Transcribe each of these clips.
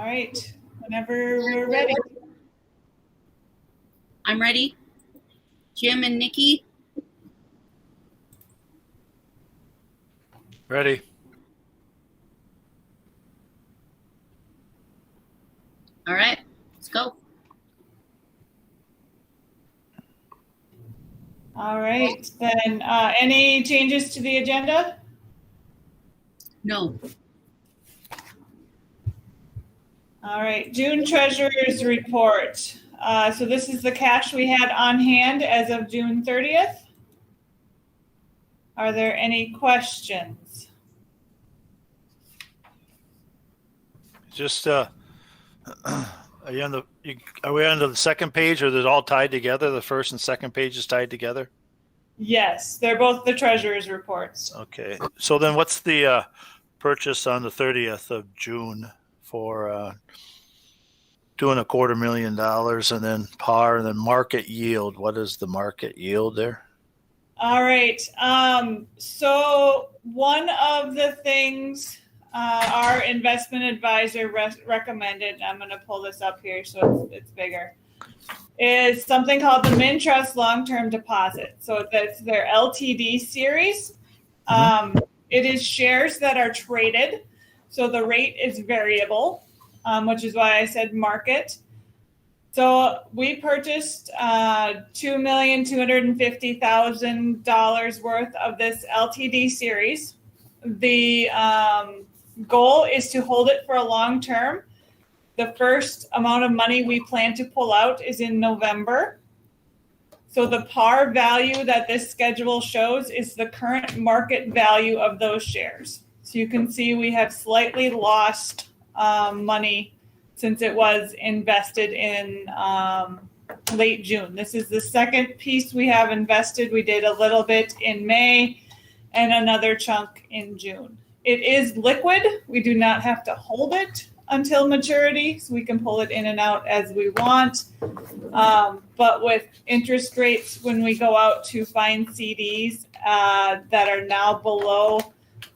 right, whenever we're ready. I'm ready. Jim and Nikki? Ready. All right, let's go. All right, then any changes to the agenda? No. All right, June treasurer's report. So this is the cash we had on hand as of June 30th. Are there any questions? Just are we on the second page, or is it all tied together? The first and second page is tied together? Yes, they're both the treasurer's reports. Okay. So then what's the purchase on the 30th of June for doing $250,000, and then par, and then market yield? What is the market yield there? All right. So one of the things our investment advisor recommended, I'm going to pull this up here so it's bigger, is something called the Mintrust Long-Term Deposit. So that's their LTD series. It is shares that are traded. So the rate is variable, which is why I said market. So we purchased $2,250,000 worth of this LTD series. The goal is to hold it for a long term. The first amount of money we plan to pull out is in November. So the par value that this schedule shows is the current market value of those shares. So you can see we have slightly lost money since it was invested in late June. This is the second piece we have invested. We did a little bit in May and another chunk in June. It is liquid. We do not have to hold it until maturity, so we can pull it in and out as we want. But with interest rates, when we go out to find CDs that are now below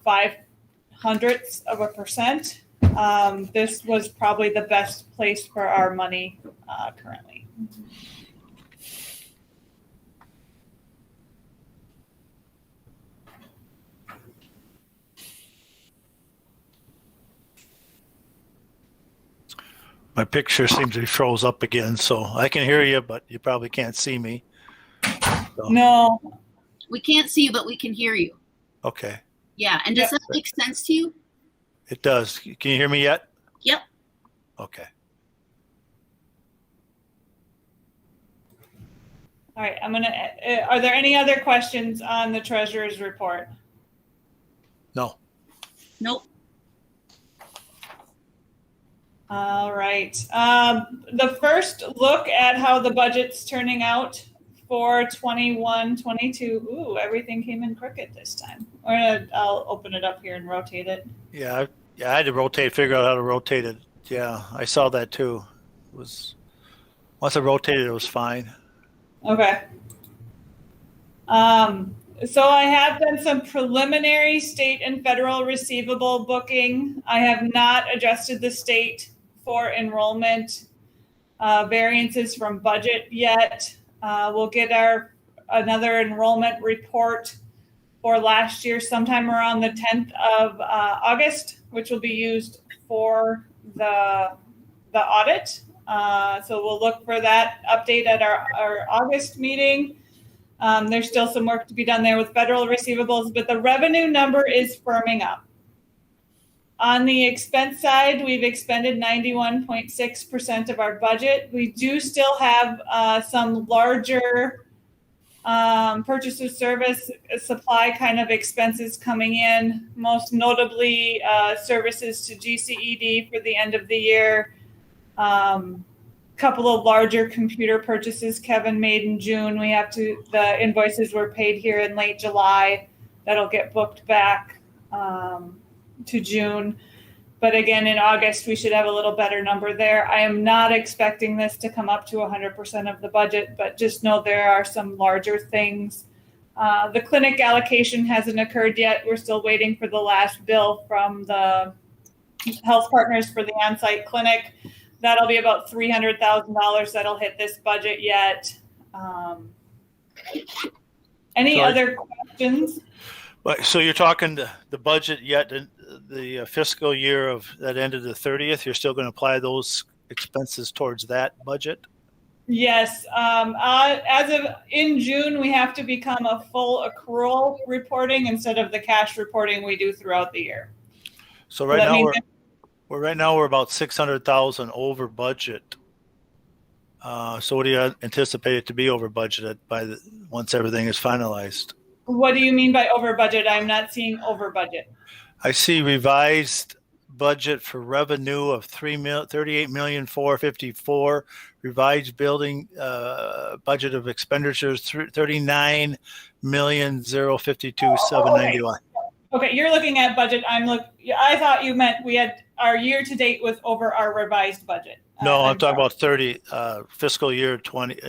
0.05%, this was probably the best place for our money currently. My picture seems to be froze up again, so I can hear you, but you probably can't see me. So. No. We can't see you, but we can hear you. Okay. Yeah, and does that make sense to you? It does. Can you hear me yet? Yep. Okay. All right, are there any other questions on the treasurer's report? No. Nope. All right. The first look at how the budget's turning out for 21-22. Ooh, everything came in crooked this time. I'll open it up here and rotate it. Yeah, I had to figure out how to rotate it. Yeah, I saw that too. Once I rotated, it was fine. Okay. So I have done some preliminary state and federal receivable booking. I have not adjusted the state for enrollment variances from budget yet. We'll get another enrollment report for last year sometime around the 10th of August, which will be used for the audit. So we'll look for that update at our August meeting. There's still some work to be done there with federal receivables, but the revenue number is firming up. On the expense side, we've expended 91.6% of our budget. We do still have some larger purchase of service supply kind of expenses coming in, most notably services to GCED for the end of the year. Couple of larger computer purchases Kevin made in June. The invoices were paid here in late July. That'll get booked back to June. But again, in August, we should have a little better number there. I am not expecting this to come up to 100% of the budget, but just know there are some larger things. The clinic allocation hasn't occurred yet. We're still waiting for the last bill from the Health Partners for the on-site clinic. That'll be about $300,000 that'll hit this budget yet. Any other questions? So you're talking the budget yet, the fiscal year of that ended the 30th, you're still going to apply those expenses towards that budget? Yes. As of in June, we have to become a full accrual reporting instead of the cash reporting we do throughout the year. So right now we're about 600,000 over budget. So what do you anticipate it to be over budgeted once everything is finalized? What do you mean by over budget? I'm not seeing over budget. I see revised budget for revenue of $38,454,000. Revised building budget of expenditures $39,052,791. Okay, you're looking at budget. I thought you meant we had our year to date was over our revised budget. No, I'm talking about fiscal year 20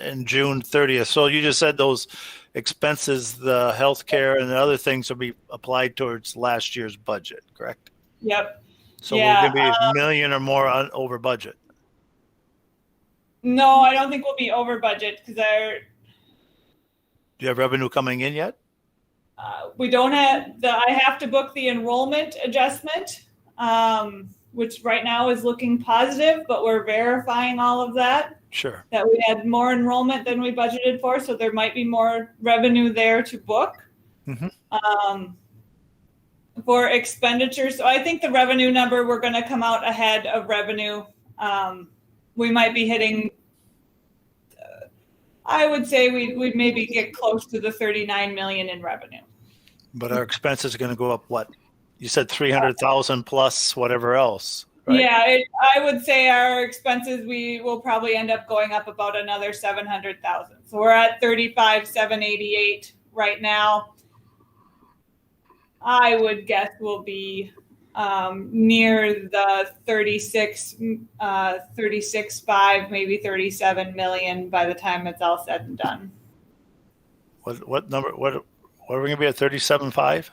and June 30th. So you just said those expenses, the healthcare and the other things will be applied towards last year's budget, correct? Yep. So we're going to be a million or more over budget. No, I don't think we'll be over budget because do you have revenue coming in yet? we don't have I have to book the enrollment adjustment, which right now is looking positive, but we're verifying all of that. Sure. That we had more enrollment than we budgeted for, so there might be more revenue there to book. Mm-hmm. For expenditures, so I think the revenue number, we're going to come out ahead of revenue. We might be hitting, I would say we'd maybe get close to the 39 million in revenue. But our expenses are going to go up what? You said 300,000 plus whatever else, right? Yeah, I would say our expenses, we will probably end up going up about another 700,000. So we're at 35,788 right now. I would guess we'll be near the 36.5, maybe 37 million by the time it's all said and done. What number? What are we going to be at? 37.5?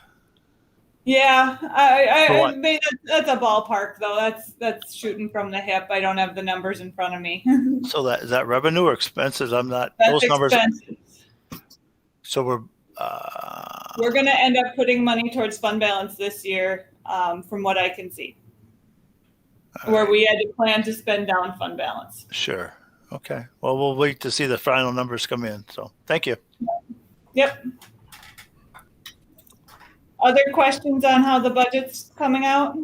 Yeah, I mean, that's a ballpark though. That's shooting from the hip. I don't have the numbers in front of me. So is that revenue or expenses? I'm not. That's those expenses. Numbers. So we're going to end up putting money towards fund balance this year, from what I can see, where we had to plan to spend down fund balance. Sure. Okay. Well, we'll wait to see the final numbers come in. So thank you. Yep. Other questions on how the budget's coming out?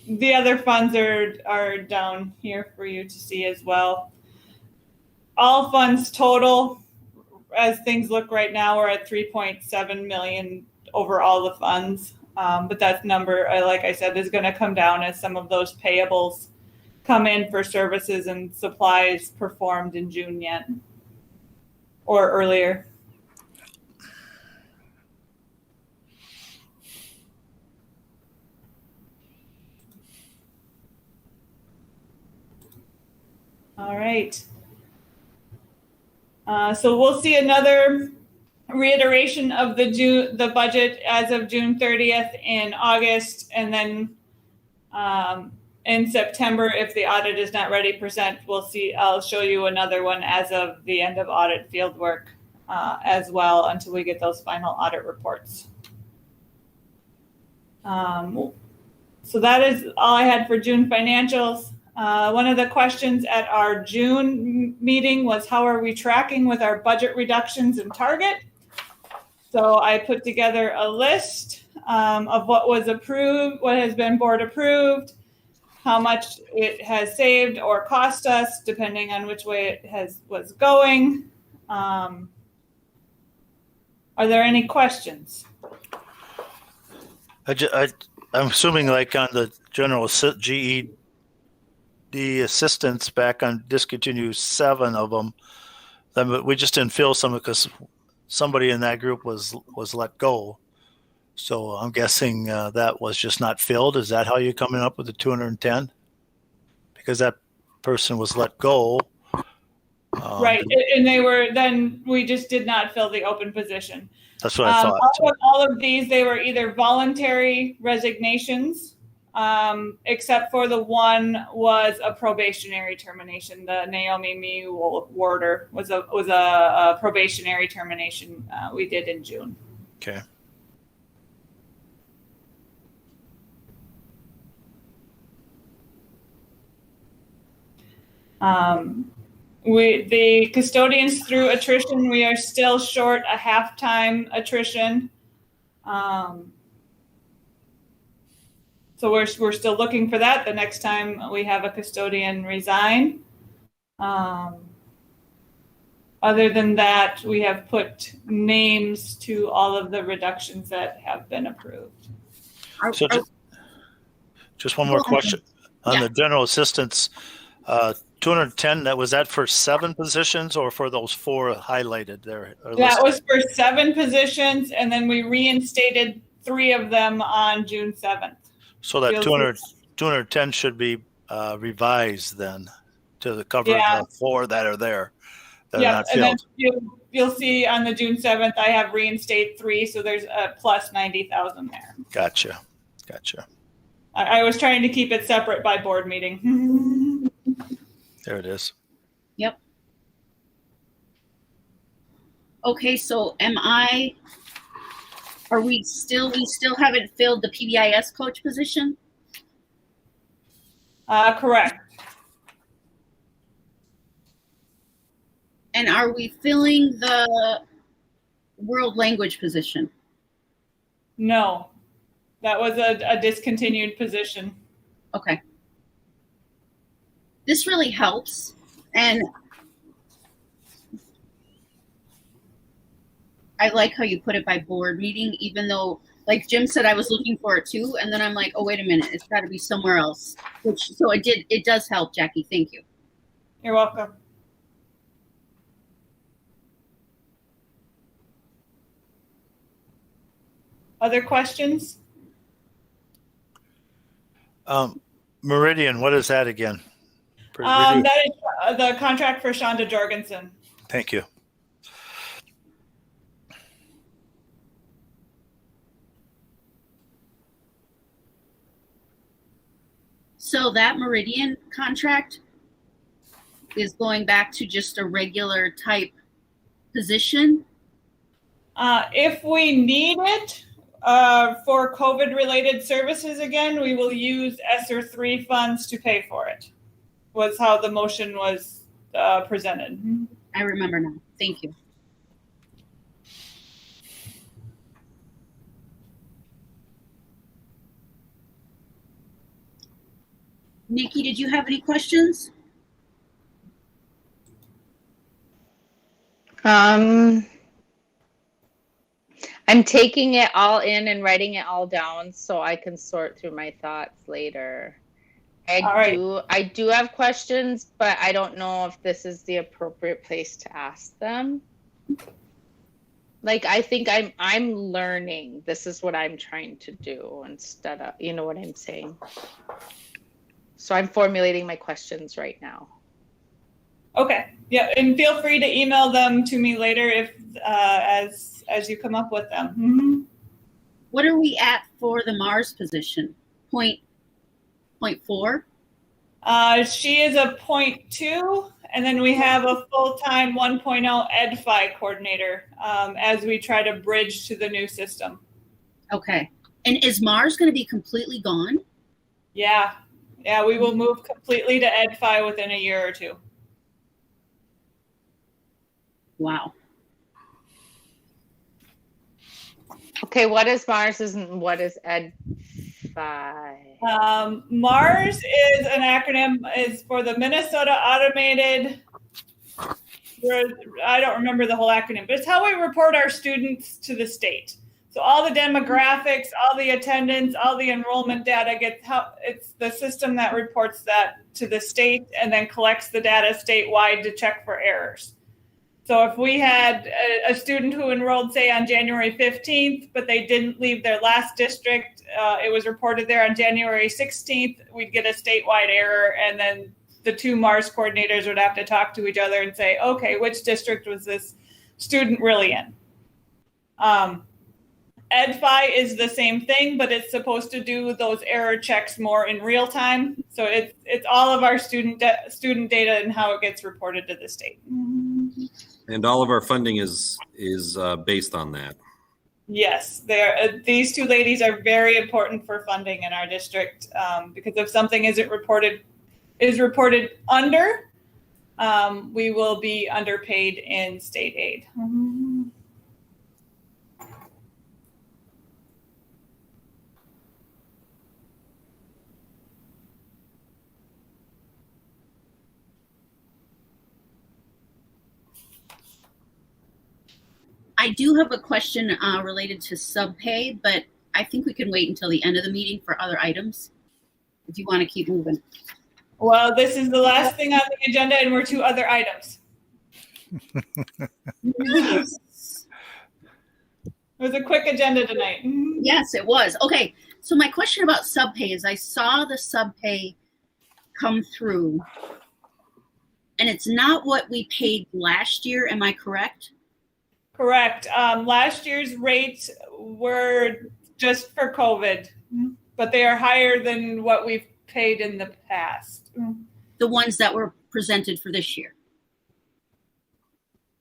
The other funds are down here for you to see as well. All funds total, as things look right now, we're at 3.7 million over all the funds. But that number, like I said, is going to come down as some of those payables come in for services and supplies performed in June yet or earlier. All right. So we'll see another reiteration of the budget as of June 30th in August, and then in September, if the audit is not ready to present, we'll see. I'll show you another one as of the end of audit field work as well until we get those final audit reports. So that is all I had for June financials. One of the questions at our June meeting was, how are we tracking with our budget reductions and target? So I put together a list of what was approved, what has been board approved, how much it has saved or cost us, depending on which way it was going. Are there any questions? I'm assuming like on the general GED assistants back on discontinued 7 of them. Then we just didn't fill some because somebody in that group was let go. So I'm guessing that was just not filled. Is that how you're coming up with the 210? Because that person was let go. Right, and we just did not fill the open position. That's what I thought. All of these, they were either voluntary resignations, except for the one was a probationary termination. The Naomi Me Warder was a probationary termination we did in June. Okay. The custodians through attrition, we are still short a half-time attrition. So we're still looking for that the next time we have a custodian resign. Other than that, we have put names to all of the reductions that have been approved. So just one more question on the general assistance. 210, was that for 7 positions or for those 4 highlighted there? That was for 7 positions, and then we reinstated 3 of them on June 7th. So that 210 should be revised then to cover the 4 that are there that are not filled. And then you'll see on the June 7th, I have reinstate 3, so there's a plus 90,000 there. Gotcha. I was trying to keep it separate by board meeting. There it is. Yep. Okay, so we still haven't filled the PBIS coach position? Correct. And are we filling the world language position? No, that was a discontinued position. Okay. This really helps. And I like how you put it by board meeting, even though, like Jim said, I was looking for it too. And then I'm like, oh, wait a minute, it's got to be somewhere else. So it does help, Jackie. Thank you. You're welcome. Other questions? Meridian, what is that again? That is the contract for Shonda Jorgensen. Thank you. So that Meridian contract is going back to just a regular type position? If we need it for COVID-related services again, we will use ESSER 3 funds to pay for it, was how the motion was presented. I remember now. Thank you. Nikki, did you have any questions? I'm taking it all in and writing it all down so I can sort through my thoughts later. I do have questions, but I don't know if this is the appropriate place to ask them. Like, I think I'm learning. This is what I'm trying to do instead of, you know what I'm saying? So I'm formulating my questions right now. Okay. Yeah, and feel free to email them to me later if as you come up with them. Mm-hmm. What are we at for the Mars position? Point 4? She is a 0.2, and then we have a full-time 1.0 EdFi coordinator as we try to bridge to the new system. Okay. And is Mars going to be completely gone? Yeah, we will move completely to EdFi within a year or 2. Wow. Okay, what is Mars and what is EdFi? MARS is an acronym, is for the Minnesota Automated, I don't remember the whole acronym, but it's how we report our students to the state. So all the demographics, all the attendance, all the enrollment data it's the system that reports that to the state and then collects the data statewide to check for errors. So if we had a student who enrolled, say, on January 15th, but they didn't leave their last district, it was reported there on January 16th, we'd get a statewide error, and then the two Mars coordinators would have to talk to each other and say, okay, which district was this student really in? EdFi is the same thing, but it's supposed to do those error checks more in real time. So it's all of our student data and how it gets reported to the state. And all of our funding is based on that. Yes, these two ladies are very important for funding in our district, because if something is reported under, we will be underpaid in state aid. I do have a question related to subpay, but I think we can wait until the end of the meeting for other items if you want to keep moving. Well, this is the last thing on the agenda, and we're to other items. Nice. It was a quick agenda tonight. Yes, it was. Okay, so my question about subpay is I saw the subpay come through, and it's not what we paid last year. Am I correct? Correct. Last year's rates were just for COVID, but they are higher than what we've paid in the past. The ones that were presented for this year.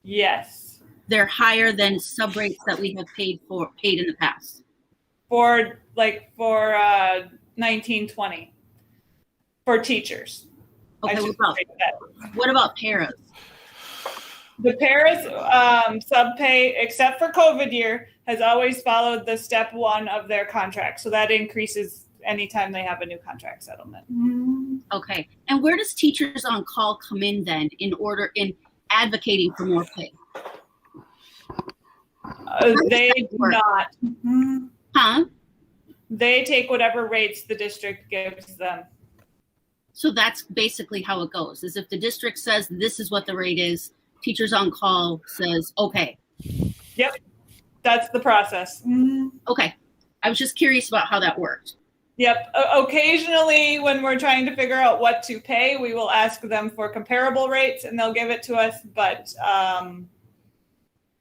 Yes. They're higher than sub rates that we have paid in the past. For 1920 for teachers. Okay, what about paras? The paras subpay, except for COVID year, has always followed the step one of their contract. So that increases anytime they have a new contract settlement. Okay. And where does teachers on call come in then in advocating for more pay? They do not. Huh? They take whatever rates the district gives them. So that's basically how it goes, is if the district says this is what the rate is, teachers on call says, okay. Yep. That's the process. Okay. I was just curious about how that worked. Yep. Occasionally, when we're trying to figure out what to pay, we will ask them for comparable rates and they'll give it to us. But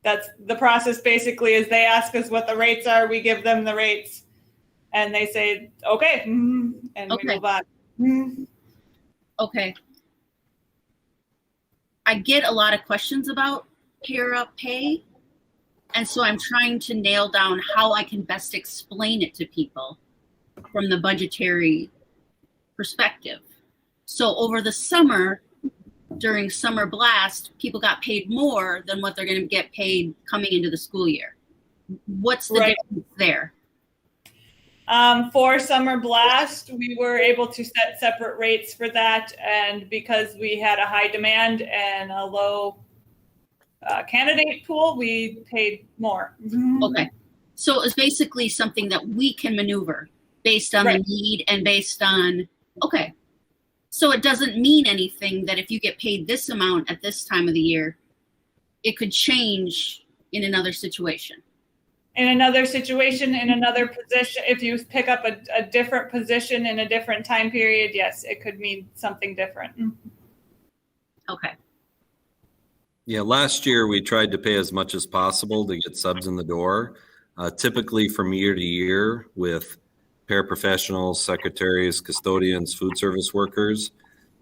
that's the process basically is they ask us what the rates are. We give them the rates and they say, okay. And we move on. Okay. I get a lot of questions about para pay. And so I'm trying to nail down how I can best explain it to people from the budgetary perspective. So over the summer, during summer blast, people got paid more than what they're going to get paid coming into the school year. What's the difference there? For summer blast, we were able to set separate rates for that. And because we had a high demand and a low candidate pool, we paid more. Okay. So it's basically something that we can maneuver based on the need and based on, okay. So it doesn't mean anything that if you get paid this amount at this time of the year, it could change in another situation. In another situation, in another position, if you pick up a different position in a different time period, yes, it could mean something different. Okay. Yeah, last year we tried to pay as much as possible to get subs in the door. Typically from year to year with paraprofessionals, secretaries, custodians, food service workers,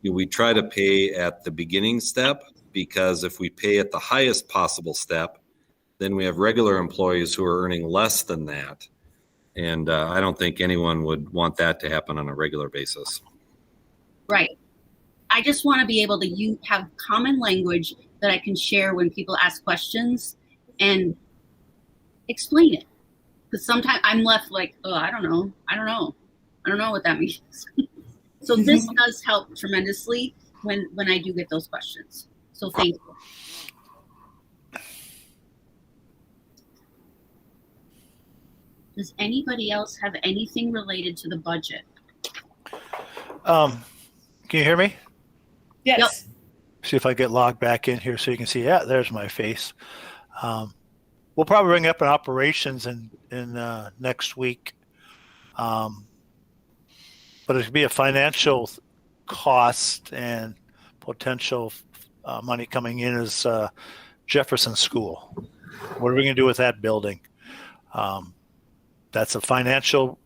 we try to pay at the beginning step because if we pay at the highest possible step, then we have regular employees who are earning less than that. And I don't think anyone would want that to happen on a regular basis. Right. I just want to be able to have common language that I can share when people ask questions and explain it. Because sometimes I'm left like, oh, I don't know what that means. So this does help tremendously when I do get those questions. So thank you. Does anybody else have anything related to the budget? Can you hear me? Yes. Yep. See if I get logged back in here so you can see. Yeah, there's my face. We'll probably bring up an operations in next week. But it could be a financial cost and potential money coming in is Jefferson School. What are we going to do with that building? That's a financial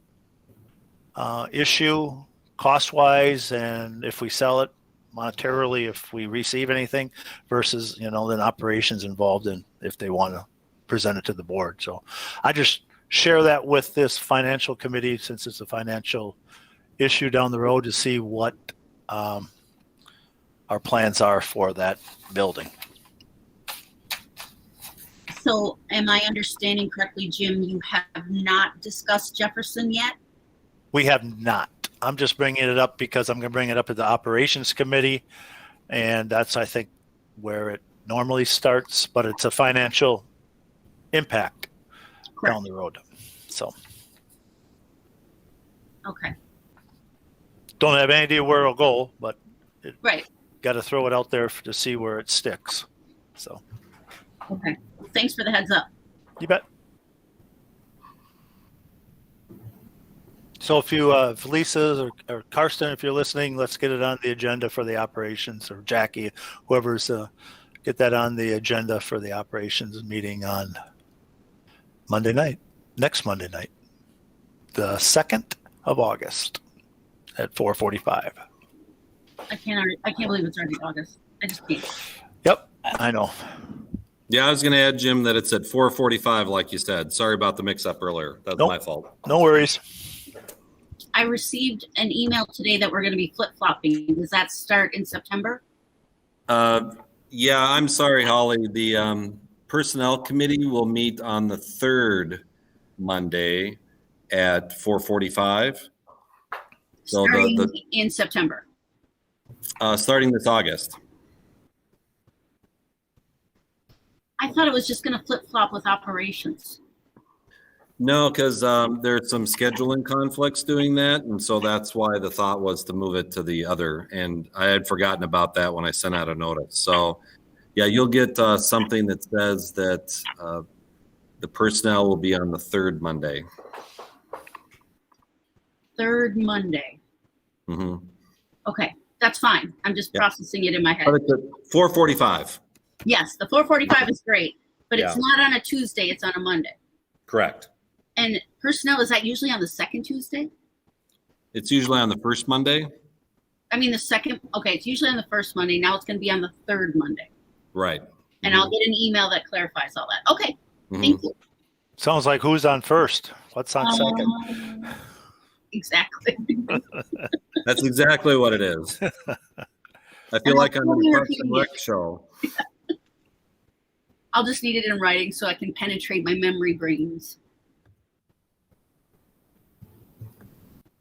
issue, cost-wise, and if we sell it monetarily, if we receive anything, versus then operations involved in if they want to present it to the board. So I just share that with this financial committee since it's a financial issue down the road to see what our plans are for that building. So am I understanding correctly, Jim, you have not discussed Jefferson yet? We have not. I'm just bringing it up because I'm going to bring it up at the operations committee, and that's, I think, where it normally starts, but it's a financial impact down the road. So. Okay. Don't have any idea where it'll go, but right. Got to throw it out there to see where it sticks. So. Okay. Thanks for the heads up. You bet. So if Lisa or Karsten, if you're listening, let's get it on the agenda for the operations, or Jackie, whoever's get that on the agenda for the operations meeting on next Monday night, the 2nd of August at 4:45. I can't believe it's already August. I just can't. Yep, I know. Yeah, I was going to add, Jim, that it's at 4:45, like you said. Sorry about the mix-up earlier. That's my fault. No worries. I received an email today that we're going to be flip-flopping. Does that start in September? Yeah, I'm sorry, Holly. The personnel committee will meet on the 3rd Monday at 4:45. So starting in September. Starting this August. I thought it was just going to flip-flop with operations. No, because there's some scheduling conflicts doing that, and so that's why the thought was to move it to the other. And I had forgotten about that when I sent out a notice. So, yeah, you'll get something that says that the personnel will be on the 3rd Monday. 3rd Monday. Mm-hmm. Okay, that's fine. I'm just processing it in my head. But it's at 4:45. Yes, the 4:45 is great, but it's not on a Tuesday. It's on a Monday. Correct. And personnel, is that usually on the 2nd Tuesday? It's usually on the 1st Monday. I mean, the 2nd. Okay, it's usually on the 1st Monday. Now it's going to be on the 3rd Monday. Right. And I'll get an email that clarifies all that. Okay, thank you. Sounds like who's on first? What's on second? Exactly. That's exactly what it is. I feel like I'm in a Parks and Rec show. I'll just need it in writing so I can penetrate my memory brains.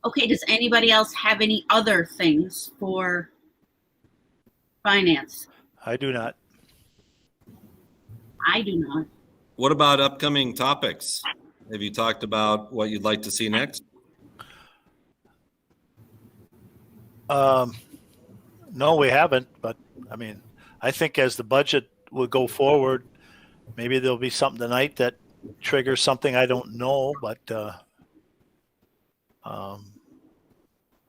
Okay, does anybody else have any other things for finance? I do not. I do not. What about upcoming topics? Have you talked about what you'd like to see next? No, we haven't. But I mean, I think as the budget will go forward, maybe there'll be something tonight that triggers something. I don't know, but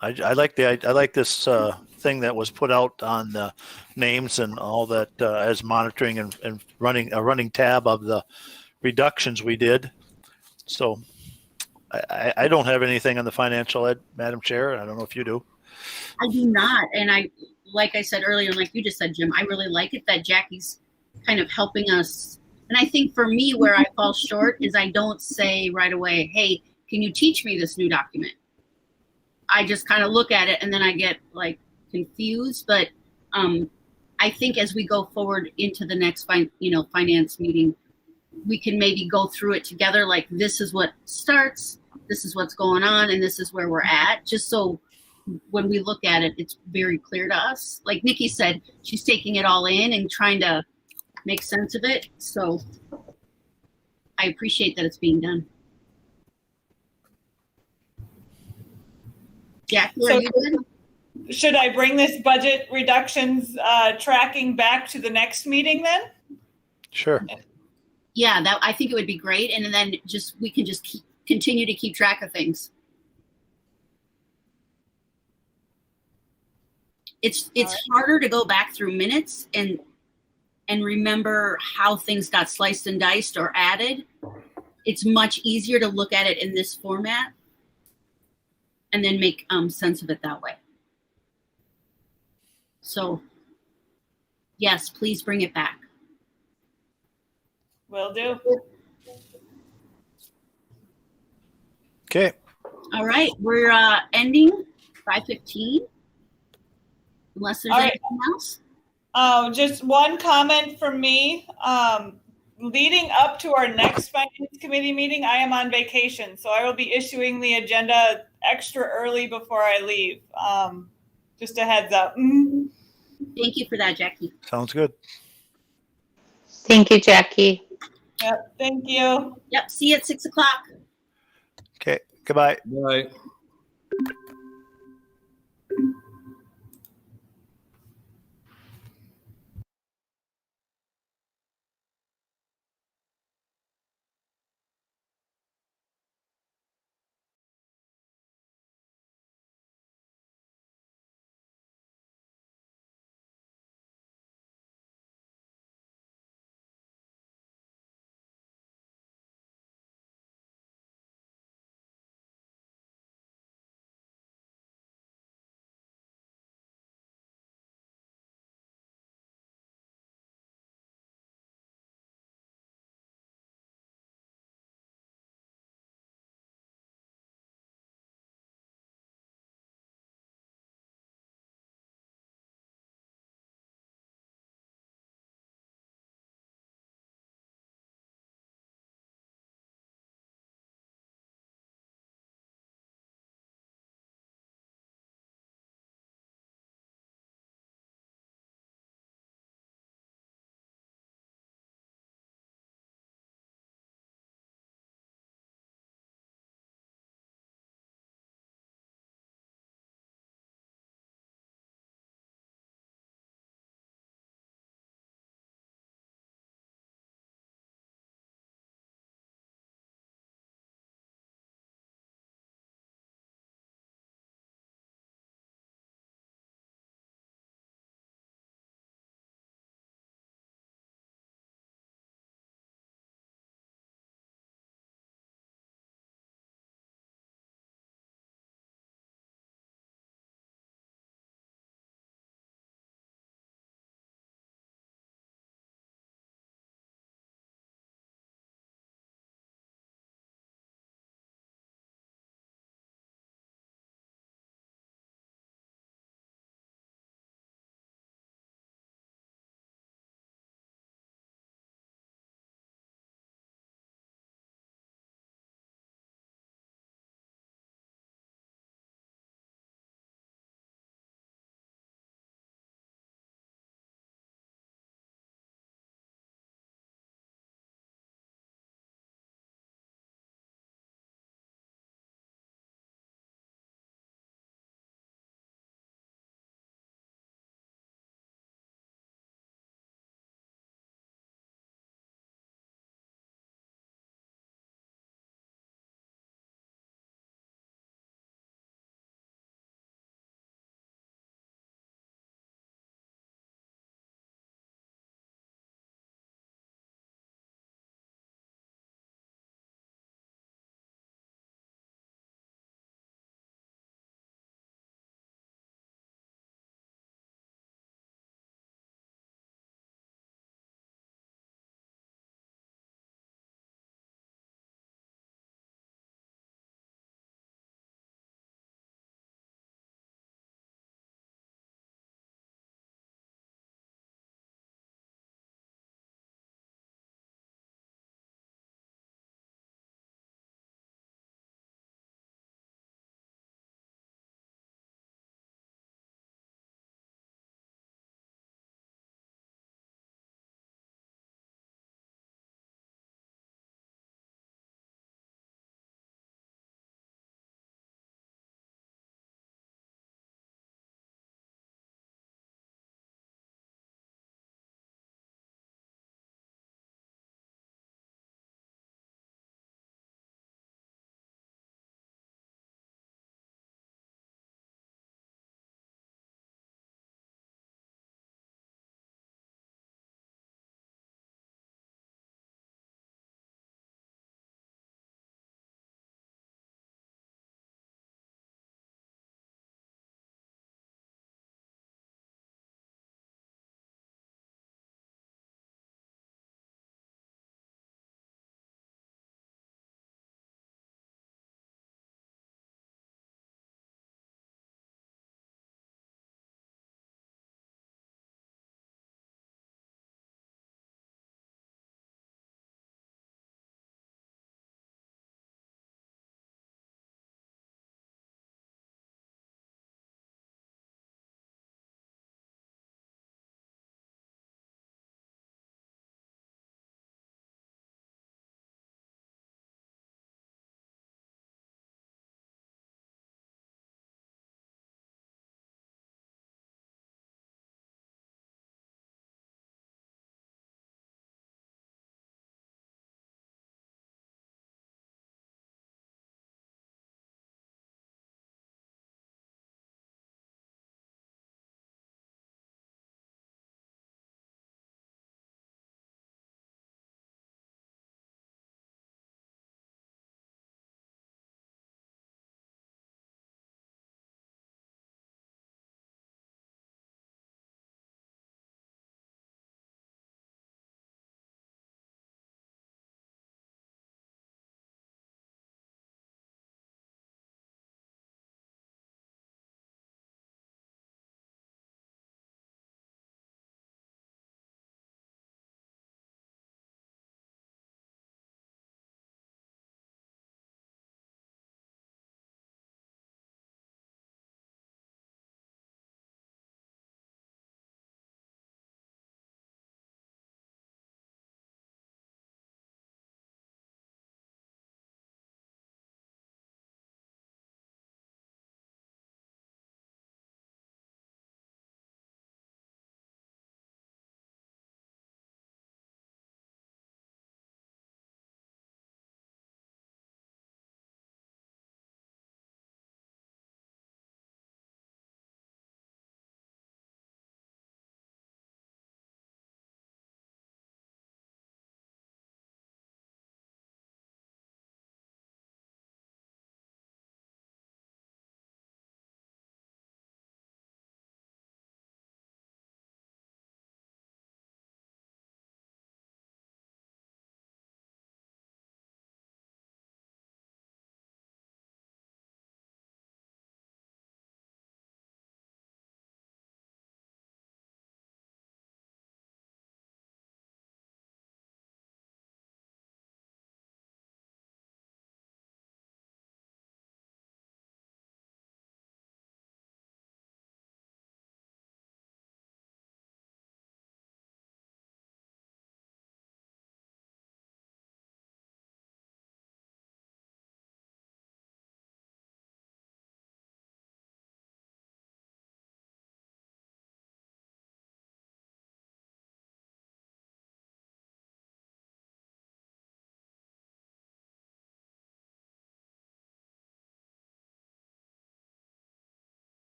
I like this thing that was put out on the names and all that as monitoring and running a running tab of the reductions we did. So I don't have anything on the financial ed, Madam Chair. I don't know if you do. I do not. And like I said earlier, and like you just said, Jim, I really like it that Jackie's kind of helping us. And I think for me, where I fall short is I don't say right away, hey, can you teach me this new document? I just kind of look at it and then I get like confused. But I think as we go forward into the next finance meeting, we can maybe go through it together. Like, this is what starts, this is what's going on, and this is where we're at. Just so when we look at it, it's very clear to us. Like Nikki said, she's taking it all in and trying to make sense of it. So I appreciate that it's being done. Jackie, are you good? Should I bring this budget reductions tracking back to the next meeting then? Sure. Yeah, I think it would be great. And then we can just continue to keep track of things. It's All right. harder to go back through minutes and remember how things got sliced and diced or added. It's much easier to look at it in this format and then make sense of it that way. So yes, please bring it back. Will do. Okay. All right, we're ending 5:15. Unless there's All right. anything else. Just one comment from me. Leading up to our next finance committee meeting, I am on vacation, so I will be issuing the agenda extra early before I leave. Just a heads up. Thank you for that, Jackie. Sounds good. Thank you, Jackie. Yep. Thank you. Yep. See you at 6 o'clock. Okay. Goodbye. Right.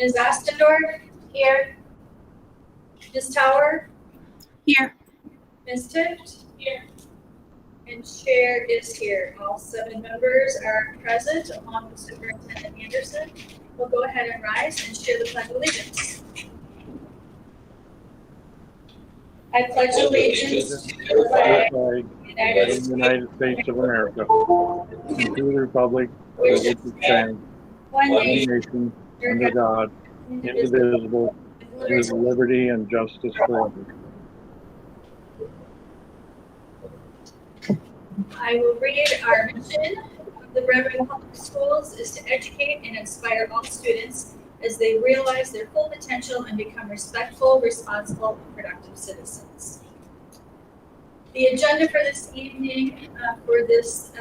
Ms. Ostendorf? Here. Ms. Tower? Here. Ms. Tift? Here. And Chair is here. All 7 members are present, along with Superintendent Anderson. We'll go ahead and rise and share the Pledge of Allegiance. I pledge allegiance to the flag of the United States of America, and to the republic for which it stands, one one nation, nation, under God, indivisible, with liberty and justice for all. I will read our mission of the Redwood Public Schools is to educate and inspire all students as they realize their full potential and become respectful, responsible, and productive citizens. The agenda for this evening, for this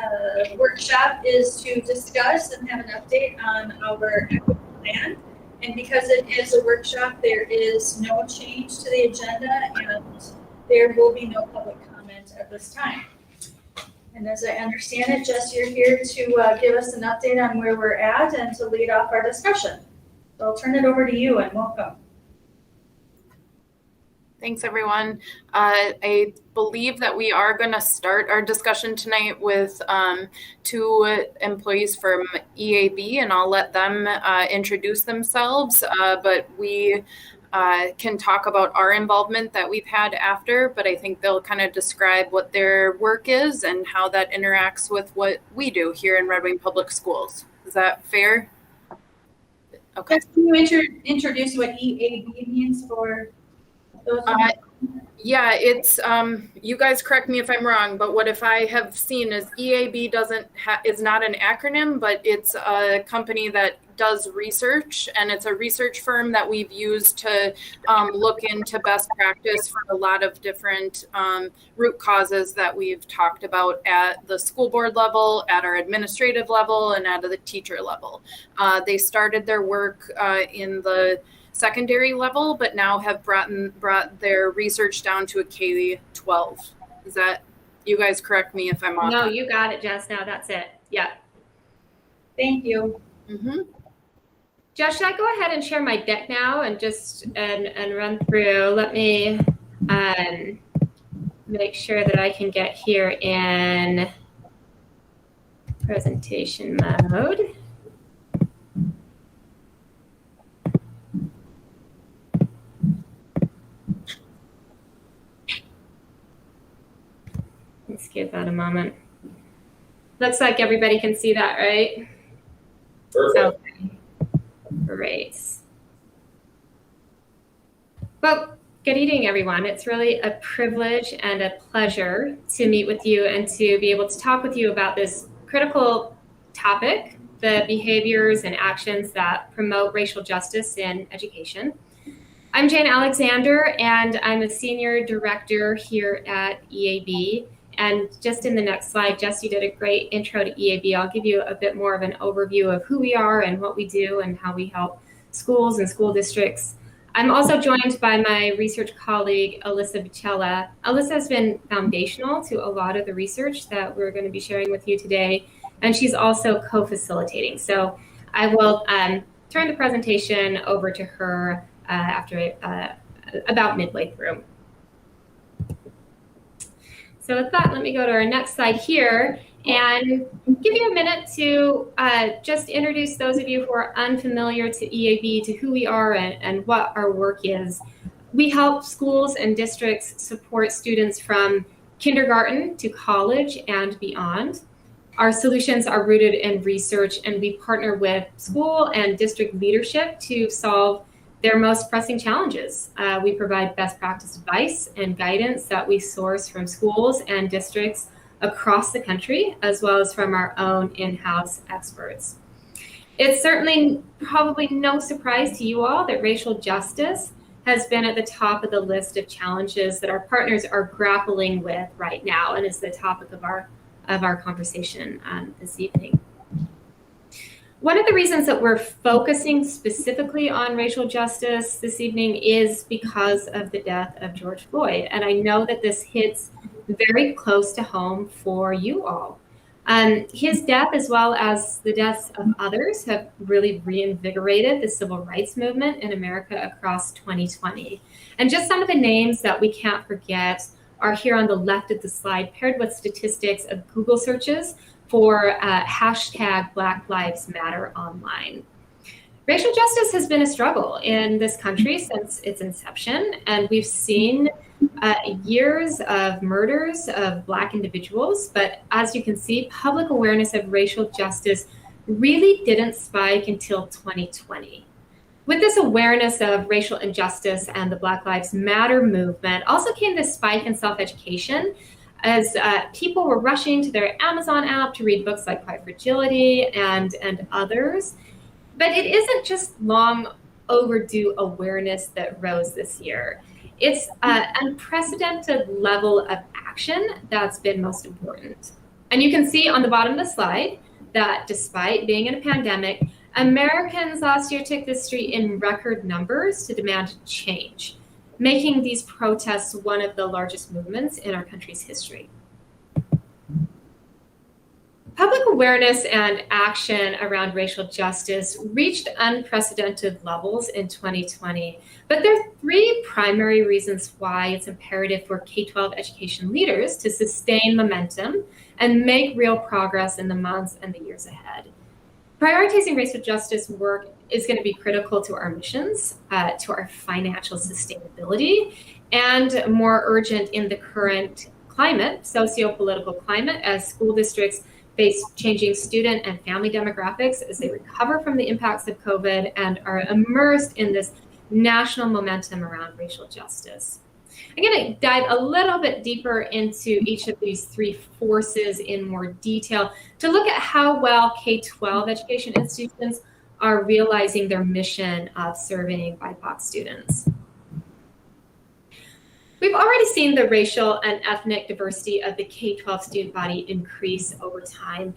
workshop, is to discuss and have an update on our equity plan. And because it is a workshop, there is no change to the agenda, and there will be no public comment at this time. And as I understand it, Jess, you're here to give us an update on where we're at and to lead off our discussion. So I'll turn it over to you, and welcome. Thanks, everyone. I believe that we are going to start our discussion tonight with 2 employees from EAB, and I'll let them introduce themselves. But we can talk about our involvement that we've had after, but I think they'll kind of describe what their work is and how that interacts with what we do here in Red Wing Public Schools. Is that fair? Okay. Can you introduce what EAB means for those? Yeah, it's you guys correct me if I'm wrong, but what if I have seen is EAB is not an acronym, but it's a company that does research, and it's a research firm that we've used to look into best practice for a lot of different root causes that we've talked about at the school board level, at our administrative level, and at the teacher level. They started their work in the secondary level, but now have brought their research down to a K-12. Is that, you guys correct me if I'm off? No, you got it, Jess. Now that's it. Yeah. Thank you. Mm-hmm. Josh, should I go ahead and share my deck now and just and run through? Let me make sure that I can get here in presentation mode. Let's give that a moment. Looks like everybody can see that, right? Perfect. Okay. Great. Well, good evening, everyone. It's really a privilege and a pleasure to meet with you and to be able to talk with you about this critical topic, the behaviors and actions that promote racial justice in education. I'm Jane Alexander, and I'm a senior director here at EAB. And just in the next slide, Jess, you did a great intro to EAB. I'll give you a bit more of an overview of who we are and what we do and how we help schools and school districts. I'm also joined by my research colleague, Alyssa Bicella. Alyssa has been foundational to a lot of the research that we're going to be sharing with you today, and she's also co-facilitating. So I will turn the presentation over to her after about midway through. So with that, let me go to our next slide here and give you a minute to just introduce those of you who are unfamiliar to EAB, to who we are and what our work is. We help schools and districts support students from kindergarten to college and beyond. Our solutions are rooted in research, and we partner with school and district leadership to solve their most pressing challenges. We provide best practice advice and guidance that we source from schools and districts across the country, as well as from our own in-house experts. It's certainly probably no surprise to you all that racial justice has been at the top of the list of challenges that our partners are grappling with right now, and is the topic of our conversation this evening. One of the reasons that we're focusing specifically on racial justice this evening is because of the death of George Floyd. And I know that this hits very close to home for you all. His death, as well as the deaths of others, have really reinvigorated the civil rights movement in America across 2020. And just some of the names that we can't forget are here on the left of the slide, paired with statistics of Google searches for hashtag Black Lives Matter online. Racial justice has been a struggle in this country since its inception, and we've seen years of murders of Black individuals. But as you can see, public awareness of racial justice really didn't spike until 2020. With this awareness of racial injustice and the Black Lives Matter movement also came this spike in self-education as people were rushing to their Amazon app to read books like Quiet Fragility and others. But it isn't just long overdue awareness that rose this year. It's an unprecedented level of action that's been most important. And you can see on the bottom of the slide that despite being in a pandemic, Americans last year took the street in record numbers to demand change, making these protests one of the largest movements in our country's history. Public awareness and action around racial justice reached unprecedented levels in 2020, but there are three primary reasons why it's imperative for K-12 education leaders to sustain momentum and make real progress in the months and the years ahead. Prioritizing racial justice work is going to be critical to our missions, to our financial sustainability, and more urgent in the current climate, socio-political climate, as school districts face changing student and family demographics as they recover from the impacts of COVID and are immersed in this national momentum around racial justice. I'm going to dive a little bit deeper into each of these three forces in more detail to look at how well K-12 education institutions are realizing their mission of serving BIPOC students. We've already seen the racial and ethnic diversity of the K-12 student body increase over time,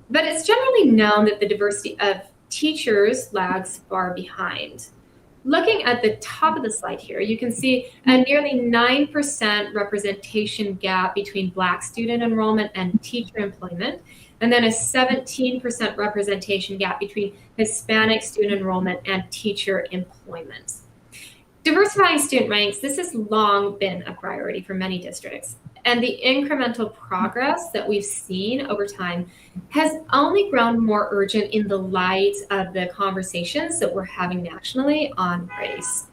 but it's generally known that the diversity of teachers lags far behind. Looking at the top of the slide here, you can see a nearly 9% representation gap between Black student enrollment and teacher employment, and then a 17% representation gap between Hispanic student enrollment and teacher employment. Diversifying student ranks, this has long been a priority for many districts, and the incremental progress that we've seen over time has only grown more urgent in the light of the conversations that we're having nationally on race.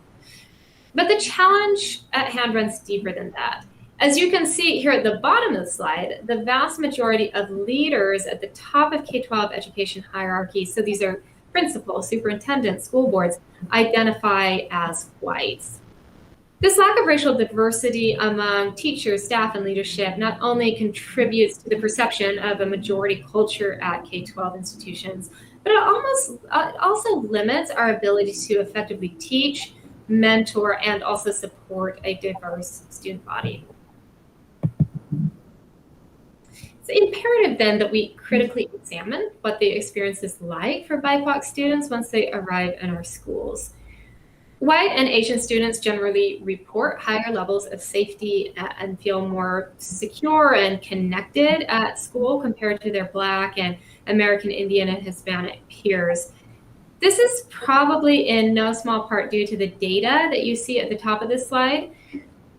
But the challenge at hand runs deeper than that. As you can see here at the bottom of the slide, the vast majority of leaders at the top of K-12 education hierarchy, so these are principals, superintendents, school boards, identify as whites. This lack of racial diversity among teachers, staff, and leadership not only contributes to the perception of a majority culture at K-12 institutions, but it also limits our ability to effectively teach, mentor, and also support a diverse student body. It's imperative then that we critically examine what the experience is like for BIPOC students once they arrive in our schools. White and Asian students generally report higher levels of safety and feel more secure and connected at school compared to their Black and American Indian and Hispanic peers. This is probably in no small part due to the data that you see at the top of this slide.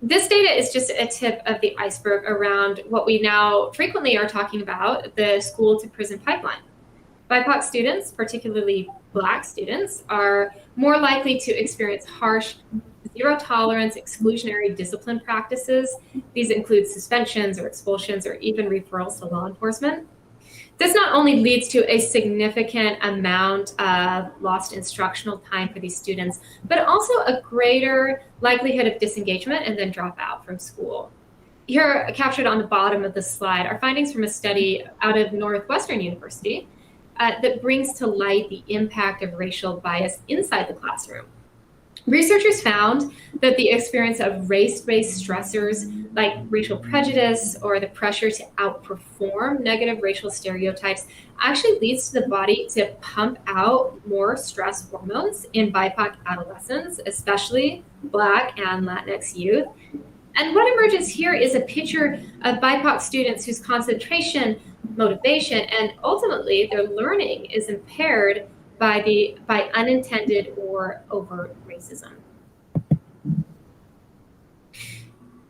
This data is just a tip of the iceberg around what we now frequently are talking about, the school to prison pipeline. BIPOC students, particularly Black students, are more likely to experience harsh, zero tolerance, exclusionary discipline practices. These include suspensions or expulsions or even referrals to law enforcement. This not only leads to a significant amount of lost instructional time for these students, but also a greater likelihood of disengagement and then dropout from school. Here, captured on the bottom of the slide, are findings from a study out of Northwestern University that brings to light the impact of racial bias inside the classroom. Researchers found that the experience of race-based stressors like racial prejudice or the pressure to outperform negative racial stereotypes actually leads to the body to pump out more stress hormones in BIPOC adolescents, especially Black and Latinx youth. And what emerges here is a picture of BIPOC students whose concentration motivation, and ultimately their learning is impaired by unintended or overt racism.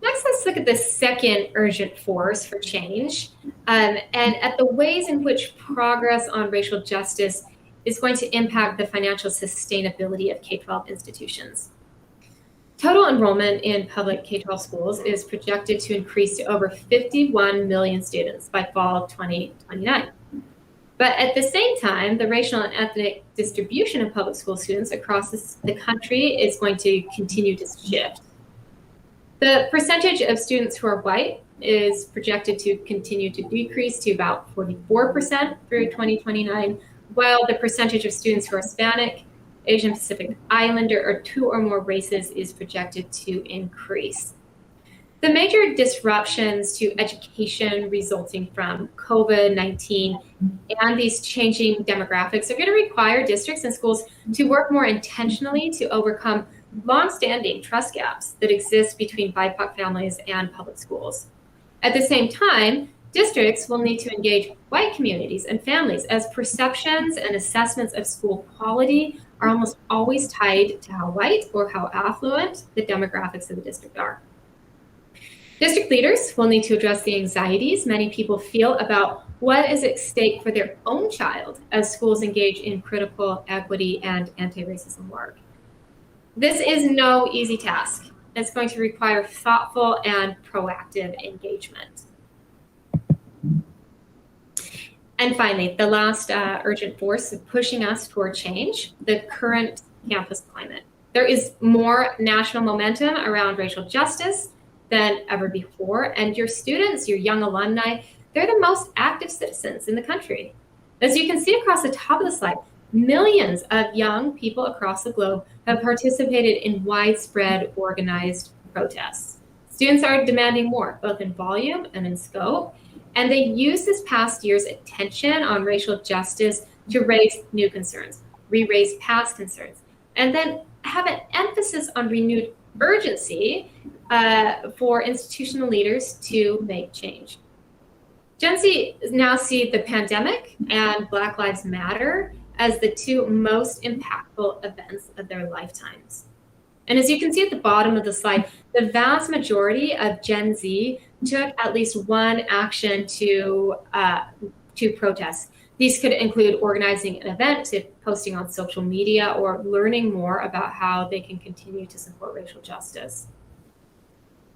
Next, let's look at the second urgent force for change, and at the ways in which progress on racial justice is going to impact the financial sustainability of K-12 institutions. Total enrollment in public K-12 schools is projected to increase to over 51 million students by fall of 2029. But at the same time, the racial and ethnic distribution of public school students across the country is going to continue to shift. The percentage of students who are white is projected to continue to decrease to about 44% through 2029, while the percentage of students who are Hispanic, Asian Pacific Islander, or two or more races is projected to increase. The major disruptions to education resulting from COVID-19 and these changing demographics are going to require districts and schools to work more intentionally to overcome longstanding trust gaps that exist between BIPOC families and public schools. At the same time, districts will need to engage white communities and families, as perceptions and assessments of school quality are almost always tied to how white or how affluent the demographics of the district are. District leaders will need to address the anxieties many people feel about what is at stake for their own child as schools engage in critical equity and anti-racism work. This is no easy task. It's going to require thoughtful and proactive engagement. And finally, the last urgent force of pushing us toward change, the current campus climate. There is more national momentum around racial justice than ever before, and your students, your young alumni, they're the most active citizens in the country. As you can see across the top of the slide, millions of young people across the globe have participated in widespread organized protests. Students are demanding more, both in volume and in scope, and they use this past year's attention on racial justice to raise new concerns, re-raise past concerns, and then have an emphasis on renewed urgency for institutional leaders to make change. Gen Z now see the pandemic and Black Lives Matter as the two most impactful events of their lifetimes. And as you can see at the bottom of the slide, the vast majority of Gen Z took at least one action to protest. These could include organizing an event, to posting on social media, or learning more about how they can continue to support racial justice.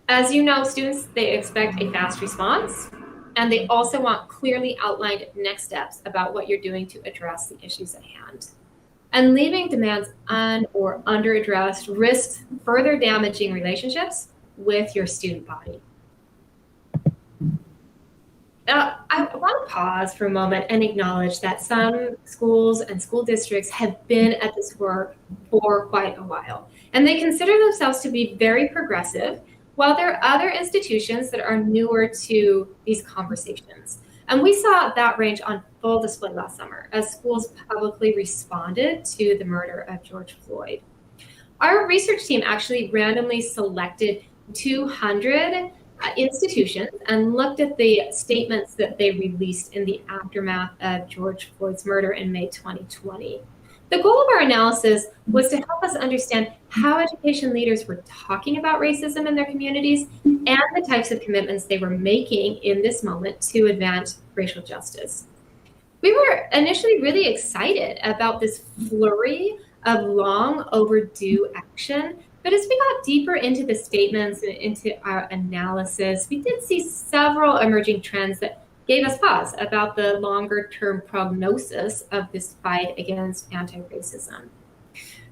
As you know, students, they expect a fast response, and they also want clearly outlined next steps about what you're doing to address the issues at hand. And leaving demands or under-addressed risks further damaging relationships with your student body. I want to pause for a moment and acknowledge that some schools and school districts have been at this work for quite a while, and they consider themselves to be very progressive, while there are other institutions that are newer to these conversations. And we saw that range on full display last summer as schools publicly responded to the murder of George Floyd. Our research team actually randomly selected 200 institutions and looked at the statements that they released in the aftermath of George Floyd's murder in May 2020. The goal of our analysis was to help us understand how education leaders were talking about racism in their communities and the types of commitments they were making in this moment to advance racial justice. We were initially really excited about this flurry of long overdue action, but as we got deeper into the statements and into our analysis, we did see several emerging trends that gave us pause about the longer-term prognosis of this fight against anti-racism.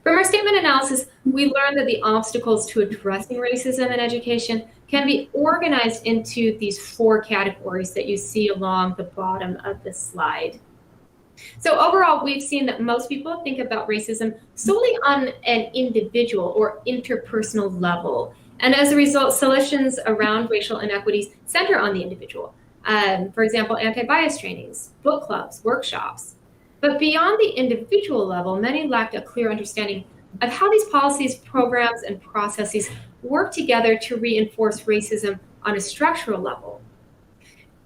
From our statement analysis, we learned that the obstacles to addressing racism in education can be organized into these four categories that you see along the bottom of the slide. So overall, we've seen that most people think about racism solely on an individual or interpersonal level. And as a result, solutions around racial inequities center on the individual. For example, anti-bias trainings, book clubs, workshops. But beyond the individual level, many lacked a clear understanding of how these policies, programs, and processes work together to reinforce racism on a structural level.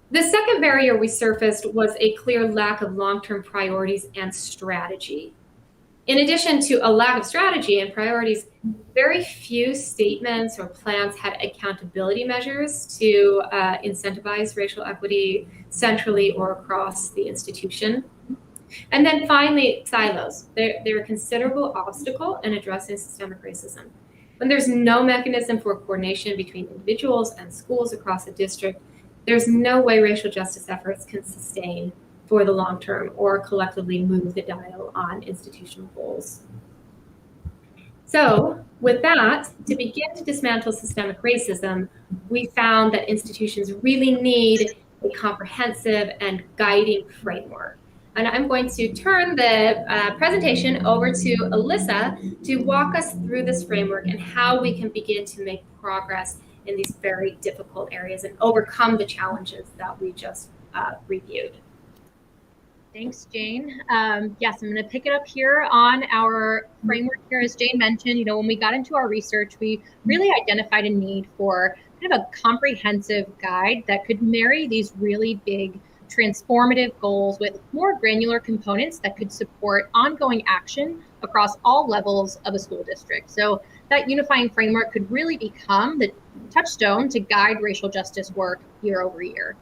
The second barrier we surfaced was a clear lack of long-term priorities and strategy. In addition to a lack of strategy and priorities, very few statements or plans had accountability measures to incentivize racial equity centrally or across the institution. And then finally, silos. They're a considerable obstacle in addressing systemic racism. When there's no mechanism for coordination between individuals and schools across a district, there's no way racial justice efforts can sustain for the long term or collectively move the dial on institutional goals. So with that, to begin to dismantle systemic racism, we found that institutions really need a comprehensive and guiding framework. And I'm going to turn the presentation over to Alyssa to walk us through this framework and how we can begin to make progress in these very difficult areas and overcome the challenges that we just reviewed. Thanks, Jane. Yes, I'm going to pick it up here on our framework here. As Jane mentioned, when we got into our research, we really identified a need for kind of a comprehensive guide that could marry these really big transformative goals with more granular components that could support ongoing action across all levels of a school district. So that unifying framework could really become the touchstone to guide racial justice work year over year.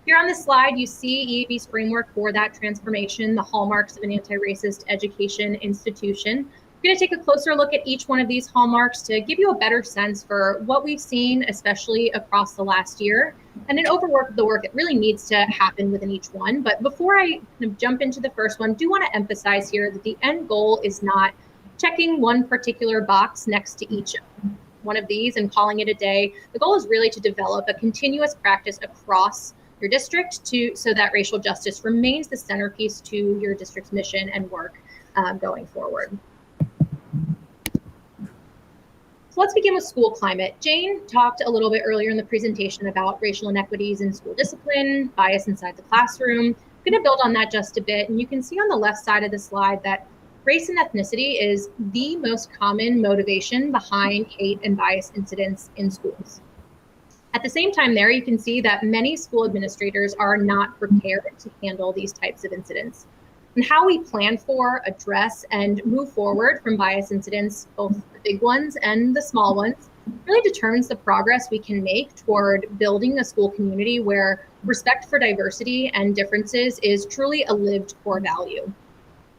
Here on this slide, you see EAB's framework for that transformation, the hallmarks of an anti-racist education institution. We're going to take a closer look at each one of these hallmarks to give you a better sense for what we've seen, especially across the last year, and an overwork of the work that really needs to happen within each one. But before I kind of jump into the first one, I do want to emphasize here that the end goal is not checking one particular box next to each one of these and calling it a day. The goal is really to develop a continuous practice across your district so that racial justice remains the centerpiece to your district's mission and work going forward. So let's begin with school climate. Jane talked a little bit earlier in the presentation about racial inequities in school discipline, bias inside the classroom. I'm going to build on that just a bit. And you can see on the left side of the slide that race and ethnicity is the most common motivation behind hate and bias incidents in schools. At the same time there, you can see that many school administrators are not prepared to handle these types of incidents. And how we plan for, address, and move forward from bias incidents, both the big ones and the small ones, really determines the progress we can make toward building a school community where respect for diversity and differences is truly a lived core value.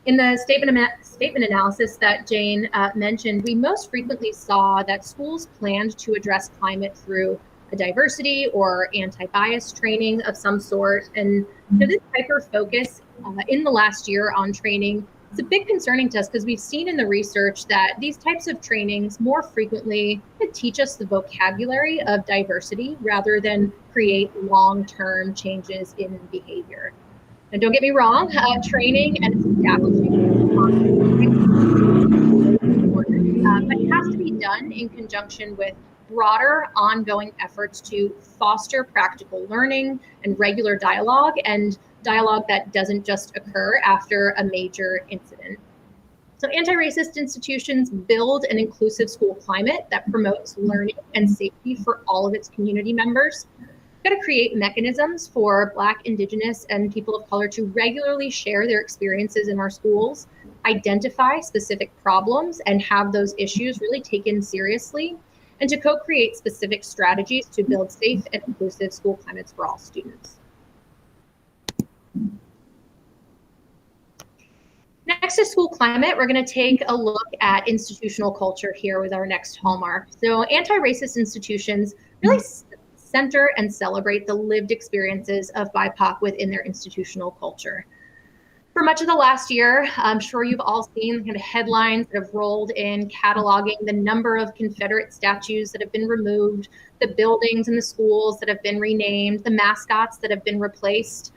In the statement analysis that Jane mentioned, we most frequently saw that schools planned to address climate through a diversity or anti-bias training of some sort. And this hyper-focus in the last year on training is a bit concerning to us because we've seen in the research that these types of trainings more frequently teach us the vocabulary of diversity rather than create long-term changes in behavior. And don't get me wrong, training and establishing but it has to be done in conjunction with broader ongoing efforts to foster practical learning and regular dialogue, and dialogue that doesn't just occur after a major incident. So anti-racist institutions build an inclusive school climate that promotes learning and safety for all of its community members. We've got to create mechanisms for Black, Indigenous, and people of color to regularly share their experiences in our schools, identify specific problems, and have those issues really taken seriously, and to co-create specific strategies to build safe and inclusive school climates for all students. Next to school climate, we're going to take a look at institutional culture here with our next hallmark. So anti-racist institutions really center and celebrate the lived experiences of BIPOC within their institutional culture. For much of the last year, I'm sure you've all seen kind of headlines that have rolled in cataloging the number of Confederate statues that have been removed, the buildings and the schools that have been renamed, the mascots that have been replaced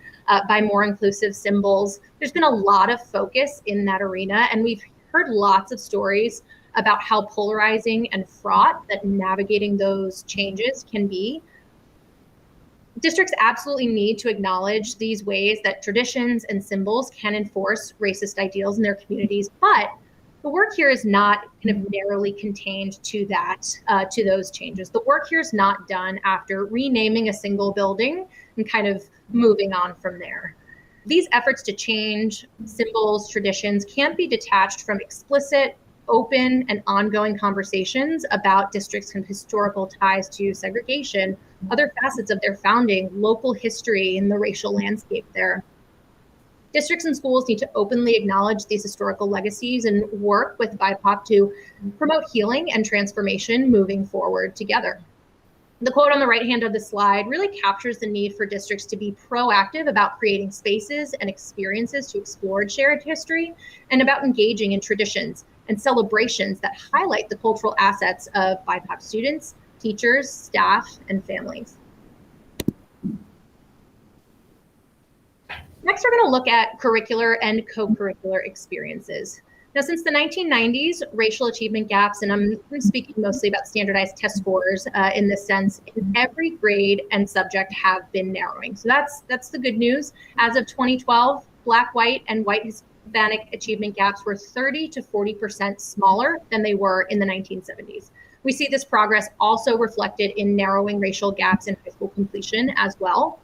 by more inclusive symbols. There's been a lot of focus in that arena, and we've heard lots of stories about how polarizing and fraught that navigating those changes can be. Districts absolutely need to acknowledge these ways that traditions and symbols can enforce racist ideals in their communities, but The work here is not kind of narrowly contained to to those changes. The work here is not done after renaming a single building and kind of moving on from there. These efforts to change symbols, traditions can't be detached from explicit, open, and ongoing conversations about districts' kind of historical ties to segregation, other facets of their founding, local history, and the racial landscape there. Districts and schools need to openly acknowledge these historical legacies and work with BIPOC to promote healing and transformation moving forward together. The quote on the right hand of the slide really captures the need for districts to be proactive about creating spaces and experiences to explore shared history and about engaging in traditions and celebrations that highlight the cultural assets of BIPOC students, teachers, staff, and families. Next, we're going to look at curricular and co-curricular experiences. Now, since the 1990s, racial achievement gaps, and I'm speaking mostly about standardized test scores in this sense, in every grade and subject have been narrowing. So that's the good news. As of 2012, Black, white, and white Hispanic achievement gaps were 30 to 40% smaller than they were in the 1970s. We see this progress also reflected in narrowing racial gaps in high school completion as well.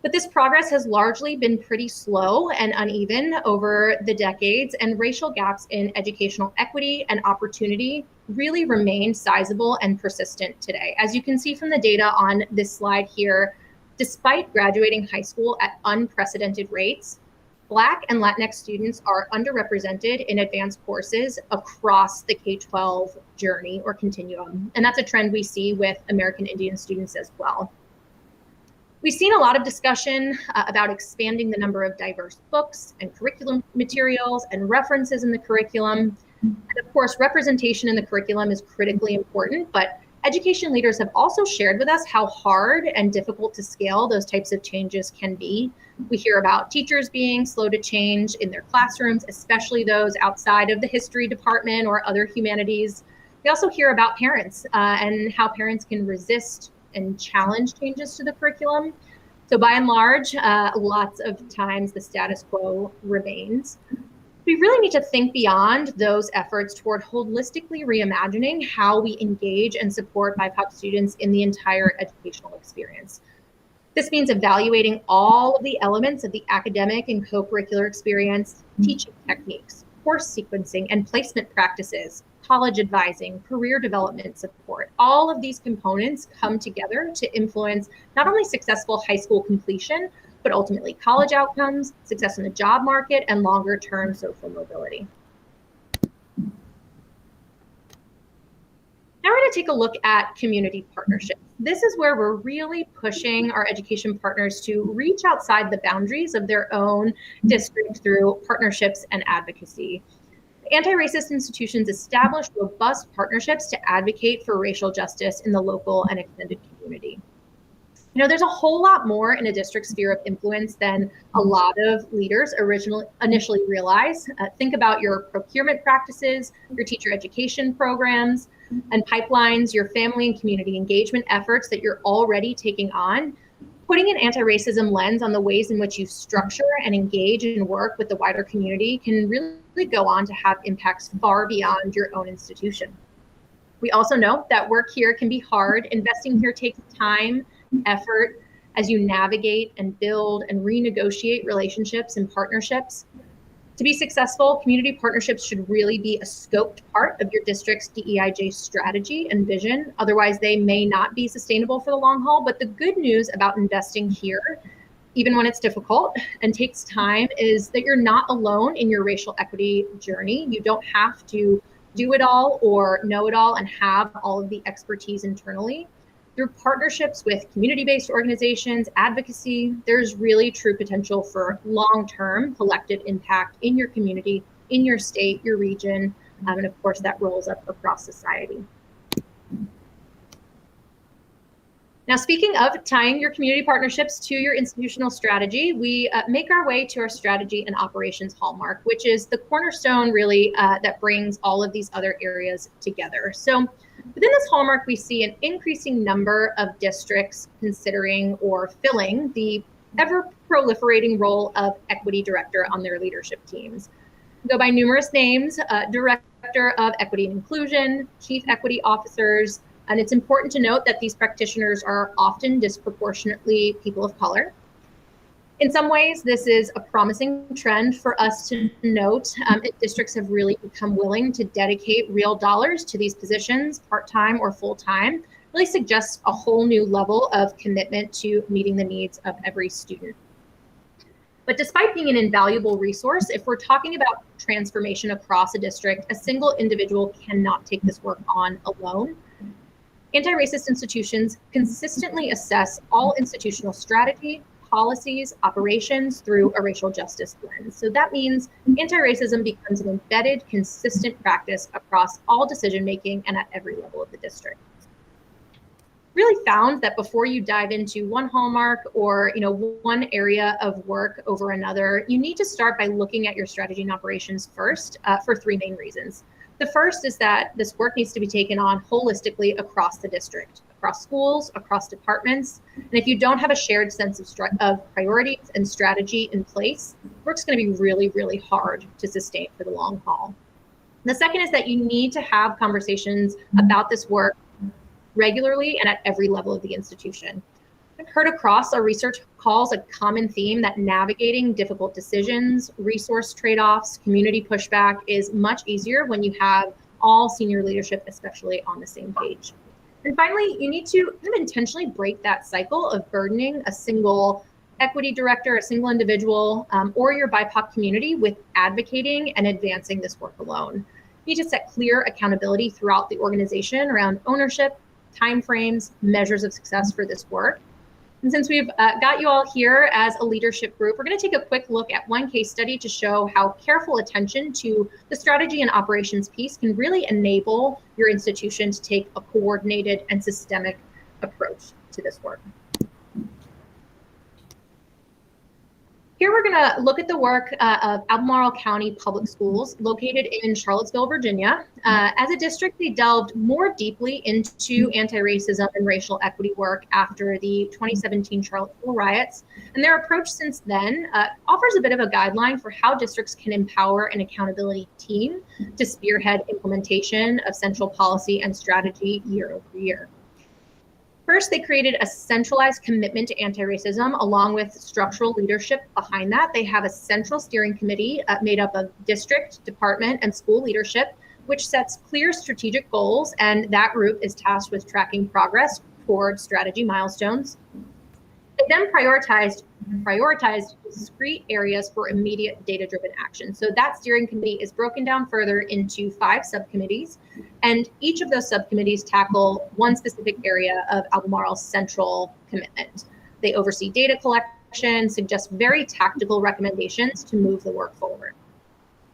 But this progress has largely been pretty slow and uneven over the decades, and racial gaps in educational equity and opportunity really remain sizable and persistent today. As you can see from the data on this slide here, despite graduating high school at unprecedented rates, Black and Latinx students are underrepresented in advanced courses across the K-12 journey or continuum. And that's a trend we see with American Indian students as well. We've seen a lot of discussion about expanding the number of diverse books and curriculum materials and references in the curriculum. And of course, representation in the curriculum is critically important, but education leaders have also shared with us how hard and difficult to scale those types of changes can be. We hear about teachers being slow to change in their classrooms, especially those outside of the history department or other humanities. We also hear about parents and how parents can resist and challenge changes to the curriculum. So by and large, lots of times the status quo remains. We really need to think beyond those efforts toward holistically reimagining how we engage and support BIPOC students in the entire educational experience. This means evaluating all of the elements of the academic and co-curricular experience, teaching techniques, course sequencing, and placement practices, college advising, career development support. All of these components come together to influence not only successful high school completion, but ultimately college outcomes, success in the job market, and longer-term social mobility. Now we're going to take a look at community partnerships. This is where we're really pushing our education partners to reach outside the boundaries of their own district through partnerships and advocacy. Anti-racist institutions establish robust partnerships to advocate for racial justice in the local and extended community. You know, there's a whole lot more in a district sphere of influence than a lot of leaders initially realize. Think about your procurement practices, your teacher education programs and pipelines, your family and community engagement efforts that you're already taking on. Putting an anti-racism lens on the ways in which you structure and engage and work with the wider community can really go on to have impacts far beyond your own institution. We also know that work here can be hard. Investing here takes time, effort, as you navigate and build and renegotiate relationships and partnerships. To be successful, community partnerships should really be a scoped part of your district's DEIJ strategy and vision. Otherwise, they may not be sustainable for the long haul. But the good news about investing here, even when it's difficult and takes time, is that you're not alone in your racial equity journey. You don't have to do it all or know it all and have all of the expertise internally. Through partnerships with community-based organizations, advocacy, there's really true potential for long-term collective impact in your community, in your state, your region, and of course that rolls up across society. Now, speaking of tying your community partnerships to your institutional strategy, we make our way to our strategy and operations hallmark, which is the cornerstone really that brings all of these other areas together. So within this hallmark, we see an increasing number of districts considering or filling the ever proliferating role of equity director on their leadership teams. go by numerous names, Director of Equity and Inclusion, Chief Equity Officers, and it's important to note that these practitioners are often disproportionately people of color. In some ways, this is a promising trend for us to note. Districts have really become willing to dedicate real dollars to these positions, part-time or full-time, really suggests a whole new level of commitment to meeting the needs of every student. But despite being an invaluable resource, if we're talking about transformation across a district, a single individual cannot take this work on alone. Anti-racist institutions consistently assess all institutional strategy, policies, operations through a racial justice lens. So that means anti-racism becomes an embedded, consistent practice across all decision-making and at every level of the district. Really found that before you dive into one hallmark or one area of work over another, you need to start by looking at your strategy and operations first for three main reasons. The first is that this work needs to be taken on holistically across the district, across schools, across departments. And if you don't have a shared sense of priorities and strategy in place, work's going to be really, really hard to sustain for the long haul. The second is that you need to have conversations about this work regularly and at every level of the institution. I've heard across our research calls a common theme that navigating difficult decisions, resource trade-offs, community pushback is much easier when you have all senior leadership, especially on the same page. And finally, you need to kind of intentionally break that cycle of burdening a single equity director, a single individual, or your BIPOC community with advocating and advancing this work alone. You need to set clear accountability throughout the organization around ownership, timeframes, measures of success for this work. And since we've got you all here as a leadership group, we're going to take a quick look at one case study to show how careful attention to the strategy and operations piece can really enable your institution to take a coordinated and systemic approach to this work. Here we're going to look at the work of Albemarle County Public Schools located in Charlottesville, Virginia. As a district, they delved more deeply into anti-racism and racial equity work after the 2017 Charlottesville riots. And their approach since then offers a bit of a guideline for how districts can empower an accountability team to spearhead implementation of central policy and strategy year over year. First, they created a centralized commitment to anti-racism along with structural leadership behind that. They have a central steering committee made up of district, department, and school leadership, which sets clear strategic goals, and that group is tasked with tracking progress toward strategy milestones. They then prioritized discrete areas for immediate data-driven action. So that steering committee is broken down further into 5 subcommittees, and each of those subcommittees tackle one specific area of Albemarle's central commitment. They oversee data collection, suggest very tactical recommendations to move the work forward.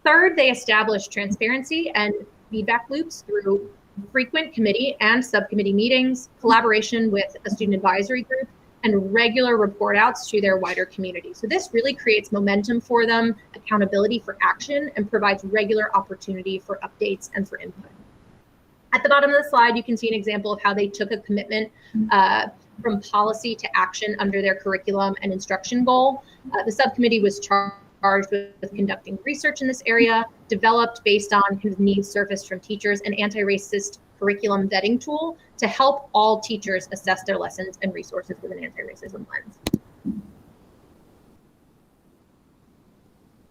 Third, they establish transparency and feedback loops through frequent committee and subcommittee meetings, collaboration with a student advisory group, and regular report outs to their wider community. So this really creates momentum for them, accountability for action, and provides regular opportunity for updates and for input. At the bottom of the slide, you can see an example of how they took a commitment from policy to action under their curriculum and instruction goal. The subcommittee was charged with conducting research in this area, developed based on kind of needs surfaced from teachers, an anti-racist curriculum vetting tool to help all teachers assess their lessons and resources with an anti-racism lens.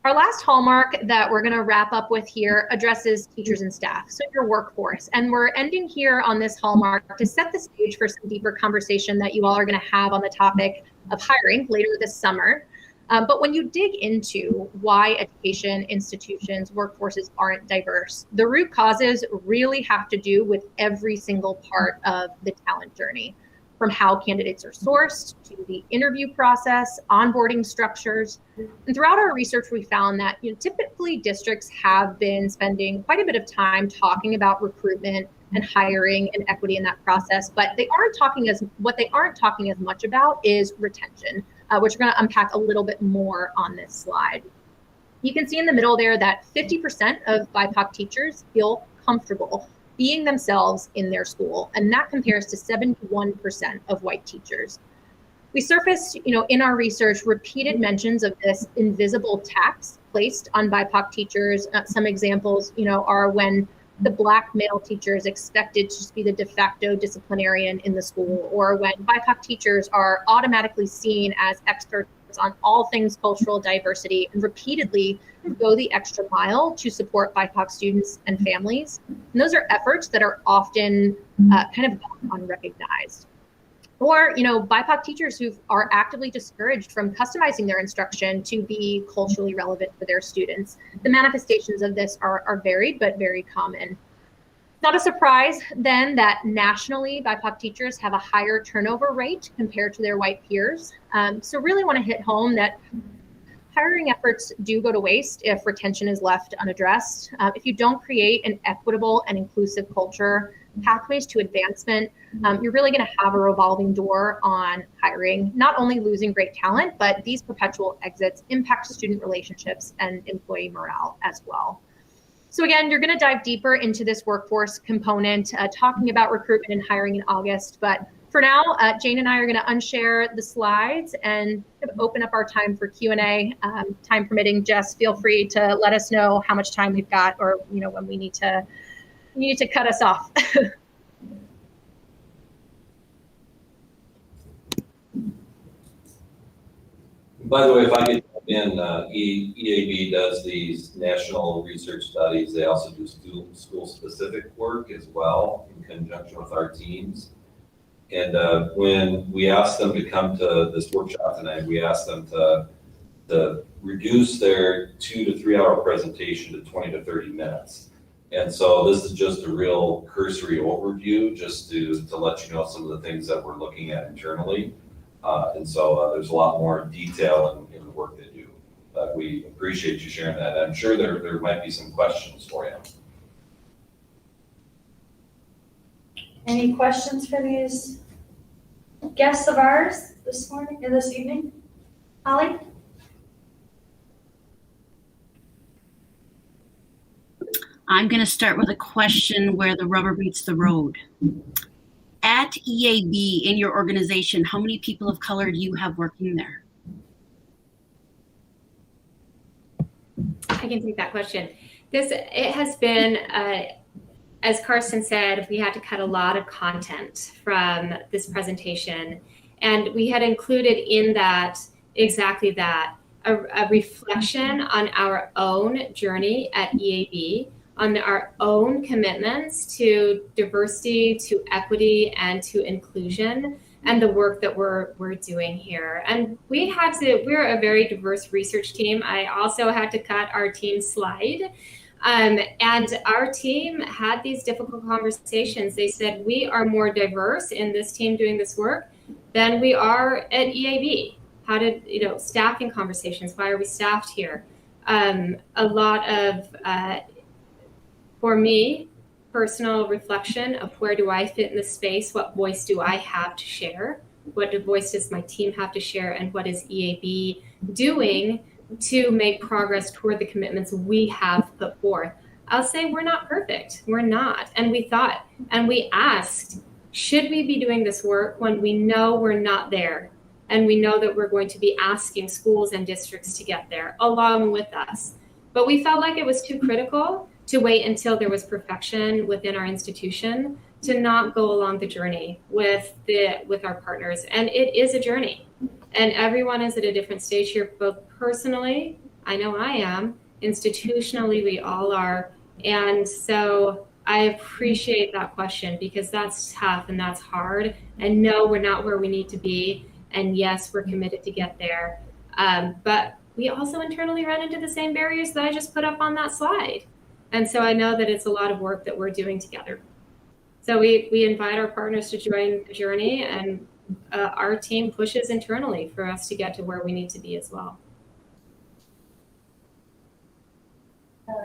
Our last hallmark that we're going to wrap up with here addresses teachers and staff, so your workforce. And we're ending here on this hallmark to set the stage for some deeper conversation that you all are going to have on the topic of hiring later this summer. But when you dig into why education institutions, workforces aren't diverse, the root causes really have to do with every single part of the talent journey, from how candidates are sourced to the interview process, onboarding structures. And throughout our research, we found that typically districts have been spending quite a bit of time talking about recruitment and hiring and equity in that process, but what they aren't talking as much about is retention, which we're going to unpack a little bit more on this slide. You can see in the middle there that 50% of BIPOC teachers feel comfortable being themselves in their school, and that compares to 71% of white teachers. We surfaced, in our research, repeated mentions of this invisible tax placed on BIPOC teachers. Some examples, are when the Black male teacher is expected to just be the de facto disciplinarian in the school, or when BIPOC teachers are automatically seen as experts on all things cultural diversity and repeatedly go the extra mile to support BIPOC students and families. And those are efforts that are often kind of unrecognized. Or, BIPOC teachers who are actively discouraged from customizing their instruction to be culturally relevant for their students. The manifestations of this are varied, but very common. Not a surprise, then, that nationally, BIPOC teachers have a higher turnover rate compared to their white peers. So really want to hit home that hiring efforts do go to waste if retention is left unaddressed. If you don't create an equitable and inclusive culture, pathways to advancement, you're really going to have a revolving door on hiring, not only losing great talent, but these perpetual exits impact student relationships and employee morale as well. So again, you're going to dive deeper into this workforce component, talking about recruitment and hiring in August. But for now, Jane and I are going to unshare the slides and open up our time for Q&A. Time permitting, Jess, feel free to let us know how much time we've got, or when we need to cut us off. By the way, if I could jump in, EAB does these national research studies. They also do school-specific work as well in conjunction with our teams. And when we asked them to come to this workshop tonight, we asked them to reduce their 2 to 3 hour presentation to 20 to 30 minutes. And so this is just a real cursory overview, just to let you know some of the things that we're looking at internally. And so there's a lot more detail in the work they do. But we appreciate you sharing that. I'm sure there might be some questions for you. Any questions for these guests of ours this morning or this evening? Holly? I'm going to start with a question where the rubber meets the road. At EAB, in your organization, how many people of color do you have working there? I can take that question. It has been, as Carson said, we had to cut a lot of content from this presentation, and we had included in that exactly that, a reflection on our own journey at EAB, on our own commitments to diversity, to equity, and to inclusion, and the work that we're doing here. And we're a very diverse research team. I also had to cut our team slide. And our team had these difficult conversations. They said, we are more diverse in this team doing this work than we are at EAB. How did, staffing conversations, why are we staffed here? A lot of, for me, personal reflection of where do I fit in the space, what voice do I have to share, what voice does my team have to share, and what is EAB doing to make progress toward the commitments we have put forth. I'll say we're not perfect. We're not. And we thought, and we asked, should we be doing this work when we know we're not there? And we know that we're going to be asking schools and districts to get there along with us. But we felt like it was too critical to wait until there was perfection within our institution to not go along the journey with our partners. And it is a journey. And everyone is at a different stage here, both personally, I know I am, institutionally, we all are. And so I appreciate that question, because that's tough and that's hard. And no, we're not where we need to be. And yes, we're committed to get there. But we also internally run into the same barriers that I just put up on that slide. And so I know that it's a lot of work that we're doing together. So we invite our partners to join the journey, and our team pushes internally for us to get to where we need to be as well.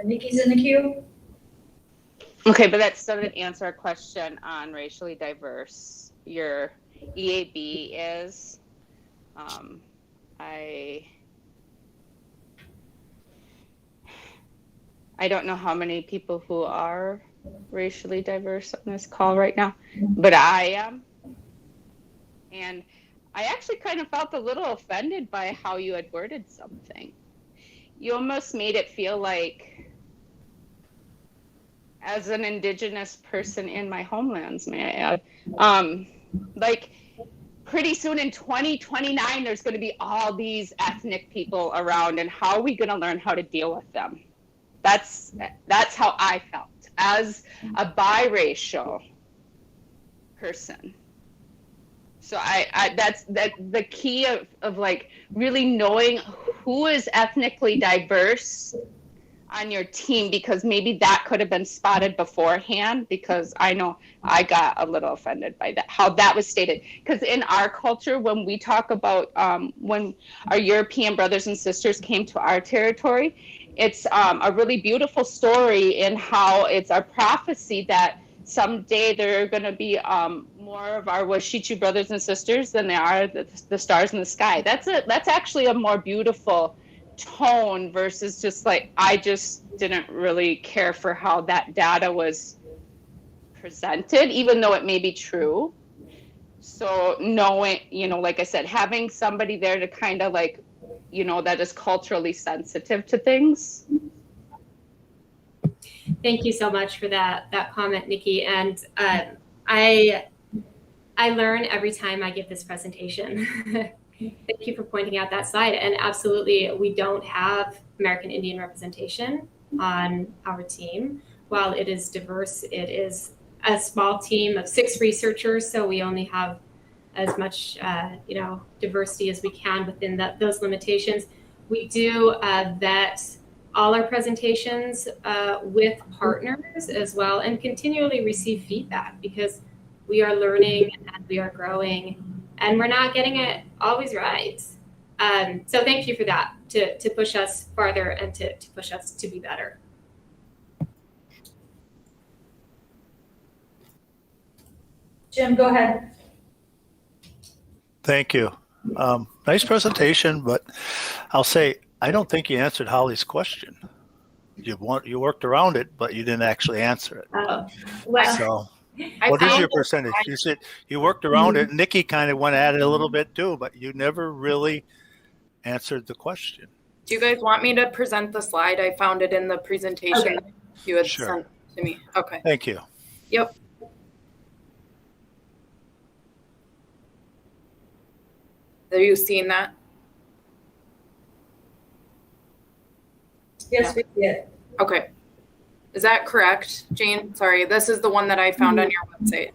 Nikki's in the queue. Okay, but that still didn't answer a question on racially diverse. Your EAB is, I don't know how many people who are racially diverse on this call right now, but I am. And I actually kind of felt a little offended by how you had worded something. You almost made it feel like, as an Indigenous person in my homelands, may I add, like pretty soon in 2029, there's going to be all these ethnic people around, and how are we going to learn how to deal with them? That's how I felt as a biracial person. So that's the key of like really knowing who is ethnically diverse on your team, because maybe that could have been spotted beforehand, because I know I got a little offended by that, how that was stated. Because in our culture, when we talk about when our European brothers and sisters came to our territory, it's a really beautiful story in how it's our prophecy that someday there are going to be more of our Washichu brothers and sisters than there are the stars in the sky. That's actually a more beautiful tone versus just like, I just didn't really care for how that data was presented, even though it may be true. So knowing, like I said, having somebody there to kind of like, that is culturally sensitive to things. Thank you so much for that comment, Nikki. And I learn every time I give this presentation. Thank you for pointing out that slide. And absolutely, we don't have American Indian representation on our team. While it is diverse, it is a small team of 6 researchers, so we only have as much diversity as we can within those limitations. We do vet all our presentations with partners as well, and continually receive feedback, because we are learning and we are growing, and we're not getting it always right. So thank you for that, to push us farther and to push us to be better. Jim, go ahead. Thank you. Nice presentation, but I'll say, I don't think you answered Holly's question. You worked around it, but you didn't actually answer it. Well, So what is your percentage? You said you worked around it. Nikki kind of went at it a little bit too, but you never really answered the question. Do you guys want me to present the slide? I found it in the presentation you had sent to me. Okay. Thank you. Yep. Are you seeing that? Yes, we did. Okay. Is that correct, Jane? Sorry, this is the one that I found on your website.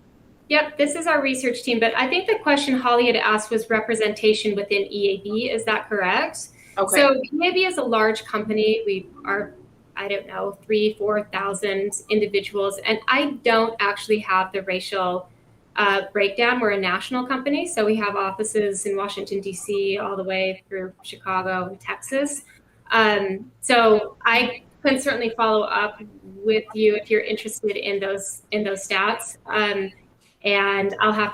Yep, this is our research team, but I think the question Holly had asked was representation within EAB. Is that correct? Okay. So EAB is a large company. We are, 3,000-4,000 individuals, and I don't actually have the racial breakdown. We're a national company, so we have offices in Washington, D.C., all the way through Chicago and Texas. So I can certainly follow up with you if you're interested in those stats. And I'll have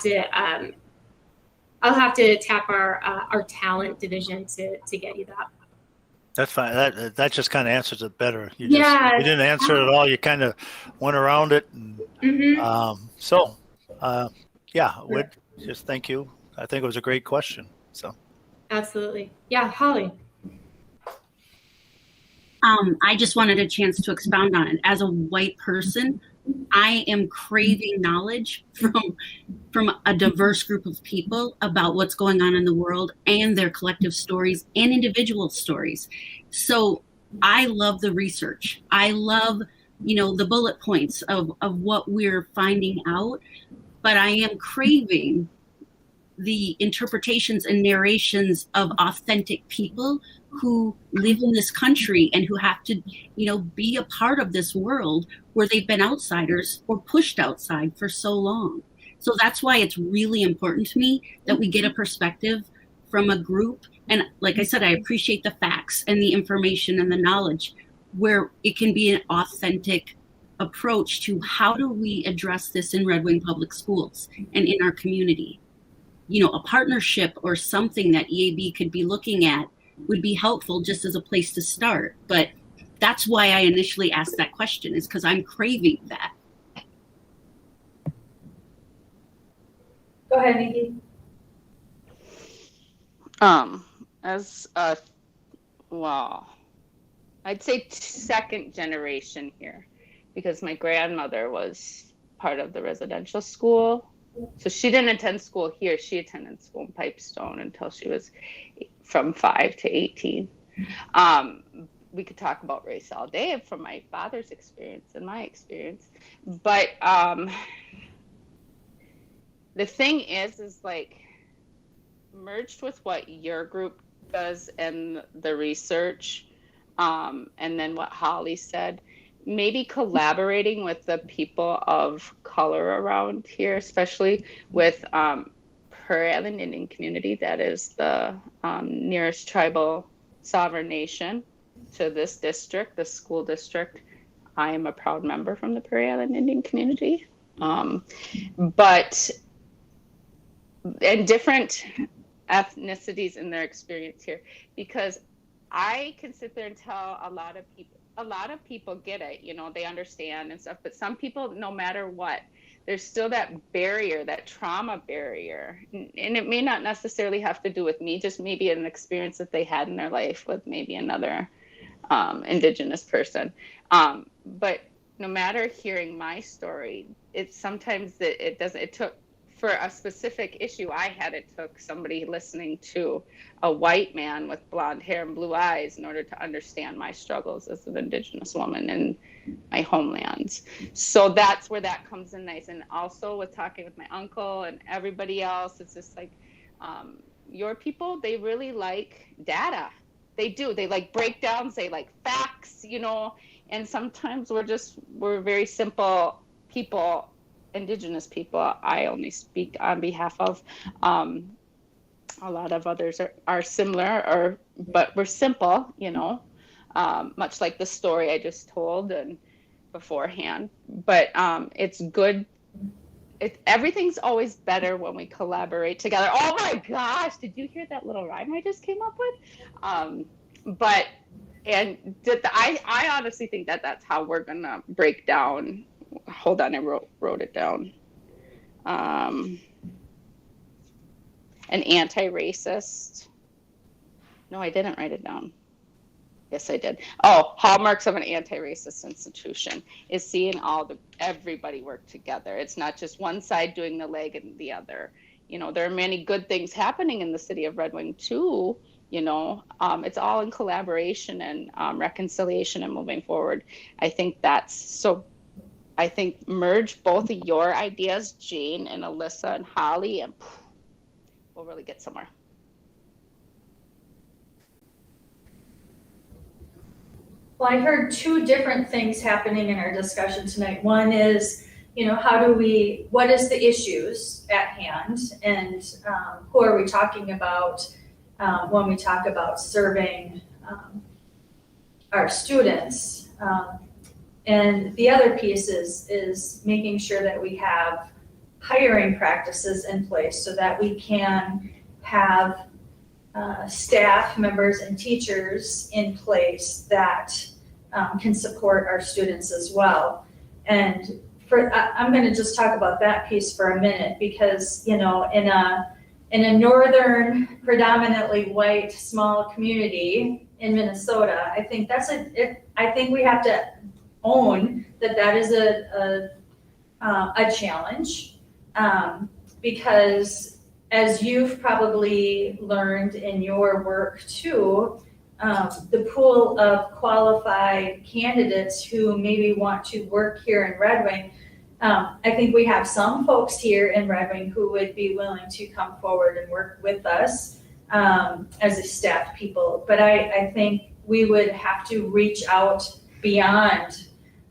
to tap our talent division to get you that. That's fine. That just kind of answers it better. You didn't answer it at all. You kind of went around it. And, we'd just thank you. I think it was a great question. So. Absolutely. Yeah, Holly. I just wanted a chance to expound on it. As a white person, I am craving knowledge from a diverse group of people about what's going on in the world and their collective stories and individual stories. So I love the research. I love, the bullet points of what we're finding out, but I am craving the interpretations and narrations of authentic people who live in this country and who have to, be a part of this world where they've been outsiders or pushed outside for so long. So that's why it's really important to me that we get a perspective from a group. And like I said, I appreciate the facts and the information and the knowledge where it can be an authentic approach to how do we address this in Red Wing Public Schools and in our community. A partnership or something that EAB could be looking at would be helpful just as a place to start. But that's why I initially asked that question, is because I'm craving that. Go ahead, Nikki. As a, well, I'd say second generation here, because my grandmother was part of the residential school. So she didn't attend school here. She attended school in Pipestone until she was from 5 to 18. We could talk about race all day from my father's experience and my experience. But the thing is like, merged with what your group does and the research, and then what Holly said, maybe collaborating with the people of color around here, especially with Prairie Island Indian community, that is the nearest tribal sovereign nation to this district, the school district. I am a proud member from the Prairie Island Indian community. But and different ethnicities in their experience here, because I can sit there and tell a lot of people get it, you know, they understand and stuff, but some people, no matter what, there's still that barrier, that trauma barrier. And it may not necessarily have to do with me, just maybe an experience that they had in their life with maybe another Indigenous person. But no matter hearing my story, it's sometimes that it took, for a specific issue I had, it took somebody listening to a white man with blonde hair and blue eyes in order to understand my struggles as an Indigenous woman in my homelands. So that's where that comes in nice. And also with talking with my uncle and everybody else, it's just like, your people, they really like data. They do. They like breakdowns, they like facts, you know, and sometimes we're very simple people, Indigenous people. I only speak on behalf of, a lot of others are similar, but we're simple, you know, much like the story I just told and beforehand. But it's good. Everything's always better when we collaborate together. Oh my gosh, did you hear that little rhyme I just came up with? I honestly think that that's how we're gonna break down. Hold on, I wrote it down. An anti-racist. No, I didn't write it down. Yes, I did. Oh, hallmarks of an anti-racist institution is seeing everybody work together. It's not just one side doing the leg and the other. You know, there are many good things happening in the city of Red Wing too. You know, it's all in collaboration and reconciliation and moving forward. I think that's so. I think merge both of your ideas, Jane and Alyssa and Holly, and we'll really get somewhere. Well, I heard two different things happening in our discussion tonight. One is, you know, what is the issues at hand, and who are we talking about when we talk about serving our students? And the other piece is making sure that we have hiring practices in place so that we can have staff members and teachers in place that can support our students as well. And I'm going to just talk about that piece for a minute, because, you know, in a northern, predominantly white, small community in Minnesota, I think I think we have to own that is a challenge, because as you've probably learned in your work too, the pool of qualified candidates who maybe want to work here in Red Wing, I think we have some folks here in Red Wing who would be willing to come forward and work with us as a staff people. But I think we would have to reach out beyond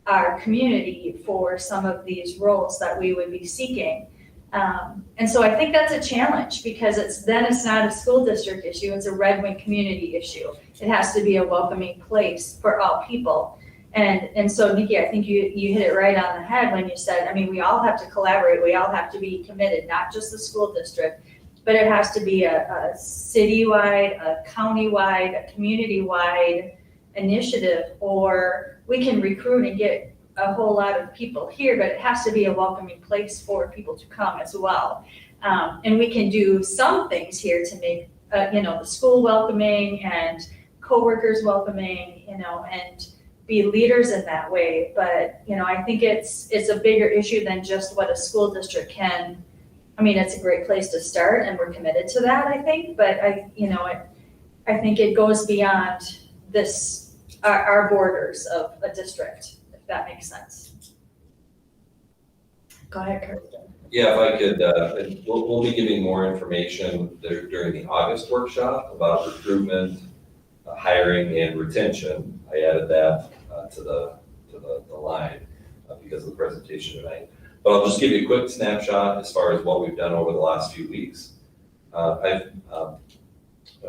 our community for some of these roles that we would be seeking. And so I think that's a challenge, because it's not a school district issue, it's a Red Wing community issue. It has to be a welcoming place for all people. And so Nikki, I think you hit it right on the head when you said, I mean, we all have to collaborate, we all have to be committed, not just the school district, but it has to be a citywide, a countywide, a community-wide initiative, or we can recruit and get a whole lot of people here, but it has to be a welcoming place for people to come as well. And we can do some things here to make the school welcoming and coworkers welcoming, and be leaders in that way. But, I think it's a bigger issue than just what a school district can. I mean, it's a great place to start and we're committed to that, I think, but I think it goes beyond our borders of a district, if that makes sense. Go ahead, Kirsten. Yeah, if I could, we'll be giving more information during the August workshop about recruitment, hiring, and retention. I added that to the line because of the presentation tonight. But I'll just give you a quick snapshot as far as what we've done over the last few weeks.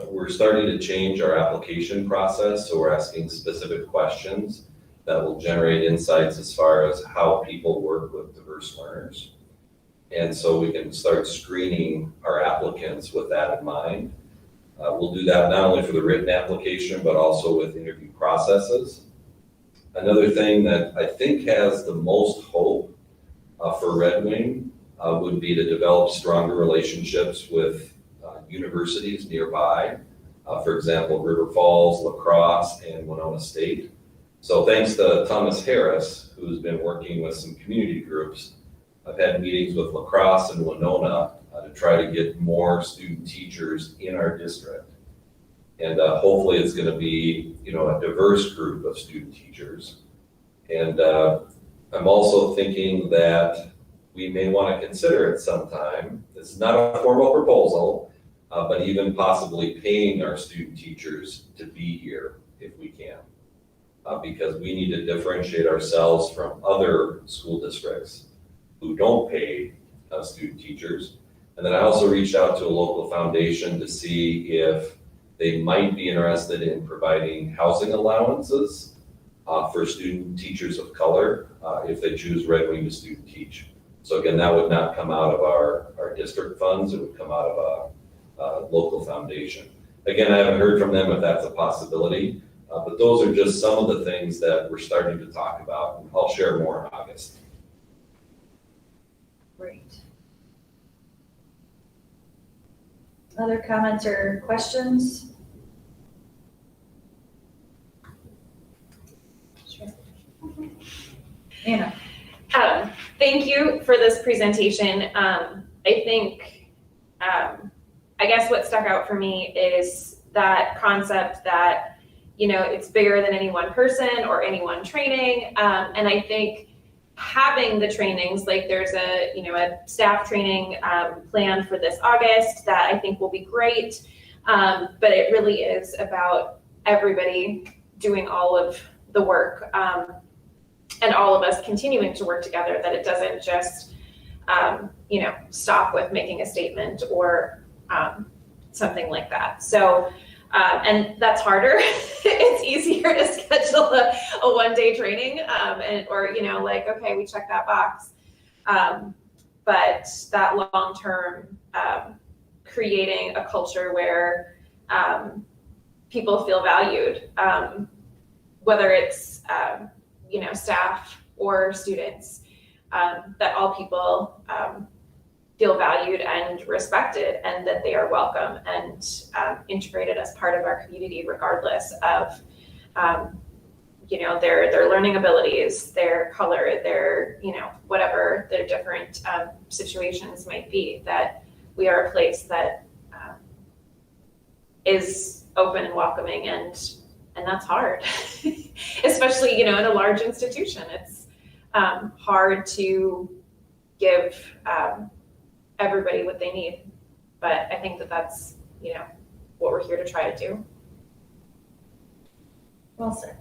We're starting to change our application process, so we're asking specific questions that will generate insights as far as how people work with diverse learners. And so we can start screening our applicants with that in mind. We'll do that not only for the written application, but also with interview processes. Another thing that I think has the most hope for Red Wing would be to develop stronger relationships with universities nearby. For example, River Falls, La Crosse, and Winona State. So thanks to Thomas Harris, who's been working with some community groups, I've had meetings with La Crosse and Winona to try to get more student teachers in our district. And hopefully it's going to be, a diverse group of student teachers. And I'm also thinking that we may want to consider it sometime. This is not a formal proposal, but even possibly paying our student teachers to be here if we can. Because we need to differentiate ourselves from other school districts who don't pay student teachers. And then I also reached out to a local foundation to see if they might be interested in providing housing allowances for student teachers of color if they choose Red Wing to student teach. So again, that would not come out of our district funds, it would come out of a local foundation. Again, I haven't heard from them if that's a possibility, but those are just some of the things that we're starting to talk about. I'll share more in August. Great. Other comments or questions? Sure. Anna. Thank you for this presentation. I think, I guess what stuck out for me is that concept that, it's bigger than any one person or any one training. And I think having the trainings, like there's a staff training planned for this August that I think will be great. But it really is about everybody doing all of the work and all of us continuing to work together, that it doesn't just, stop with making a statement or something like that. So, and that's harder. It's easier to schedule a one-day training okay, we check that box. But that long-term creating a culture where people feel valued, whether it's, staff or students, that all people feel valued and respected, and that they are welcome and integrated as part of our community, regardless of, their learning abilities, their color, their, whatever their different situations might be, that we are a place that is open and welcoming, and that's hard, especially, in a large institution. It's hard to give everybody what they need, but I think that that's, what we're here to try to do. Well said.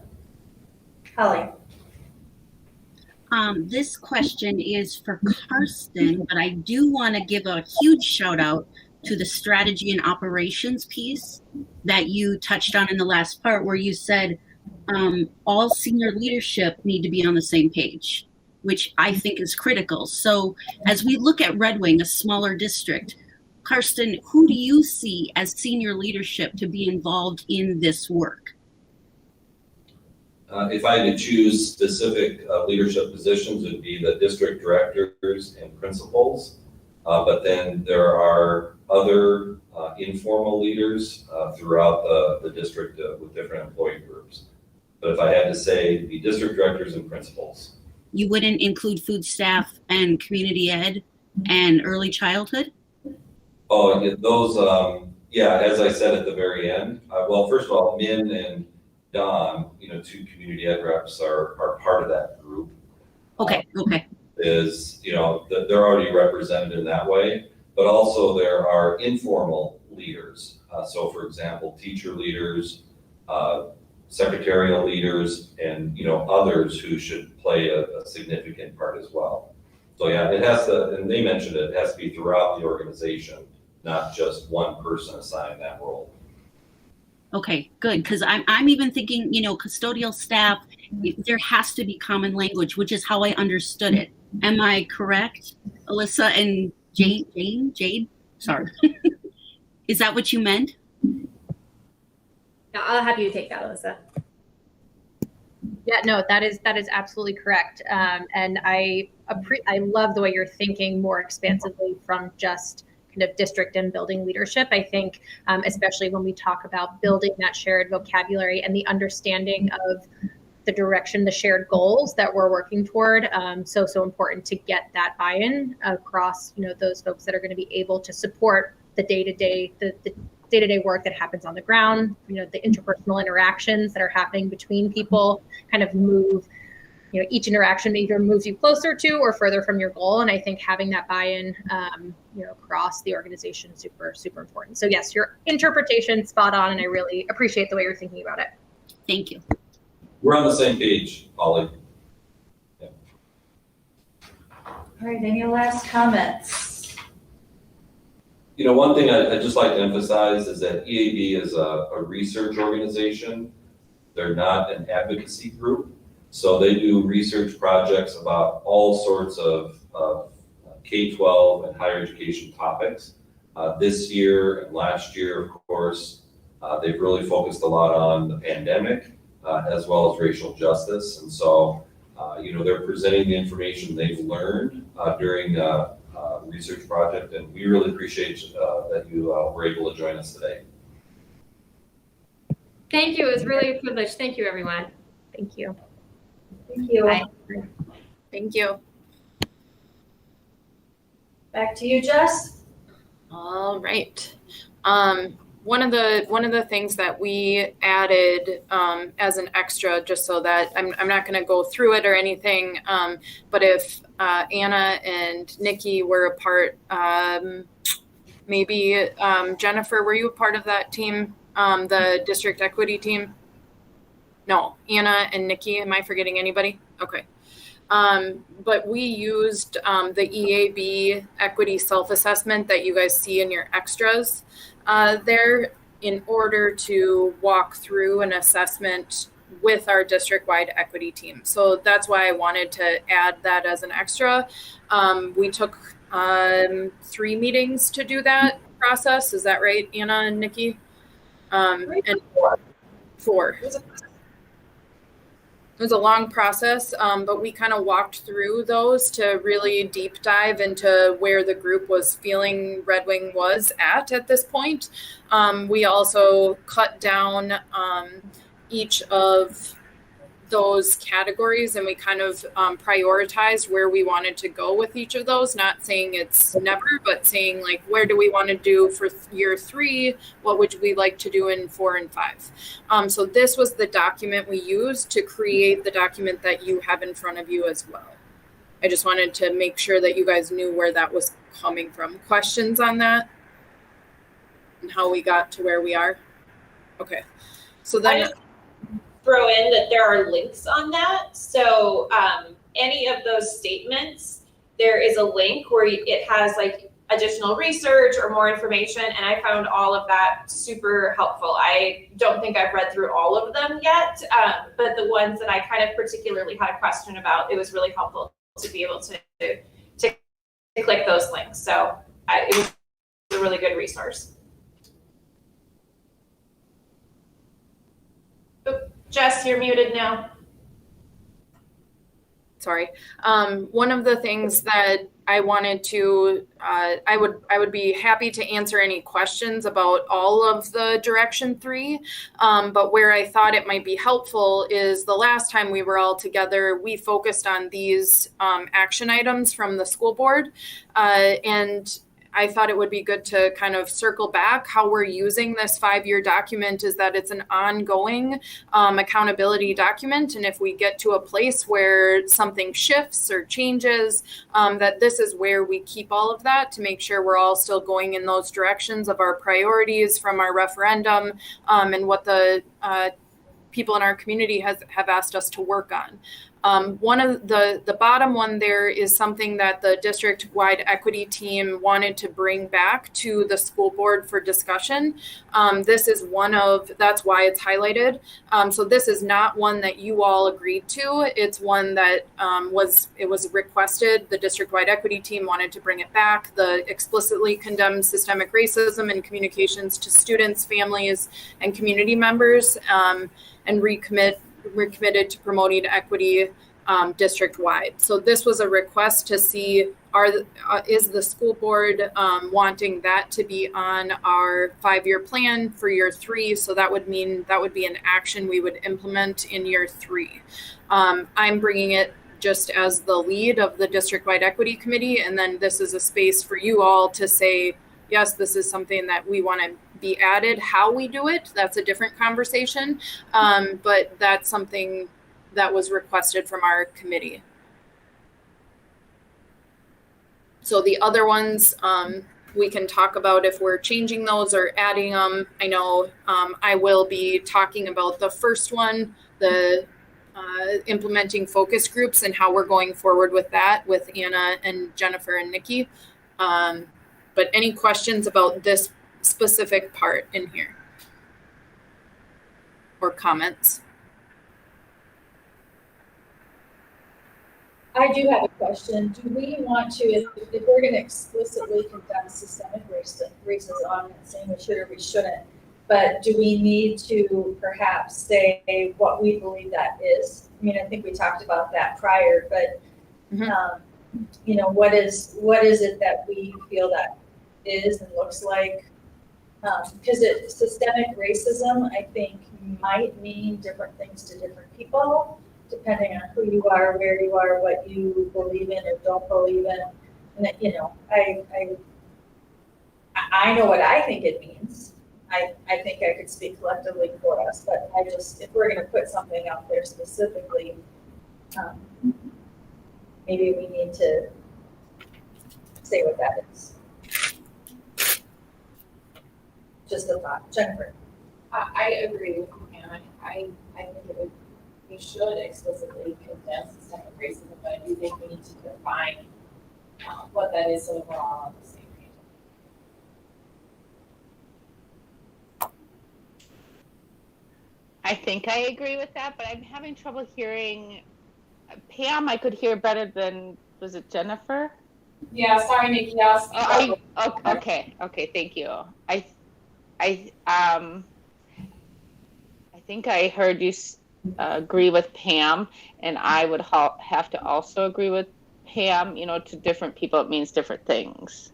Holly. This question is for Karsten, but I do want to give a huge shout out to the strategy and operations piece that you touched on in the last part, where you said all senior leadership need to be on the same page, which I think is critical. So as we look at Red Wing, a smaller district, Karsten, who do you see as senior leadership to be involved in this work? If I had to choose specific leadership positions, it would be the district directors and principals. But then there are other informal leaders throughout the district with different employee groups. But if I had to say, it'd be district directors and principals. You wouldn't include food staff and community ed and early childhood? Oh, yeah, those, yeah, as I said at the very end, well, first of all, Min and Don, two community ed reps are part of that group. Okay. Is, they're already represented in that way, but also there are informal leaders. So for example, teacher leaders, secretarial leaders, and, others who should play a significant part as well. So yeah, it has to, and they mentioned it has to be throughout the organization, not just one person assigned that role. Okay, good. Because I'm even thinking, custodial staff, there has to be common language, which is how I understood it. Am I correct, Alyssa and Jade? Sorry. Is that what you meant? No, I'll have you take that, Alyssa. Yeah, no, that is absolutely correct. And I love the way you're thinking more expansively from just kind of district and building leadership. I think, especially when we talk about building that shared vocabulary and the understanding of the direction, the shared goals that we're working toward. So important to get that buy-in across, those folks that are going to be able to support the day-to-day work that happens on the ground, the interpersonal interactions that are happening between people, kind of move, each interaction either moves you closer to or further from your goal. And I think having that buy-in, across the organization is super, super important. So yes, your interpretation spot on, and I really appreciate the way you're thinking about it. Thank you. We're on the same page, Holly. Yeah. All right, any last comments? One thing I'd just like to emphasize is that EAB is a research organization. They're not an advocacy group. So they do research projects about all sorts of K-12 and higher education topics. This year and last year, of course, they've really focused a lot on the pandemic as well as racial justice. And so, they're presenting the information they've learned during research project, and we really appreciate that you were able to join us today. Thank you. It was really a privilege. Thank you, everyone. Thank you. Thank you. Bye. Thank you. Back to you, Jess. All right. One of the things that we added as an extra, just so that I'm not going to go through it or anything, but if Anna and Nikki were a part, maybe Jennifer, were you a part of that team, the district equity team? No, Anna and Nikki. Am I forgetting anybody? Okay. But we used the EAB equity self-assessment that you guys see in your extras there in order to walk through an assessment with our district-wide equity team. So that's why I wanted to add that as an extra. We took 3 meetings to do that process. Is that right, Anna and Nikki? And 4. It was a long process, but we kind of walked through those to really deep dive into where the group was feeling Red Wing was at this point. We also cut down each of those categories, and we kind of prioritized where we wanted to go with each of those, not saying it's never, but saying like, where do we want to do for year 3? What would we like to do in 4 and 5? So this was the document we used to create the document that you have in front of you as well. I just wanted to make sure that you guys knew where that was coming from. Questions on that and how we got to where we are? Okay. So then throw in that there are links on that. So any of those statements, there is a link where it has like additional research or more information. And I found all of that super helpful. I don't think I've read through all of them yet, but the ones that I kind of particularly had a question about, it was really helpful to be able to click those links. So it was a really good resource. Jess, you're muted now. sorry. One of the things that I wanted to, I would be happy to answer any questions about all of the Direction 3. But where I thought it might be helpful is the last time we were all together, we focused on these action items from the school board. And I thought it would be good to kind of circle back. How we're using this 5-year document is that it's an ongoing accountability document. And if we get to a place where something shifts or changes, that this is where we keep all of that to make sure we're all still going in those directions of our priorities from our referendum and what the people in our community have asked us to work on. One of the bottom one there is something that the district-wide equity team wanted to bring back to the school board for discussion. This is that's why it's highlighted. So this is not one that you all agreed to. It's one that was requested. The district-wide equity team wanted to bring it back. The explicitly condemned systemic racism and communications to students, families, and community members, and we're committed to promoting equity district-wide. So this was a request to see, is the school board wanting that to be on our 5-year plan for year 3? So that would mean that would be an action we would implement in year 3. I'm bringing it just as the lead of the district-wide equity committee, and then this is a space for you all to say, yes, this is something that we want to be added. How we do it, that's a different conversation, but that's something that was requested from our committee. So the other ones, we can talk about if we're changing those or adding them. I know I will be talking about the first one, the implementing focus groups and how we're going forward with that with Anna and Jennifer and Nikki. But any questions about this specific part in here or comments? I do have a question. Do we want to, if we're going to explicitly condemn systemic racism, I'm not saying we should or we shouldn't, but do we need to perhaps say what we believe that is? I mean, I think we talked about that prior, but you know, what is it that we feel that is and looks like? Because systemic racism, I think, might mean different things to different people, depending on who you are, where you are, what you believe in or don't believe in. And that, you know, I know what I think it means. I think I could speak collectively for us, but I just, if we're going to put something out there specifically, maybe we need to say what that is. Just a thought. Jennifer. I agree with you, Hannah. I think we should explicitly condemn systemic racism, but I do think we need to define what that is so that we're all on the same page. I think I agree with that, but I'm having trouble hearing Pam. I could hear better than, was it Jennifer? Yeah, sorry, Nikki. Okay, thank you. I think I heard you agree with Pam, and I would have to also agree with Pam. You know, to different people, it means different things.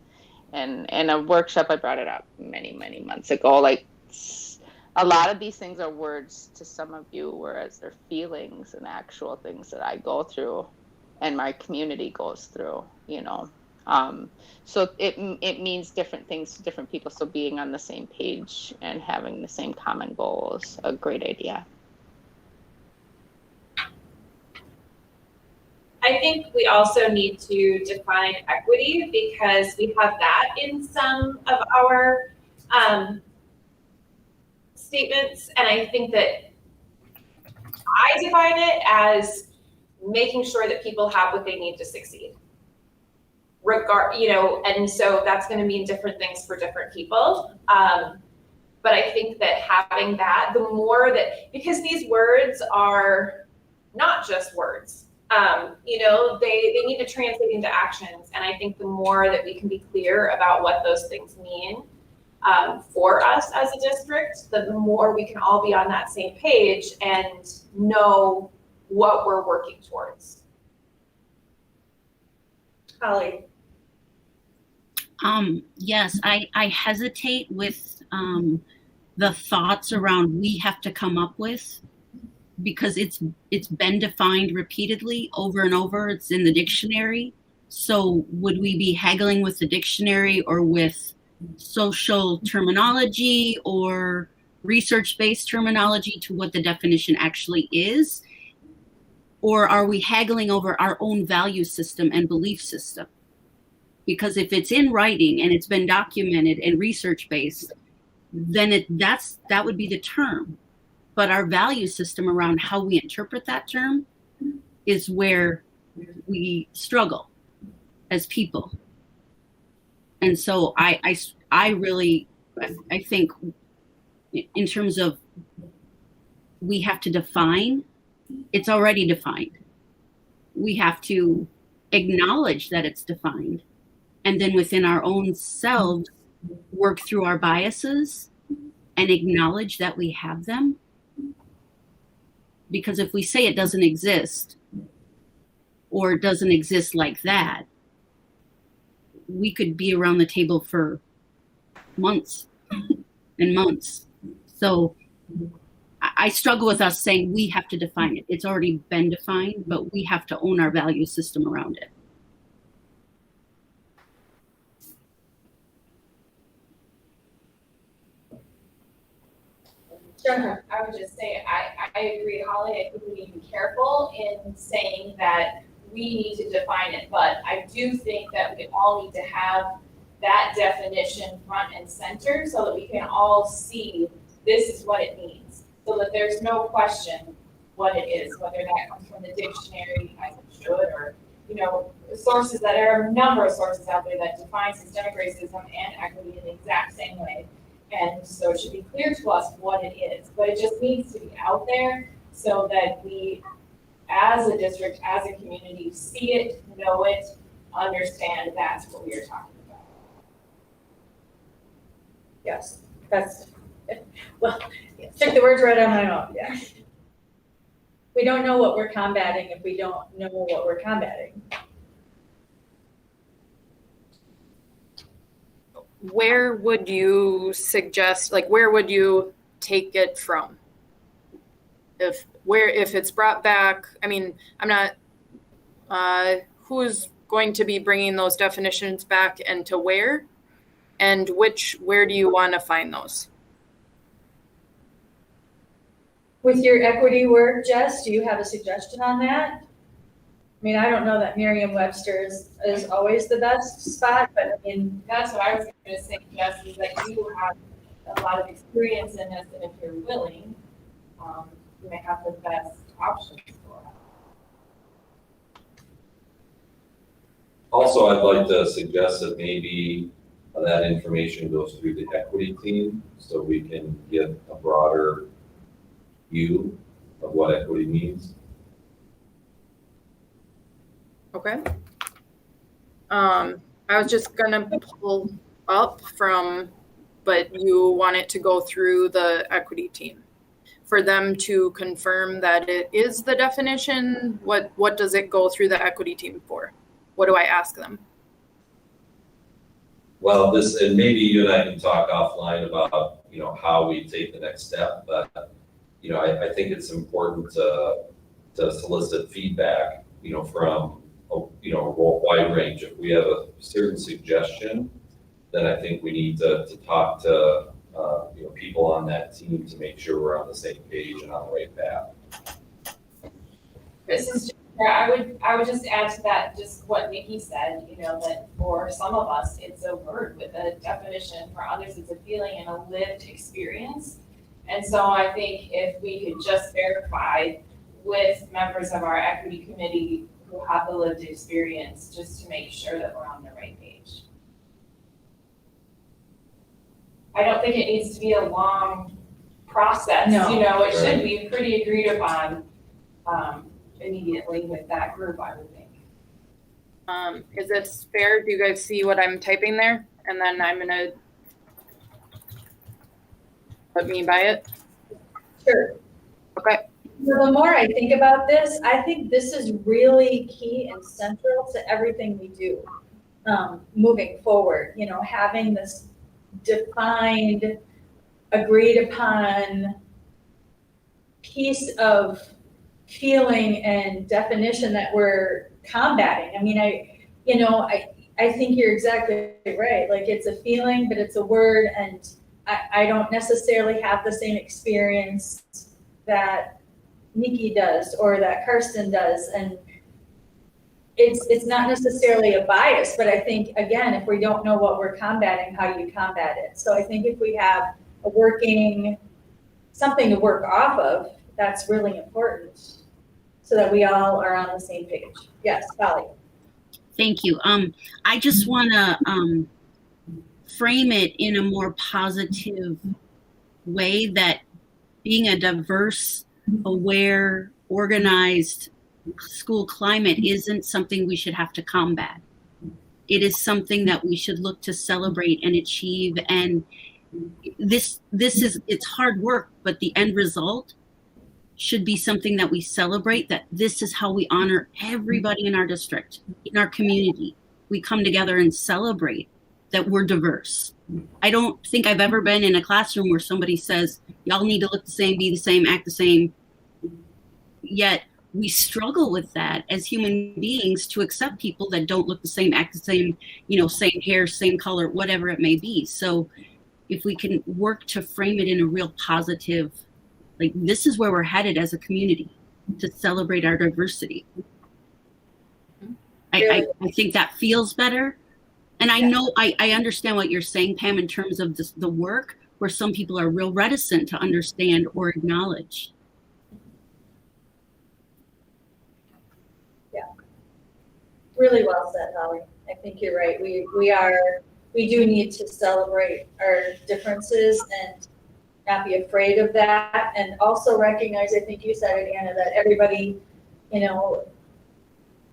And in a workshop, I brought it up many, many months ago. Like, a lot of these things are words to some of you, whereas they're feelings and actual things that I go through and my community goes through, you know. So it means different things to different people. So being on the same page and having the same common goal is a great idea. I think we also need to define equity because we have that in some of our statements. And I think that I define it as making sure that people have what they need to succeed. And so that's going to mean different things for different people. But I think that having that, the more that, because these words are not just words, they need to translate into actions. And I think the more that we can be clear about what those things mean for us as a district, the more we can all be on that same page and know what we're working towards. Holly? Yes, I hesitate with the thoughts around we have to come up with, because it's been defined repeatedly over and over. It's in the dictionary. So would we be haggling with the dictionary or with social terminology or research-based terminology to what the definition actually is? Or are we haggling over our own value system and belief system? Because if it's in writing and it's been documented and research-based, then that would be the term. But our value system around how we interpret that term is where we struggle as people. And so I think in terms of we have to define, it's already defined. We have to acknowledge that it's defined, and then within our own selves work through our biases and acknowledge that we have them. Because if we say it doesn't exist or it doesn't exist like that, we could be around the table for months and months. So I struggle with us saying we have to define it. It's already been defined, but we have to own our value system around it. Sure. I would just say I agree, Holly. I think we need to be careful in saying that we need to define it, but I do think that we all need to have that definition front and center so that we can all see this is what it means, so that there's no question what it is, whether that comes from the dictionary, as it should, or sources that are a number of sources out there that define systemic racism and equity in the exact same way. And so it should be clear to us what it is, but it just needs to be out there so that we, as a district, as a community, see it, know it, understand that's what we are talking about. Yes, took the words right out of my mouth, yeah. We don't know what we're combating if we don't know what we're combating. Where would you suggest, where would you take it from? If it's brought back, I'm not, who's going to be bringing those definitions back and to where? And where do you want to find those? With your equity work, Jess, do you have a suggestion on that? I don't know that Merriam-Webster is always the best spot, but that's what I was going to say, Jess, is that you have a lot of experience in this, and if you're willing, you may have the best options for it. Also, I'd like to suggest that maybe that information goes through the equity team so we can get a broader view of what equity means. Okay. I was just gonna pull up but you want it to go through the equity team for them to confirm that it is the definition. What does it go through the equity team for? What do I ask them? Well, and maybe you and I can talk offline about, how we take the next step, but, I think it's important to solicit feedback, from a wide range. If we have a certain suggestion, then I think we need to talk to people on that team to make sure we're on the same page and on the right path. This is I would just add to that just what Nikki said, that for some of us it's a word with a definition, for others it's a feeling and a lived experience. And so I think if we could just verify with members of our equity committee who have the lived experience, just to make sure that we're on the right page. I don't think it needs to be a long process. No. It should be pretty agreed upon immediately with that group, I would think. Is this fair? Do you guys see what I'm typing there? And then I'm gonna let me buy it. Sure. Okay. The more I think about this, I think this is really key and central to everything we do moving forward. You know, having this defined, agreed upon piece of feeling and definition that we're combating. I mean, I think you're exactly right. Like, it's a feeling, but it's a word, and I don't necessarily have the same experience that Nikki does or that Karsten does, and it's not necessarily a bias, but I think, again, if we don't know what we're combating, how do you combat it? So I think if we have something to work off of, that's really important, so that we all are on the same page. Yes, Holly. Thank you. I just want to frame it in a more positive way, that being a diverse, aware, organized school climate isn't something we should have to combat. It is something that we should look to celebrate and achieve. And it's hard work, but the end result should be something that we celebrate, that this is how we honor everybody in our district, in our community. We come together and celebrate that we're diverse. I don't think I've ever been in a classroom where somebody says, y'all need to look the same, be the same, act the same. Yet we struggle with that as human beings, to accept people that don't look the same, act the same, same hair, same color, whatever it may be. So if we can work to frame it in a real positive, like, this is where we're headed as a community, to celebrate our diversity. I think that feels better. And I know, I understand what you're saying, Pam, in terms of the work, where some people are real reticent to understand or acknowledge. Yeah, really well said, Holly. I think you're right. We do need to celebrate our differences and not be afraid of that, and also recognize, I think you said it, Anna, that everybody,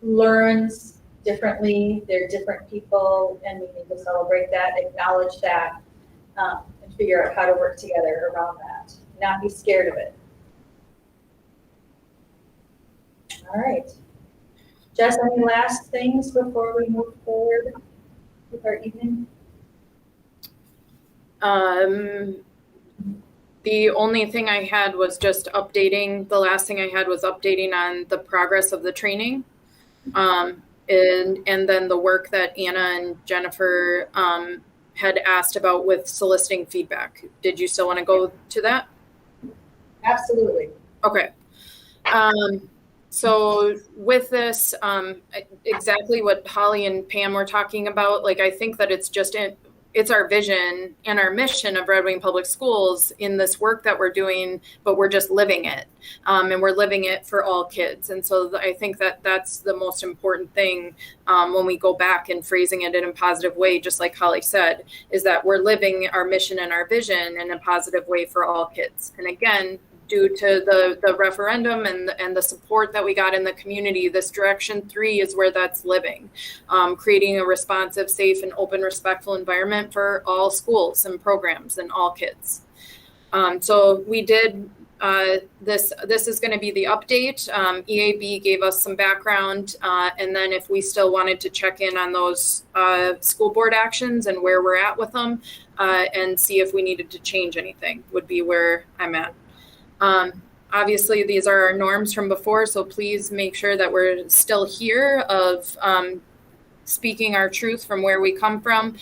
learns differently. They're different people, and we need to celebrate that, acknowledge that, and figure out how to work together around that. Not be scared of it. All right. Jess, any last things before we move forward with our evening? The only thing I had was just updating. The last thing I had was updating on the progress of the training, and then the work that Anna and Jennifer had asked about with soliciting feedback. Did you still want to go to that? Absolutely. Okay. So with this, exactly what Holly and Pam were talking about, like, I think that it's our vision and our mission of Red Wing Public Schools in this work that we're doing, but we're just living it. And we're living it for all kids. And so I think that that's the most important thing when we go back and phrasing it in a positive way, just like Holly said, is that we're living our mission and our vision in a positive way for all kids. And again, due to the referendum and the support that we got in the community, this Direction 3 is where that's living, creating a responsive, safe, and open, respectful environment for all schools and programs and all kids. So we did this is going to be the update. EAB gave us some background, and then if we still wanted to check in on those school board actions and where we're at with them, and see if we needed to change anything, would be where I'm at. Obviously, these are our norms from before, so please make sure that we're still here of speaking our truth from where we come from,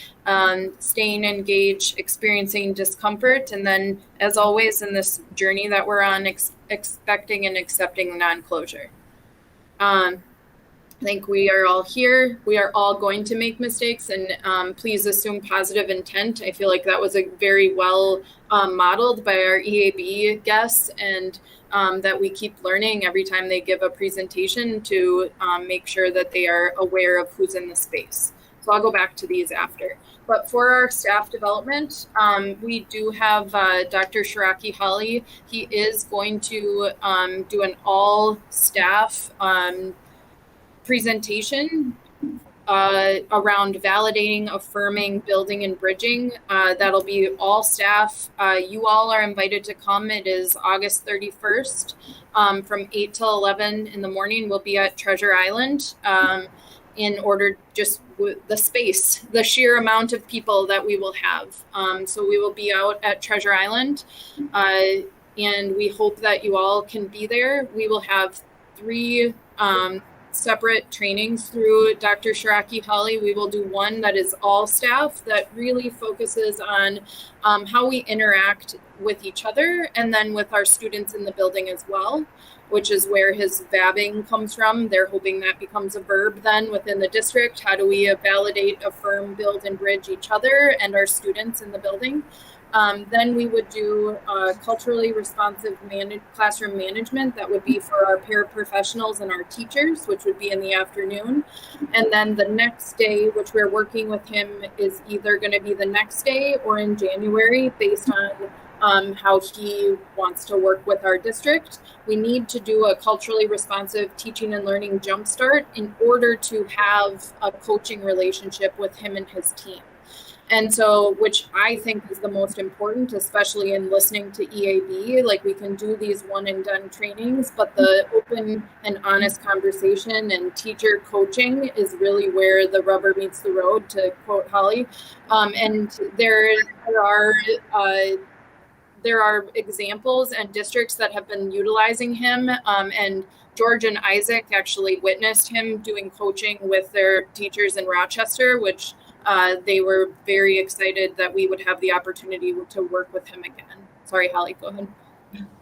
staying engaged, experiencing discomfort, and then, as always, in this journey that we're on, expecting and accepting non-closure. I think we are all here. We are all going to make mistakes, and please assume positive intent. I feel like that was a very well modeled by our EAB guests, and that we keep learning every time they give a presentation to make sure that they are aware of who's in the space. So I'll go back to these after. But for our staff development, we do have Dr. Shiraki Holly. He is going to do an all staff presentation around validating, affirming, building, and bridging. That'll be all staff. You all are invited to come. It is August 31st from 8 till 11 in the morning. We'll be at Treasure Island in order just the space, the sheer amount of people that we will have. So we will be out at Treasure Island and we hope that you all can be there. We will have 3 separate trainings through Dr. Shiraki Holly. We will do one that is all staff that really focuses on how we interact with each other and then with our students in the building as well, which is where his vabbing comes from. They're hoping that becomes a verb then within the district. How do we validate, affirm, build, and bridge each other and our students in the building? Then we would do culturally responsive classroom management. That would be for our paraprofessionals and our teachers, which would be in the afternoon. And then the next day, which we're working with him, is either going to be the next day or in January based on how he wants to work with our district. We need to do a culturally responsive teaching and learning jumpstart in order to have a coaching relationship with him and his team. And so, which I think is the most important, especially in listening to EAB, like we can do these one and done trainings, but the open and honest conversation and teacher coaching is really where the rubber meets the road, to quote Holly. And there are examples and districts that have been utilizing him, and George and Isaac actually witnessed him doing coaching with their teachers in Rochester, which they were very excited that we would have the opportunity to work with him again. Sorry, Holly, go ahead.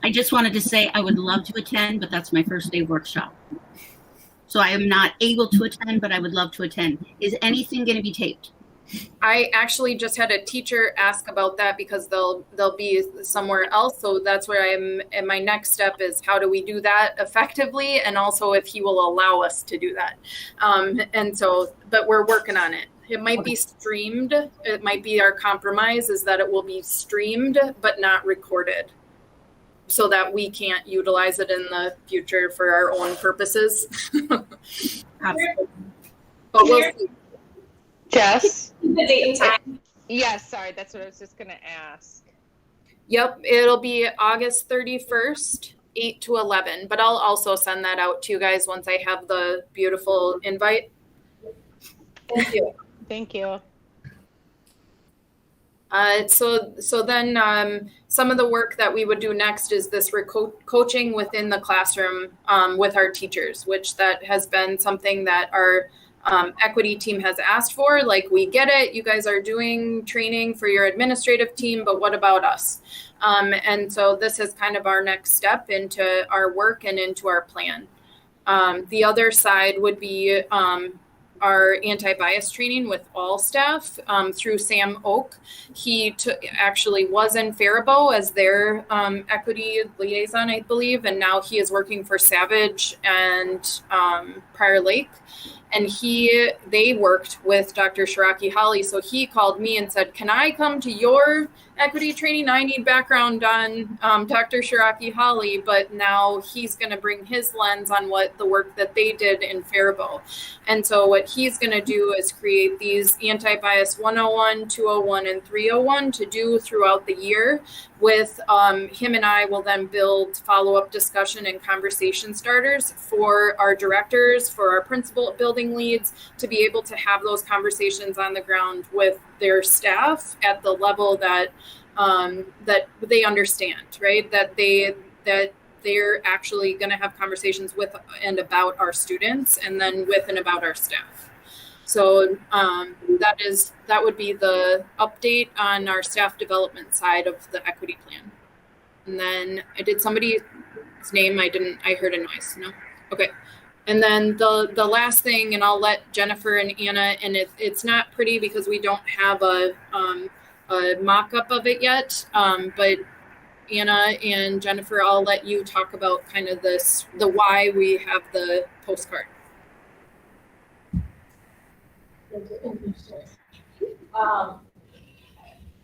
I just wanted to say I would love to attend, but that's my first day workshop. So I am not able to attend, but I would love to attend. Is anything going to be taped? I actually just had a teacher ask about that because they'll be somewhere else. So that's where I'm, and my next step is how do we do that effectively? And also if he will allow us to do that. And so, but we're working on it. It might be streamed. It might be our compromise is that it will be streamed, but not recorded, so that we can't utilize it in the future for our own purposes. Absolutely. But we'll see. Jess? The date and time. Yes, sorry, that's what I was just going to ask. Yep, it'll be August 31st, 8 to 11, but I'll also send that out to you guys once I have the beautiful invite. Thank you. Thank you. So then some of the work that we would do next is this coaching within the classroom with our teachers, which that has been something that our equity team has asked for. Like, we get it, you guys are doing training for your administrative team, but what about us? And so this is kind of our next step into our work and into our plan. The other side would be our anti-bias training with all staff through Sam Oak. He actually was in Faribault as their equity liaison, I believe, and now he is working for Savage and Prior Lake. And they worked with Dr. Shiraki Holly. So he called me and said, can I come to your equity training? I need background on Dr. Shiraki Holly, but now he's going to bring his lens on what the work that they did in Faribault. And so what he's going to do is create these anti-bias 101, 201, and 301 to do throughout the year. With him and I will then build follow-up discussion and conversation starters for our directors, for our principal building leads, to be able to have those conversations on the ground with their staff at the level that that they understand, right? That they're actually going to have conversations with and about our students, and then with and about our staff. So that would be the update on our staff development side of the equity plan. And then did somebody's name? I heard a noise. No? Okay. And then the last thing, and I'll let Jennifer and Anna, and it's not pretty because we don't have a mock-up of it yet, but Anna and Jennifer, I'll let you talk about kind of the why we have the postcard.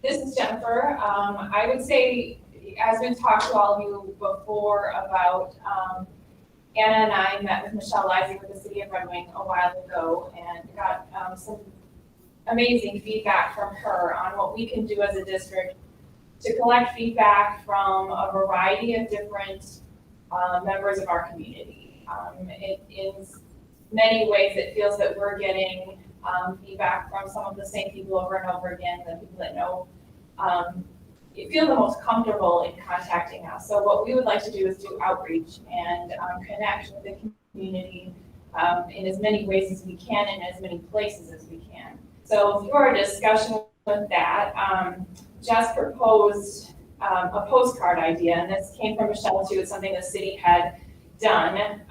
This is Jennifer. I would say, as we've talked to all of you before about Anna and I met with Michelle Lizey with the City of Red Wing a while ago and got some amazing feedback from her on what we can do as a district to collect feedback from a variety of different members of our community. In many ways, it feels that we're getting feedback from some of the same people over and over again, the people that know, feel the most comfortable in contacting us. So what we would like to do is do outreach and connect with the community in as many ways as we can and as many places as we can. So through our discussion with that, Jess proposed a postcard idea, and this came from Michelle too. It's something the city had done,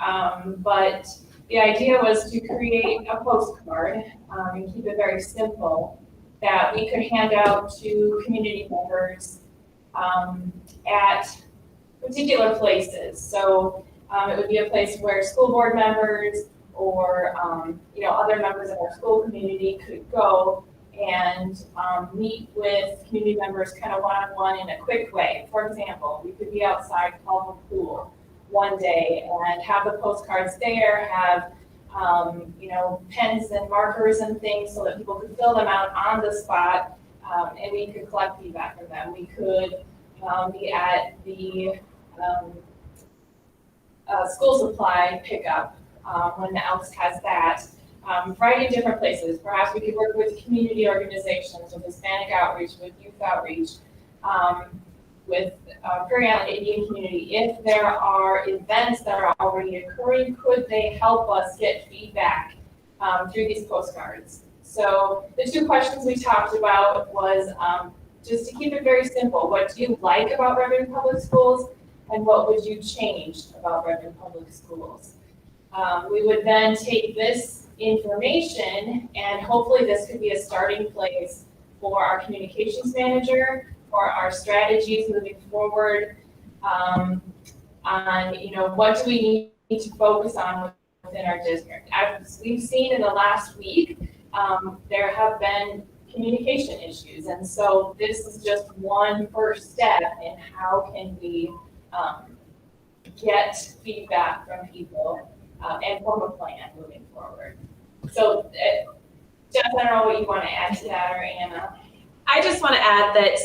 but the idea was to create a postcard and keep it very simple that we could hand out to community members at particular places. So it would be a place where school board members or other members of our school community could go and meet with community members kind of one-on-one in a quick way. For example, we could be outside Caldwell Pool one day and have the postcards there, have pens and markers and things so that people could fill them out on the spot, and we could collect feedback from them. We could be at the school supply pickup when the Elks has that. Variety of different places. Perhaps we could work with community organizations, with Hispanic outreach, with youth outreach, with Prairie Island Indian community. If there are events that are already occurring, could they help us get feedback through these postcards? So the two questions we talked about was just to keep it very simple. What do you like about Red Wing Public Schools, and what would you change about Red Wing Public Schools? We would then take this information, and hopefully this could be a starting place for our communications manager, for our strategies moving forward, on what do we need to focus on within our district. As we've seen in the last week, there have been communication issues, and so this is just one first step in how can we get feedback from people and form a plan moving forward. So, Jeff, I don't know what you want to add to that, or Anna. I just want to add that,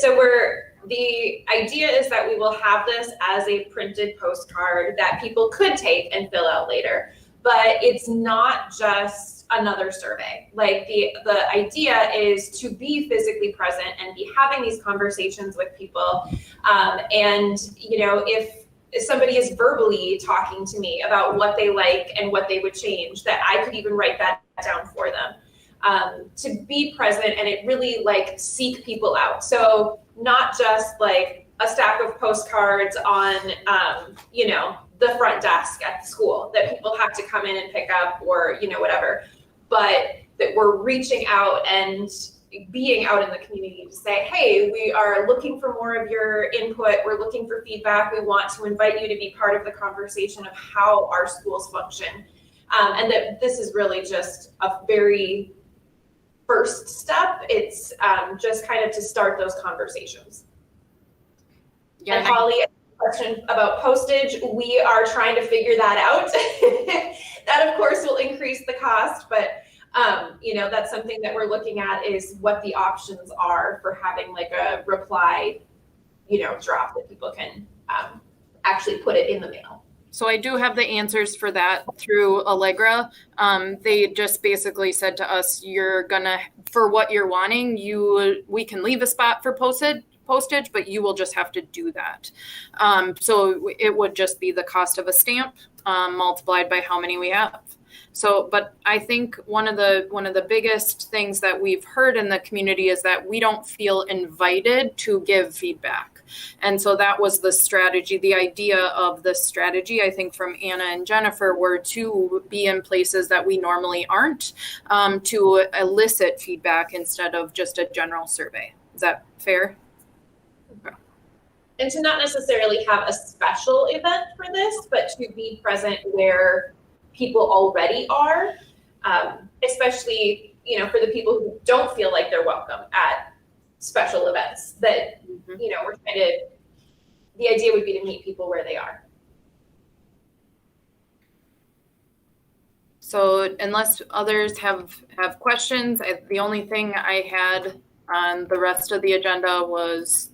the idea is that we will have this as a printed postcard that people could take and fill out later, but it's not just another survey. Like the idea is to be physically present and be having these conversations with people. And if somebody is verbally talking to me about what they like and what they would change, that I could even write that down for them. To be present and it really seek people out. So not just like a stack of postcards on, the front desk at the school that people have to come in and pick up or, whatever, but that we're reaching out and being out in the community to say, hey, we are looking for more of your input. We're looking for feedback. We want to invite you to be part of the conversation of how our schools function. And that this is really just a very first step. It's just kind of to start those conversations. Yeah. And Holly, a question about postage. We are trying to figure that out. That of course will increase the cost, but that's something that we're looking at is what the options are for having like a reply, drop that people can actually put it in the mail. So I do have the answers for that through Allegra. They just basically said to us, you're gonna, for what you're wanting, we can leave a spot for postage, but you will just have to do that. So it would just be the cost of a stamp multiplied by how many we have. So, but I think one of the biggest things that we've heard in the community is that we don't feel invited to give feedback. And so that was the strategy. The idea of the strategy, I think, from Anna and Jennifer were to be in places that we normally aren't, to elicit feedback instead of just a general survey. Is that fair? Okay. And to not necessarily have a special event for this, but to be present where people already are, especially, for the people who don't feel like they're welcome at special events that, we're trying to, the idea would be to meet people where they are. So unless others have questions, the only thing I had on the rest of the agenda was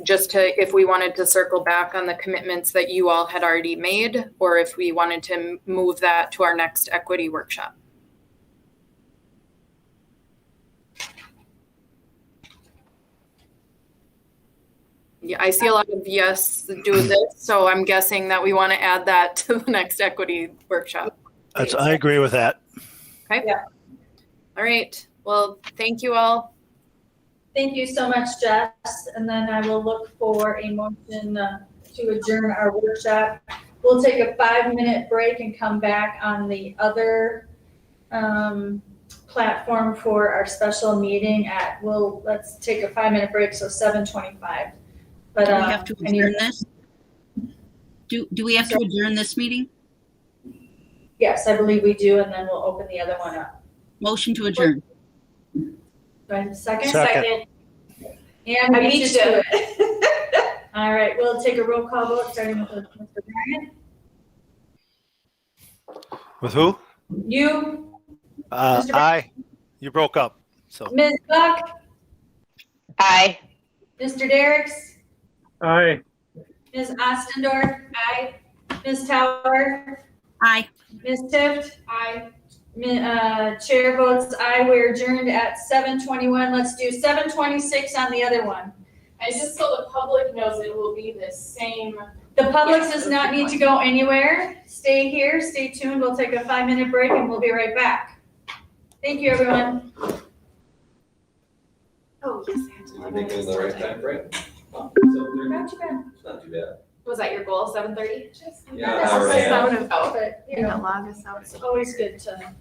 just if we wanted to circle back on the commitments that you all had already made, or if we wanted to move that to our next equity workshop. Yeah, I see a lot of yes, do this. So I'm guessing that we want to add that to the next equity workshop. I agree with that. Okay. Yeah. All right. Well, thank you all. Thank you so much, Jess. And then I will look for a motion to adjourn our workshop. We'll take a 5-minute break and come back on the other platform for our special meeting let's take a 5-minute break, so 7:25. But do we have to adjourn this? Do we have to adjourn this meeting? Yes, I believe we do, and then we'll open the other one up. Motion to adjourn. Do I have a second? Second. And I beat you. All right, we'll take a roll call vote, starting with Mr. Bryan. With who? You, Aye. You broke up. So Ms. Buck, Aye. Mr. Derricks, Aye. Ms. Ostendorf, aye. Ms. Tower, Aye. Ms. Tift, aye. Chair votes aye. We're adjourned at 7:21. Let's do 7:26 on the other one. And just so the public knows, it will be the same. The public does not need to go anywhere. Stay here, stay tuned. We'll take a 5-minute break and we'll be right back. Thank you, everyone. Oh, yes, I had to. I think it was the right time frame. Not too bad. It's not too bad. Was that your goal, 7:30? Yeah, Not an hour and a half. necessarily, but, you know, log us out. it's always good to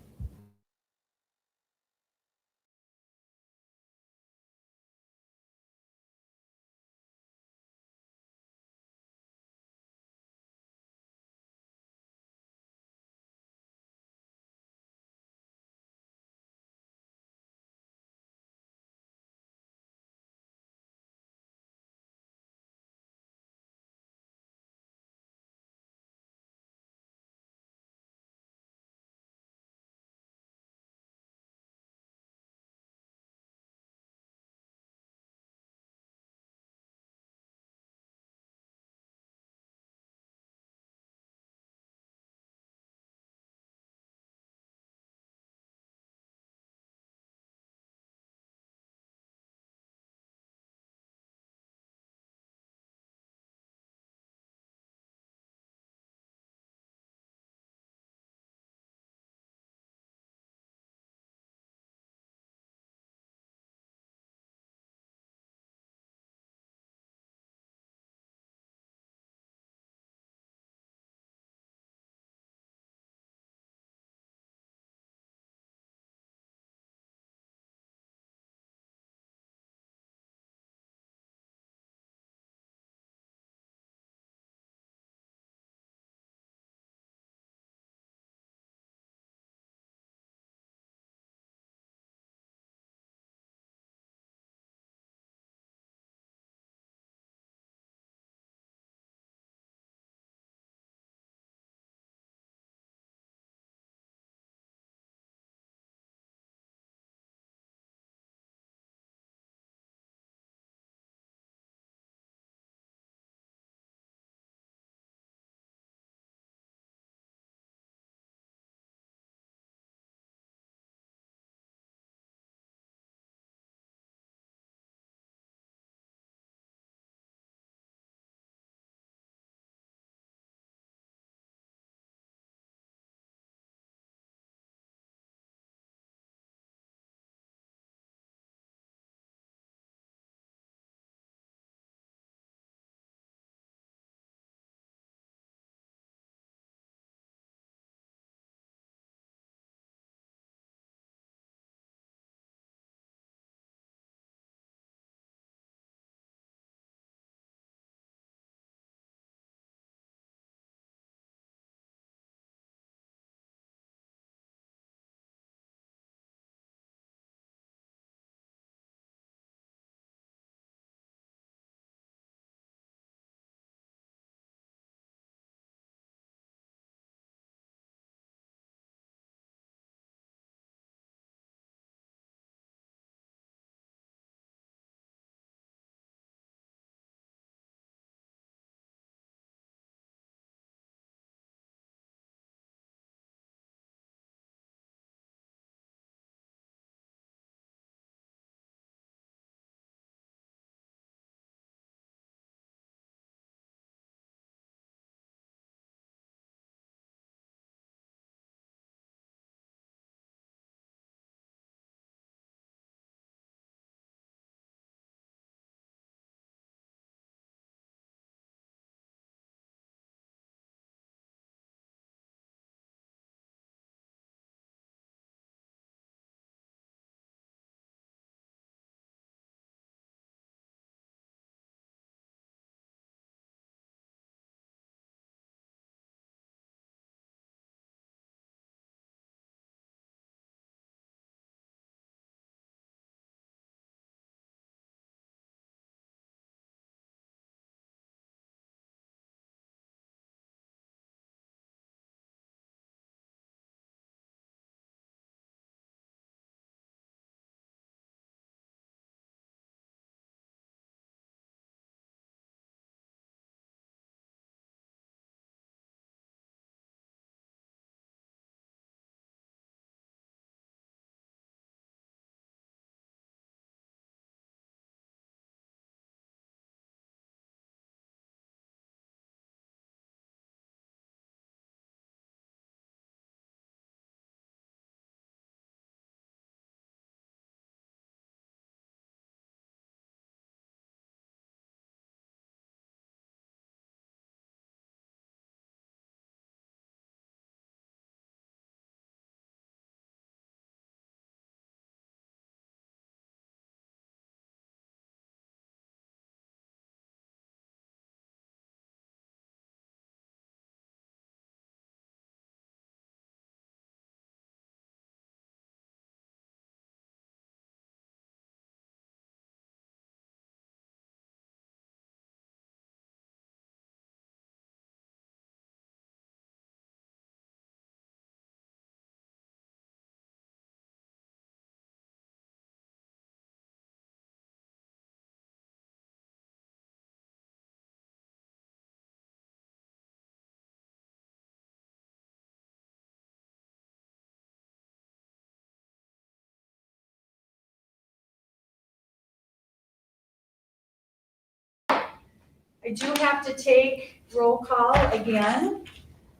I do have to take roll call again.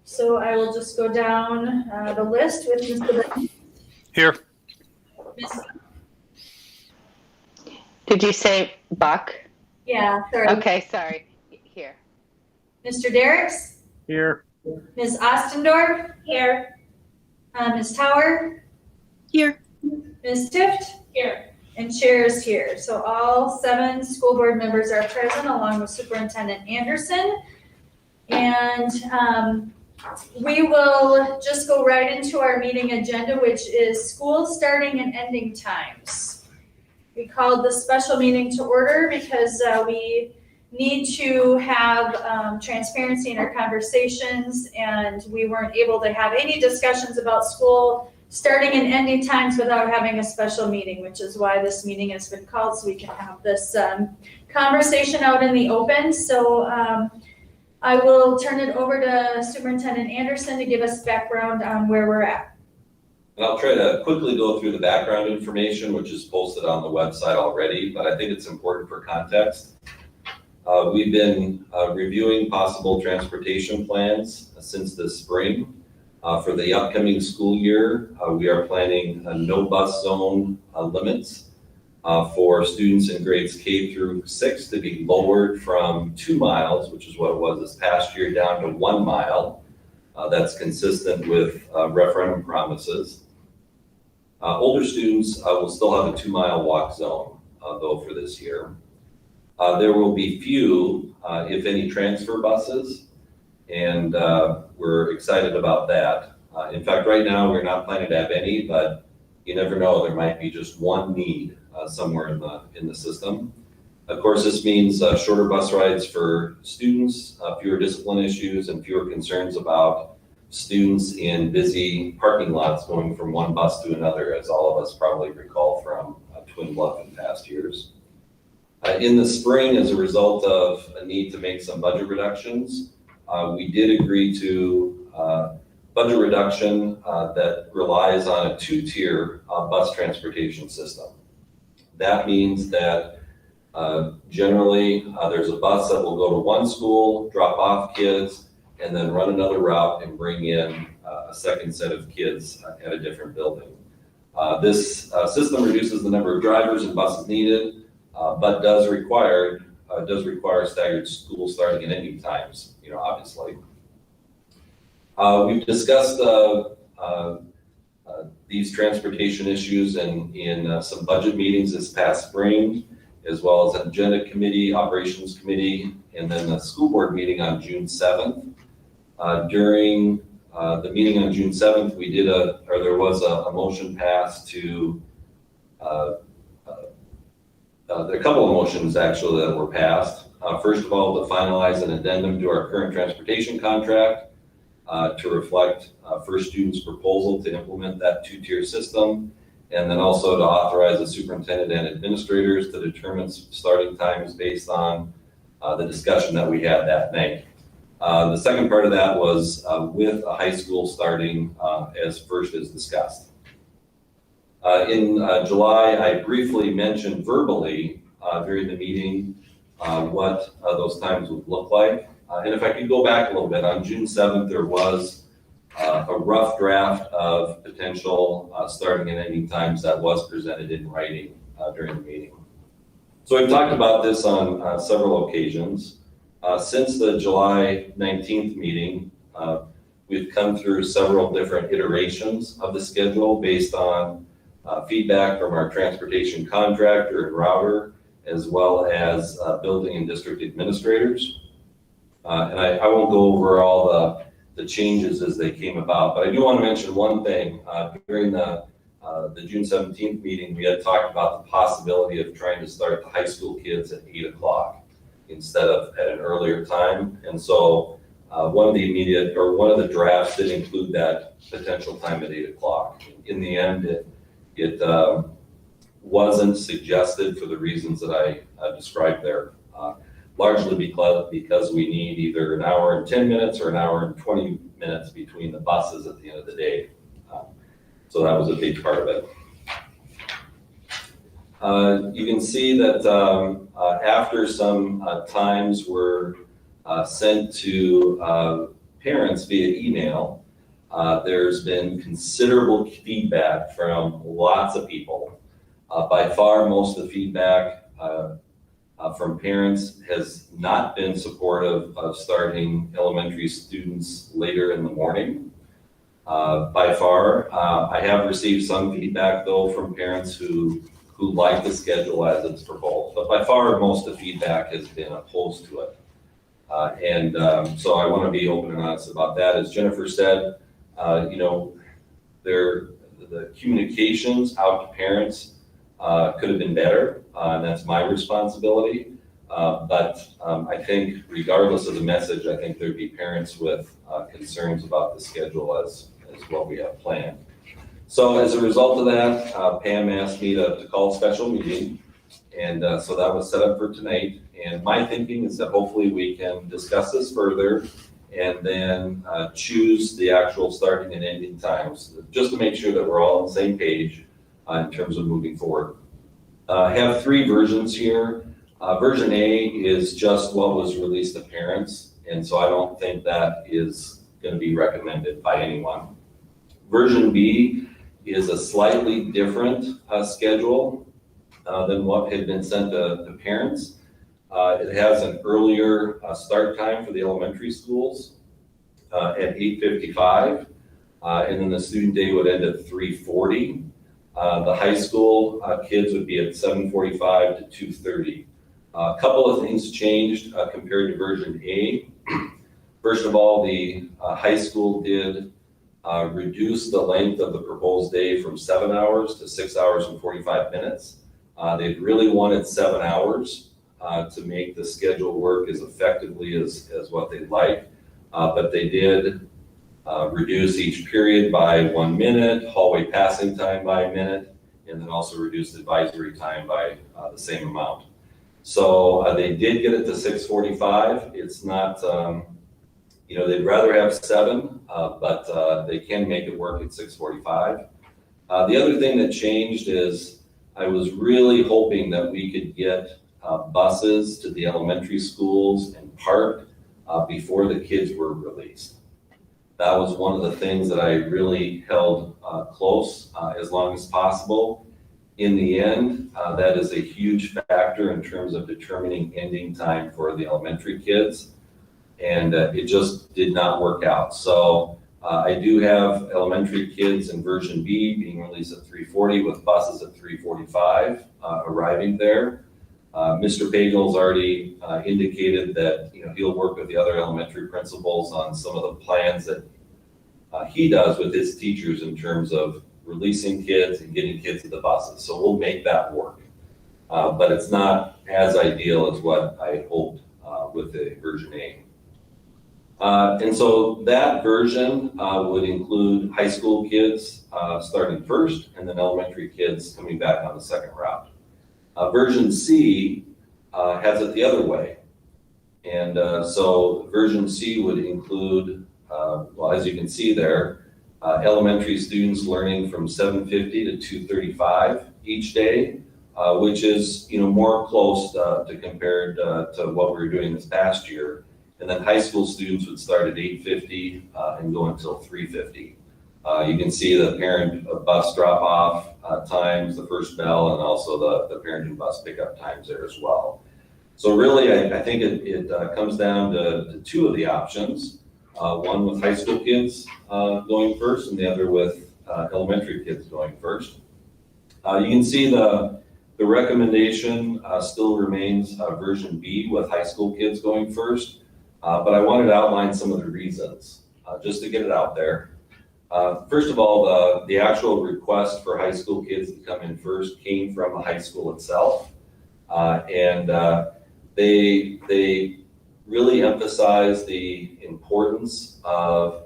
So I will just go down the list with Mr. Benton. Here. Ms. Did you say Buck? Yeah, sorry. Okay, sorry. Here. Mr. Derricks? Here. Ms. Ostendorf? Here. Ms. Tower? Here. Ms. Tift? Here. And Chair is here. So all 7 school board members are present along with Superintendent Anderson. And we will just go right into our meeting agenda, which is school starting and ending times. We called this special meeting to order because we need to have transparency in our conversations, and we weren't able to have any discussions about school starting and ending times without having a special meeting, which is why this meeting has been called, so we can have this conversation out in the open. So I will turn it over to Superintendent Anderson to give us background on where we're at. And I'll try to quickly go through the background information, which is posted on the website already, but I think it's important for context. We've been reviewing possible transportation plans since this spring. For the upcoming school year, we are planning no bus zone limits for students in grades K through 6 to be lowered from 2 miles, which is what it was this past year, down to 1 mile. That's consistent with referendum promises. Older students will still have a 2-mile walk zone, though, for this year. There will be few, if any, transfer buses, and we're excited about that. In fact, right now, we're not planning to have any, but you never know, there might be just one need somewhere in the system. Of course, this means shorter bus rides for students, fewer discipline issues, and fewer concerns about students in busy parking lots going from one bus to another, as all of us probably recall from Twin Bluff in past years. In the spring, as a result of a need to make some budget reductions, we did agree to budget reduction that relies on a 2-tier bus transportation system. That means that generally there's a bus that will go to one school, drop off kids, and then run another route and bring in a second set of kids at a different building. This system reduces the number of drivers and buses needed, but does require staggered school starting and ending times, obviously. We've discussed these transportation issues in some budget meetings this past spring, as well as an agenda committee, operations committee, and then the school board meeting on June 7th. During the meeting on June 7th, there was a motion passed to, there are a couple of motions actually that were passed. First of all, to finalize an addendum to our current transportation contract to reflect First Student's proposal to implement that 2-tier system, and then also to authorize the superintendent and administrators to determine starting times based on the discussion that we had that night. The second part of that was with a high school starting as first as discussed. In July, I briefly mentioned verbally during the meeting what those times would look like. And if I could go back a little bit, on June 7th, there was a rough draft of potential starting and ending times that was presented in writing during the meeting. So we've talked about this on several occasions. Since the July 19th meeting, we've come through several different iterations of the schedule based on feedback from our transportation contractor and router, as well as building and district administrators. And I won't go over all the changes as they came about, but I do want to mention one thing. During the June 17th meeting, we had talked about the possibility of trying to start the high school kids at 8 o'clock instead of at an earlier time. And so one of the drafts did include that potential time at 8 o'clock. In the end, it wasn't suggested for the reasons that I described there, largely because we need either an hour and 10 minutes or an hour and 20 minutes between the buses at the end of the day. So that was a big part of it. You can see that after some times were sent to parents via email, there's been considerable feedback from lots of people. By far, most of the feedback from parents has not been supportive of starting elementary students later in the morning. By far, I have received some feedback though from parents who like the schedule as it's proposed, but by far most of the feedback has been opposed to it. So I want to be open and honest about that. As Jennifer said, the communications out to parents could have been better, and that's my responsibility. But I think regardless of the message, I think there'd be parents with concerns about the schedule as what we have planned. So as a result of that, Pam asked me to call a special meeting, and so that was set up for tonight. And my thinking is that hopefully we can discuss this further and then choose the actual starting and ending times, just to make sure that we're all on the same page in terms of moving forward. I have 3 versions here. Version A is just what was released to parents, and so I don't think that is going to be recommended by anyone. Version B is a slightly different schedule than what had been sent to parents. It has an earlier start time for the elementary schools at 8:55, and then the student day would end at 3:40. The high school kids would be at 7:45 to 2:30. A couple of things changed compared to version A. First of all, the high school did reduce the length of the proposed day from 7 hours to 6 hours and 45 minutes. They really wanted 7 hours to make the schedule work as effectively as what they'd like. But they did reduce each period by 1 minute, hallway passing time by a minute, and then also reduced advisory time by the same amount. So they did get it to 6:45. It's not, they'd rather have 7, but they can make it work at 6:45. The other thing that changed is I was really hoping that we could get buses to the elementary schools and park before the kids were released. That was one of the things that I really held close as long as possible. In the end, that is a huge factor in terms of determining ending time for the elementary kids, and it just did not work out. So I do have elementary kids in version B being released at 3:40 with buses at 3:45 arriving there. Mr. Pagel's already indicated that he'll work with the other elementary principals on some of the plans that he does with his teachers in terms of releasing kids and getting kids to the buses. So we'll make that work. But it's not as ideal as what I hoped with the version A. And so that version would include high school kids starting first and then elementary kids coming back on the second route. Version C has it the other way. And so version C would include, as you can see there, elementary students learning from 7:50 to 2:35 each day, which is more close to compared to what we were doing this past year. And then high school students would start at 8:50 and go until 3:50. You can see the parent bus drop-off times, the first bell, and also the parent and bus pickup times there as well. So really, I think it comes down to 2 of the options. One with high school kids going first, and the other with elementary kids going first. You can see the recommendation still remains version B with high school kids going first, but I wanted to outline some of the reasons just to get it out there. First of all, the actual request for high school kids to come in first came from the high school itself, and they really emphasize the importance of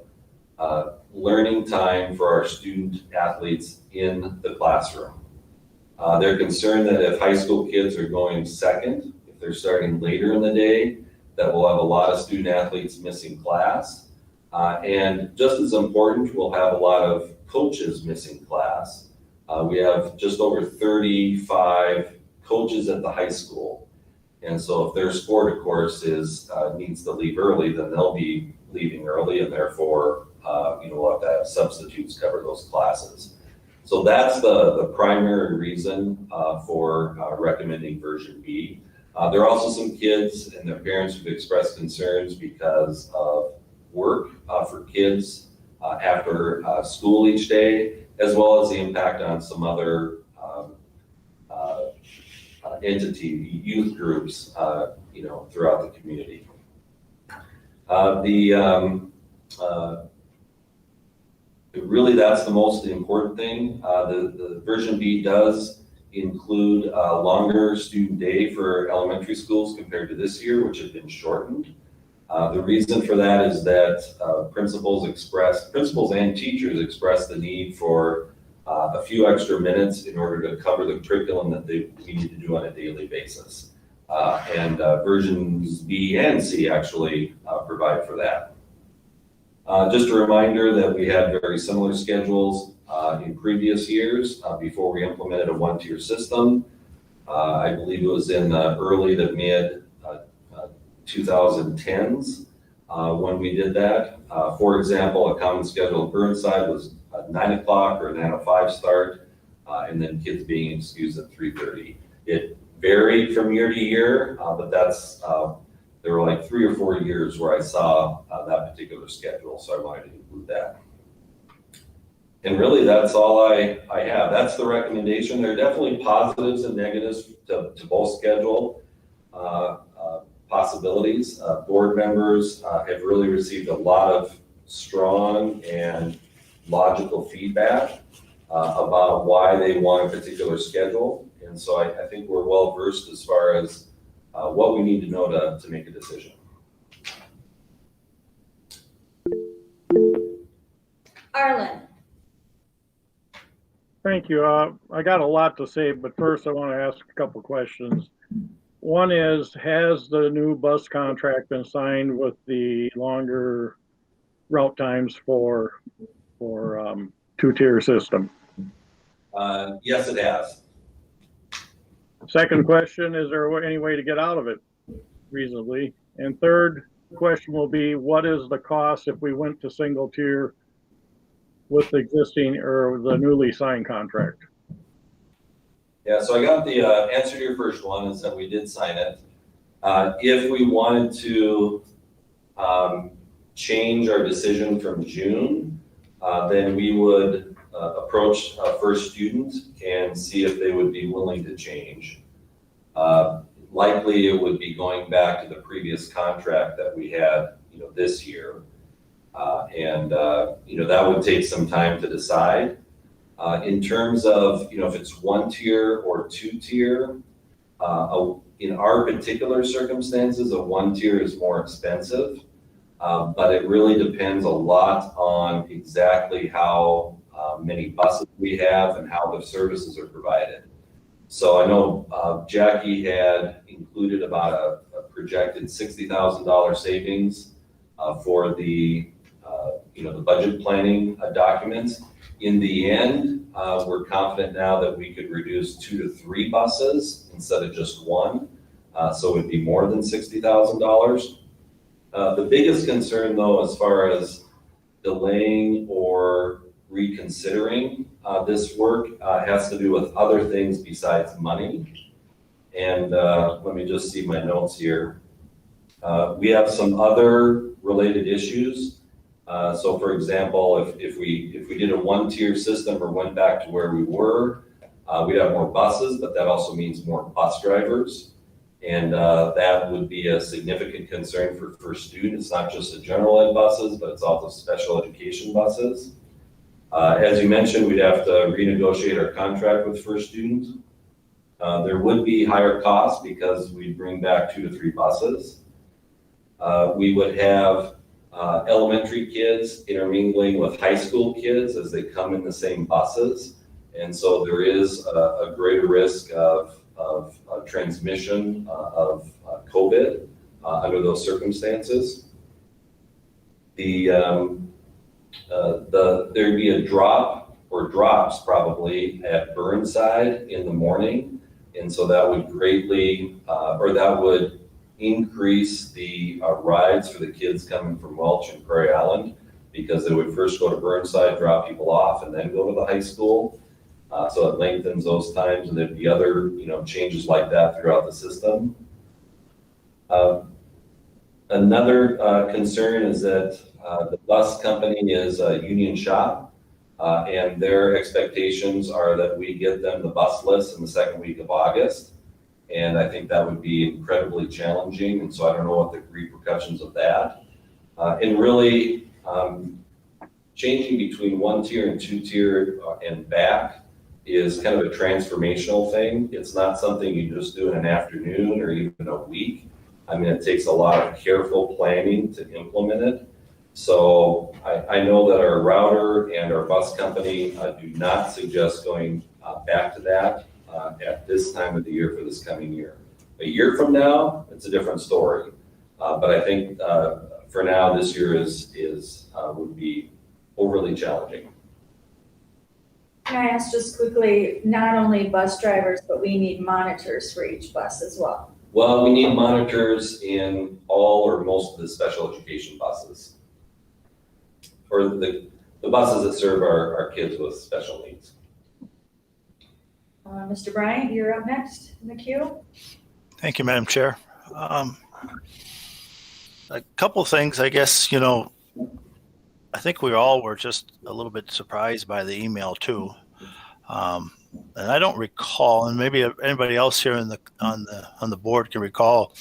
learning time for our student athletes in the classroom. They're concerned that if high school kids are going second, if they're starting later in the day, that we'll have a lot of student athletes missing class. And just as important, we'll have a lot of coaches missing class We have just over 35 coaches at the high school. And so if their sport, of course, needs to leave early, then they'll be leaving early, and therefore, we'll have to have substitutes cover those classes. So that's the primary reason for recommending version B. There are also some kids and their parents who've expressed concerns because of work for kids after school each day, as well as the impact on some other youth groups, throughout the community. Really, that's the most important thing. The version B does include a longer student day for elementary schools compared to this year, which has been shortened. The reason for that is that principals and teachers express the need for a few extra minutes in order to cover the curriculum that we need to do on a daily basis. And versions B and C actually provide for that. Just a reminder that we had very similar schedules in previous years before we implemented a one-tier system. I believe it was in the early to mid 2010s when we did that. For example, a common schedule at Burnside was 9 o'clock or a 9:05 start, and then kids being excused at 3:30. It varied from year to year, but there were like 3 or 4 years where I saw that particular schedule, so I wanted to include that. And really, that's all I have. That's the recommendation. There are definitely positives and negatives to both schedule possibilities. Board members have really received a lot of strong and logical feedback about why they want a particular schedule. And so I think we're well versed as far as what we need to know to make a decision. Arlen. Thank you. I got a lot to say, but first I want to ask a couple questions. One is, has the new bus contract been signed with the longer route times for two-tier system? Yes, it has. Second question, is there any way to get out of it reasonably? And third question will be, what is the cost if we went to single tier with the existing or the newly signed contract? Yeah, so I got the answer to your first one is that we did sign it. If we wanted to change our decision from June, then we would approach First Student and see if they would be willing to change. Likely it would be going back to the previous contract that we had, this year. And that would take some time to decide. In terms of, if it's one tier or two tier, in our particular circumstances, a one tier is more expensive, but it really depends a lot on exactly how many buses we have and how the services are provided. So I know Jackie had included about a projected $60,000 savings for the budget planning documents. In the end, we're confident now that we could reduce 2 to 3 buses instead of just one. So it'd be more than $60,000. The biggest concern, though, as far as delaying or reconsidering this work has to do with other things besides money. And let me just see my notes here. We have some other related issues. So for example, if we did a one-tier system or went back to where we were, we'd have more buses, but that also means more bus drivers. And that would be a significant concern for First Student. It's not just the general ed buses, but it's also special education buses. As you mentioned, we'd have to renegotiate our contract with First Student. There would be higher costs because we'd bring back 2 to 3 buses. We would have elementary kids intermingling with high school kids as they come in the same buses. And so there is a greater risk of transmission of COVID under those circumstances. There'd be a drop or or drops probably at Burnside in the morning. And so that would greatly, or that would increase the rides for the kids coming from Welch and Prairie Island, because they would first go to Burnside, drop people off, and then go to the high school. So it lengthens those times, and there'd be other, changes like that throughout the system. Another concern is that the bus company is a union shop, and their expectations are that we get them the bus list in the second week of August. And I think that would be incredibly challenging. And so I don't know what the repercussions of that. And really, changing between 1-tier and 2-tier and back is kind of a transformational thing. It's not something you just do in an afternoon or even a week. I mean, it takes a lot of careful planning to implement it. So I know that our router and our bus company do not suggest going back to that at this time of the year for this coming year. A year from now, it's a different story. But I think for now, this year would be overly challenging. Can I ask just quickly, not only bus drivers, but we need monitors for each bus as well? Well, we need monitors in all or most of the special education buses, or the buses that serve our kids with special needs. Mr. Bryant, you're up next in the queue. Thank you, Madam Chair. A couple of things, I guess, I think we all were just a little bit surprised by the email too. And I don't recall, and maybe anybody else here on the board can recall,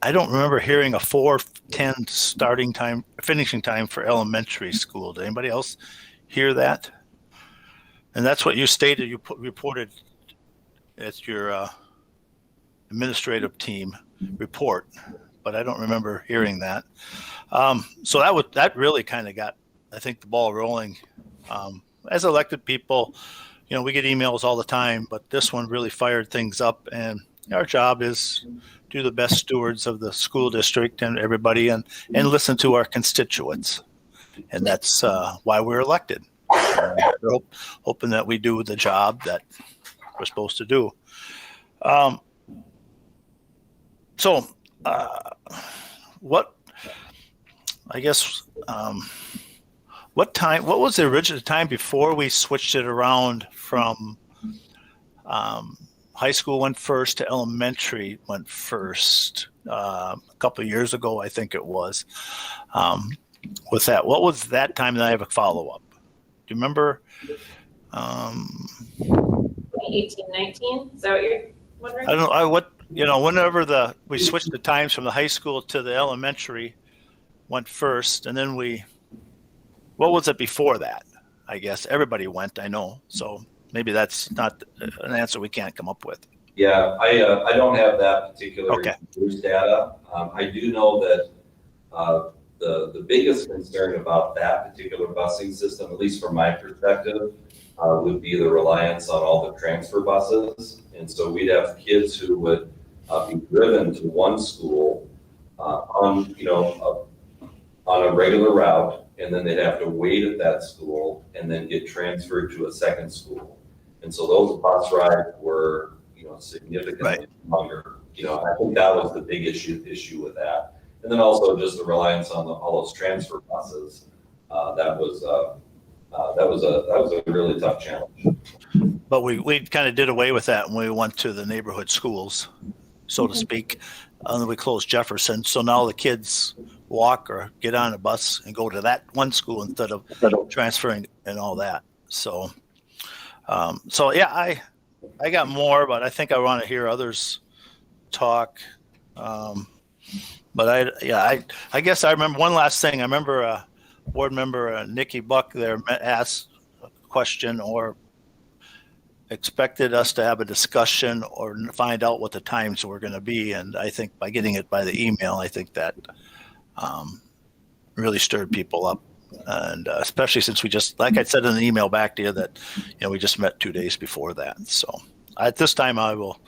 I don't remember hearing a 4:10 finishing time for elementary school. Did anybody else hear that? And that's what you stated, you reported at your administrative team report, but I don't remember hearing that. So that really kind of got, I think, the ball rolling. As elected people, we get emails all the time, but this one really fired things up, and our job is do the best stewards of the school district and everybody and listen to our constituents. And that's why we're elected. We're hoping that we do the job that we're supposed to do. What was the original time before we switched it around from high school went first to elementary went first a couple of years ago, I think it was. With that, what was that time? And I have a follow-up. Do you remember? 2018, 19? Is that what you're wondering? I don't know. Whenever we switched the times from the high school to the elementary went first, and then what was it before that? I guess everybody went, I know. So maybe that's not an answer we can't come up with. Yeah, I don't have that particular year's data. I do know that the biggest concern about that particular busing system, at least from my perspective, would be the reliance on all the transfer buses. And so we'd have kids who would be driven to one school on a regular route, and then they'd have to wait at that school and then get transferred to a second school. And so those bus rides were, significantly longer. I think that was the big issue with that. And then also just the reliance on all those transfer buses. That was a really tough challenge. But we kind of did away with that when we went to the neighborhood schools, so to speak. And then we closed Jefferson. So now the kids walk or get on a bus and go to that one school instead of transferring and all that. So yeah, I got more, but I think I want to hear others talk. But I guess I remember one last thing. I remember board member Nikki Buck there asked a question or expected us to have a discussion or find out what the times were going to be. And I think by getting it by the email, I think that really stirred people up. And especially since we just, like I said in the email back to you, that we just met 2 days before that. So at this time, I will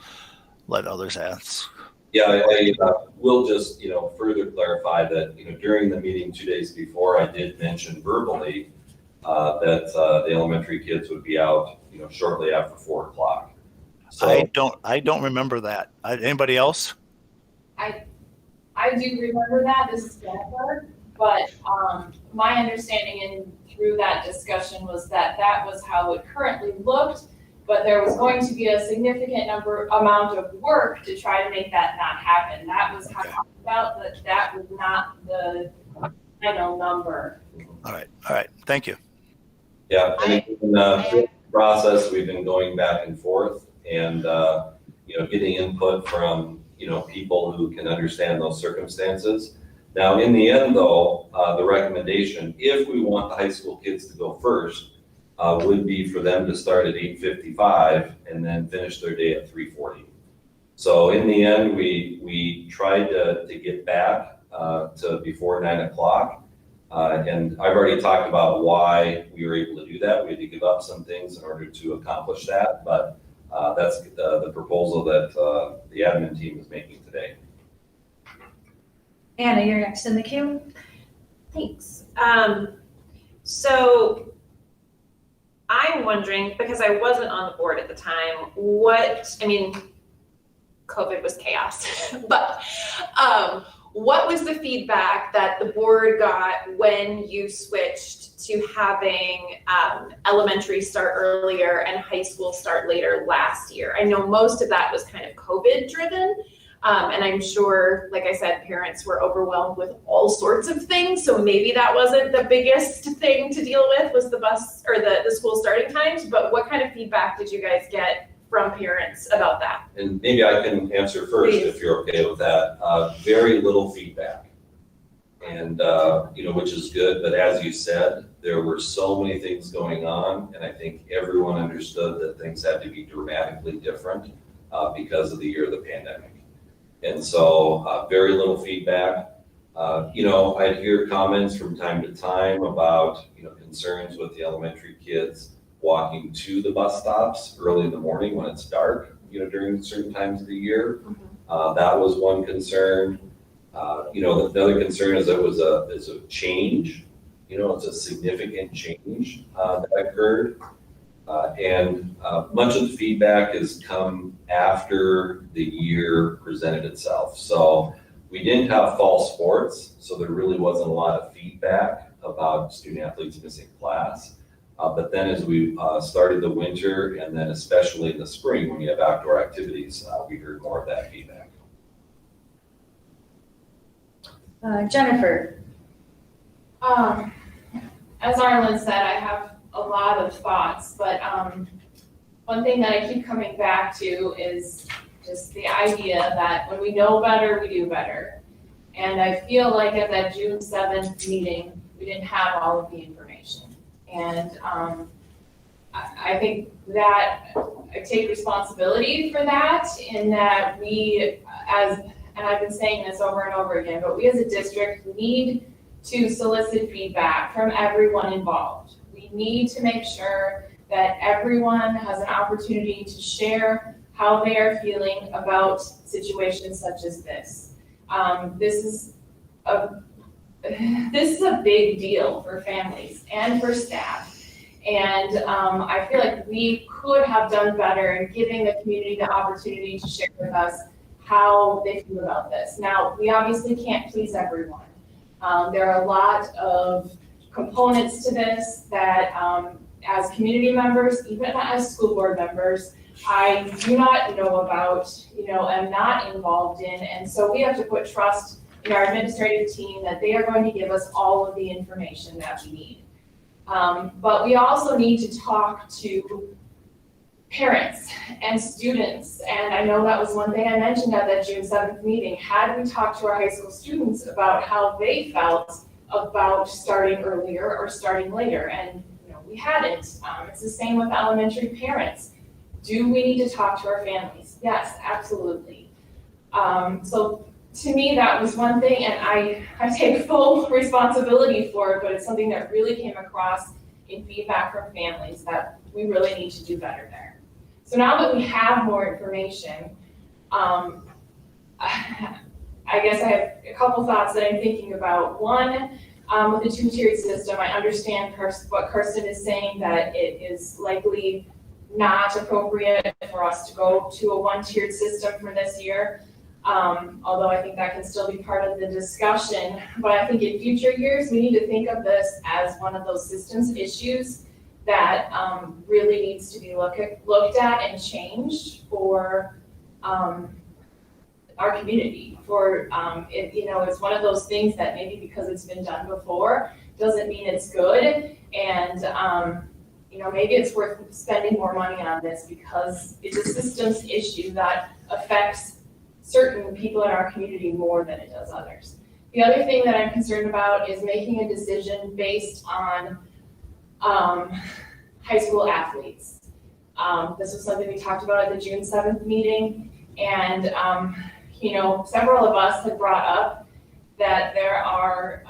let others ask. Yeah, I will just further clarify that during the meeting 2 days before, I did mention verbally that the elementary kids would be out, shortly after 4 o'clock. So I don't remember that. Anybody else? I do remember that. This is Jennifer, but my understanding through that discussion was that that was how it currently looked, but there was going to be a significant amount of work to try to make that not happen. That was how I talked about, that was not the final number. All right. Thank you. Yeah, and in the process, we've been going back and forth and, getting input from, people who can understand those circumstances. Now, in the end, though, the recommendation, if we want the high school kids to go first, would be for them to start at 8:55 and then finish their day at 3:40. So in the end, we tried to get back to before 9 o'clock. And I've already talked about why we were able to do that. We had to give up some things in order to accomplish that, but that's the proposal that the admin team is making today. Anna, you're next in the queue. Thanks. So I'm wondering, because I wasn't on the board at the time, COVID was chaos, but what was the feedback that the board got when you switched to having elementary start earlier and high school start later last year? I know most of that was kind of COVID driven. And I'm sure, like I said, parents were overwhelmed with all sorts of things. So maybe that wasn't the biggest thing to deal with, was the bus or the school starting times. But what kind of feedback did you guys get from parents about that? And maybe I can answer first, if you're okay with that. Very little feedback. And, which is good. But as you said, there were so many things going on. And I think everyone understood that things had to be dramatically different because of the year of the pandemic. And so very little feedback. I'd hear comments from time to time about, concerns with the elementary kids walking to the bus stops early in the morning when it's dark, during certain times of the year. That was one concern. The other concern is it's a change, it's a significant change that occurred. And much of the feedback has come after the year presented itself. So we didn't have fall sports, so there really wasn't a lot of feedback about student athletes missing class. But then as we started the winter, and then especially in the spring when you have outdoor activities, we heard more of that feedback. Jennifer. As Arlen said, I have a lot of thoughts, but one thing that I keep coming back to is just the idea that when we know better, we do better. And I feel like at that June 7th meeting, we didn't have all of the information. And I think that I take responsibility for that, in that we, and I've been saying this over and over again, but we as a district need to solicit feedback from everyone involved. We need to make sure that everyone has an opportunity to share how they are feeling about situations such as this. This is a big deal for families and for staff. And I feel like we could have done better in giving the community the opportunity to share with us how they feel about this. Now, we obviously can't please everyone. There are a lot of components to this that as community members, even as school board members, I do not know about, am not involved in. And so we have to put trust in our administrative team that they are going to give us all of the information that we need. But we also need to talk to parents and students. And I know that was one thing I mentioned at that June 7th meeting. Had we talked to our high school students about how they felt about starting earlier or starting later? And we hadn't. It's the same with elementary parents. Do we need to talk to our families? Yes, absolutely. So to me, that was one thing, and I take full responsibility for it, but it's something that really came across in feedback from families that we really need to do better there. So now that we have more information, I guess I have a couple thoughts that I'm thinking about. One, with the two-tiered system. I understand what Kirsten is saying, that it is likely not appropriate for us to go to a one-tiered system for this year. Although I think that can still be part of the discussion. But I think in future years, we need to think of this as one of those systems issues that really needs to be looked at and changed for our community. For it's one of those things that maybe because it's been done before doesn't mean it's good, and maybe it's worth spending more money on this because it's a systems issue that affects certain people in our community more than it does others. The other thing that I'm concerned about is making a decision based on high school athletes. This was something we talked about at the June 7th meeting, and several of us had brought up that there are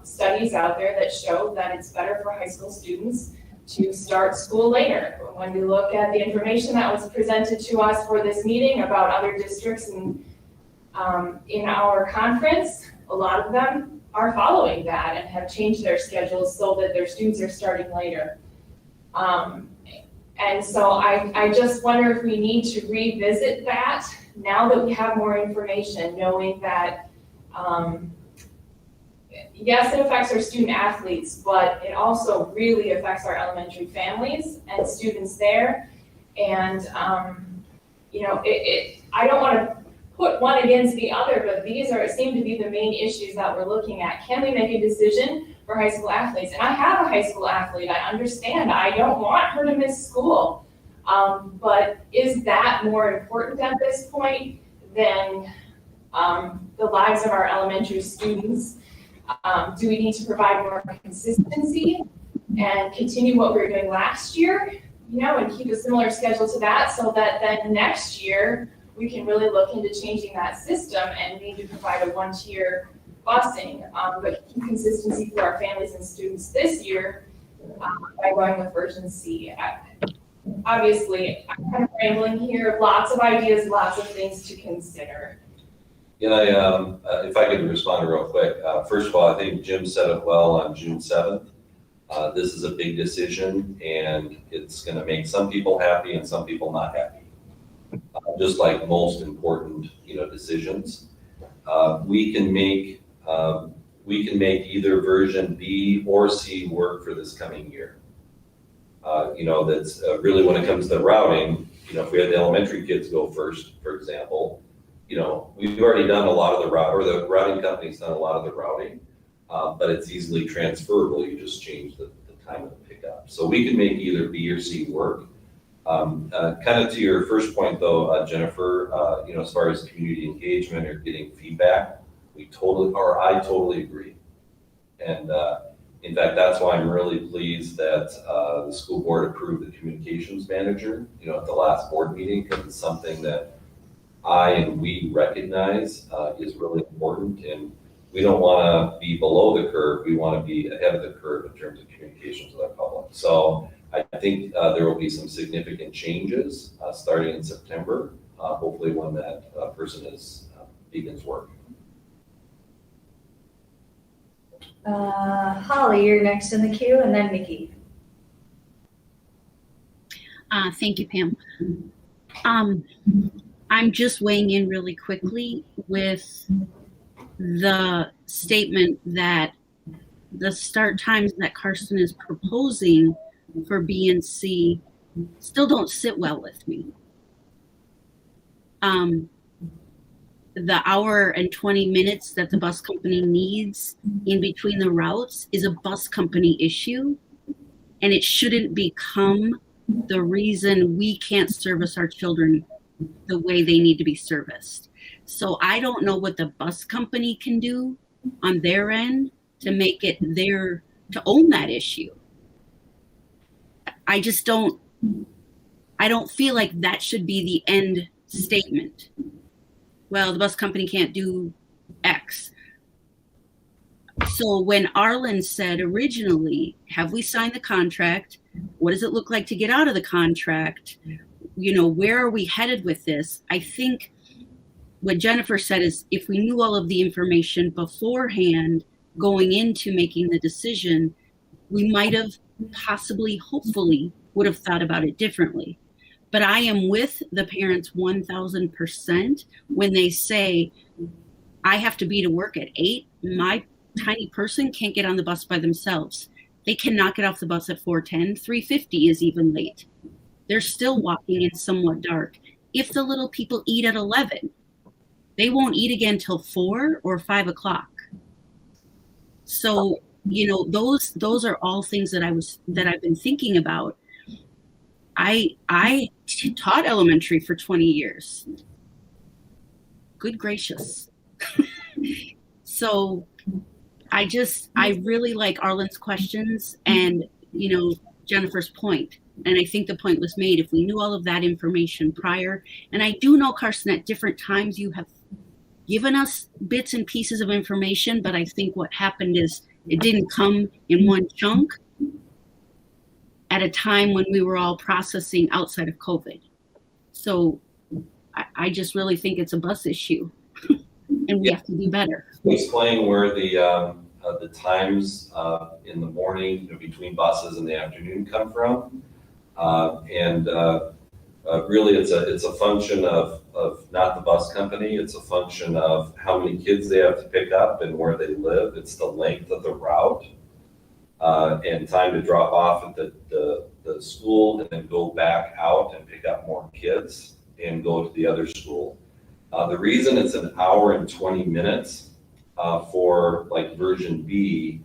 studies out there that show that it's better for high school students to start school later. When we look at the information that was presented to us for this meeting about other districts and in our conference, a lot of them are following that and have changed their schedules so that their students are starting later. And so I just wonder if we need to revisit that now that we have more information, knowing that yes, it affects our student athletes, but it also really affects our elementary families and students there. And I don't want to put one against the other, but these seem to be the main issues that we're looking at. Can we make a decision for high school athletes? And I have a high school athlete. I understand. I don't want her to miss school. But is that more important at this point than the lives of our elementary students? Do we need to provide more consistency and continue what we were doing last year, and keep a similar schedule to that so that then next year we can really look into changing that system and maybe provide a one-tier busing, but keep consistency for our families and students this year by going with version C. Obviously, I'm kind of rambling here, lots of ideas, lots of things to consider. If I could respond real quick. First of all, I think Jim said it well on June 7th. This is a big decision, and it's going to make some people happy and some people not happy. Just like most important, decisions, we can make either version B or C work for this coming year. That's really when it comes to routing. If we had the elementary kids go first, for example, we've already done a lot of the route, or the routing company's done a lot of the routing, but it's easily transferable. You just change the time of the pickup. So we can make either B or C work. Kind of to your first point though, Jennifer, as far as community engagement or getting feedback, I totally agree. And in fact, that's why I'm really pleased that the school board approved the communications manager, at the last board meeting, because it's something that I and we recognize is really important, and we don't want to be below the curve. We want to be ahead of the curve in terms of communications with our public. So I think there will be some significant changes starting in September, hopefully when that person begins work. Holly, you're next in the queue, and then Nikki. Thank you, Pam. I'm just weighing in really quickly with the statement that the start times that Carson is proposing for B and C still don't sit well with me. The hour and 20 minutes that the bus company needs in between the routes is a bus company issue, and it shouldn't become the reason we can't service our children the way they need to be serviced. So I don't know what the bus company can do on their end to make it to own that issue. I don't feel like that should be the end statement. Well, the bus company can't do X. So when Arlen said originally, have we signed the contract? What does it look like to get out of the contract? Where are we headed with this? I think what Jennifer said is if we knew all of the information beforehand, going into making the decision, we might have possibly, hopefully, would have thought about it differently. But I am with the parents 1000% when they say, I have to be to work at 8. My tiny person can't get on the bus by themselves. They cannot get off the bus at 4:10. 3:50 is even late. They're still walking in somewhat dark. If the little people eat at 11, they won't eat again till 4 or 5 o'clock. So, you know, those are all things that I've been thinking about. I taught elementary for 20 years. Good gracious. So I really like Arlen's questions and, you know, Jennifer's point. And I think the point was made. If we knew all of that information prior, and I do know, Carson, at different times you have given us bits and pieces of information, but I think what happened is it didn't come in one chunk at a time when we were all processing outside of COVID. So I just really think it's a bus issue and we have to do better. Explain where the times in the morning, you know, between buses and the afternoon come from. Really it's a function of not the bus company, it's a function of how many kids they have to pick up and where they live. It's the length of the route and time to drop off at the school and then go back out and pick up more kids and go to the other school. The reason it's an hour and 20 minutes for like version B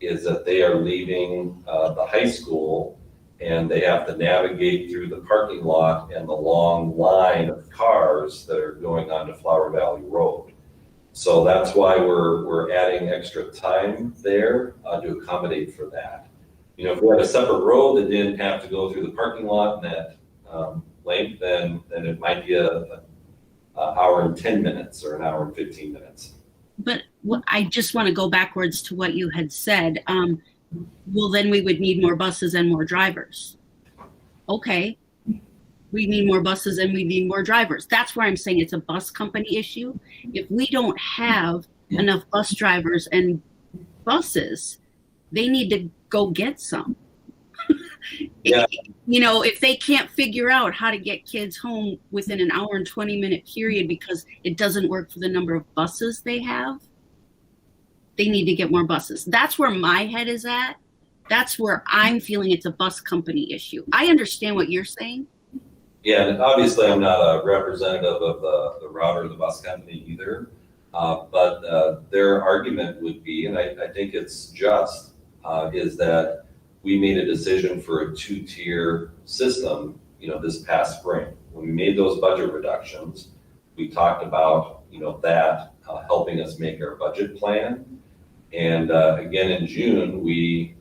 is that they are leaving the high school and they have to navigate through the parking lot and the long line of cars that are going onto Flower Valley Road. So that's why we're adding extra time there to accommodate for that. You know, if we had a separate road that didn't have to go through the parking lot in that length, then it might be a hour and 10 minutes or an hour and 15 minutes. But I just want to go backwards to what you had said. Well, then we would need more buses and more drivers. Okay. We need more buses and we need more drivers. That's where I'm saying it's a bus company issue. If we don't have enough bus drivers and buses, they need to go get some. Yeah. You know, if they can't figure out how to get kids home within an hour and 20-minute period because it doesn't work for the number of buses they have, they need to get more buses. That's where my head is at. That's where I'm feeling it's a bus company issue. I understand what you're saying. Yeah, and obviously I'm not a representative of the route or the bus company either, but their argument would be, and I think it's just, is that we made a decision for a 2-tier system, you know, this past spring. When we made those budget reductions, we talked about, you know, that helping us make our budget plan. And again, in June, we,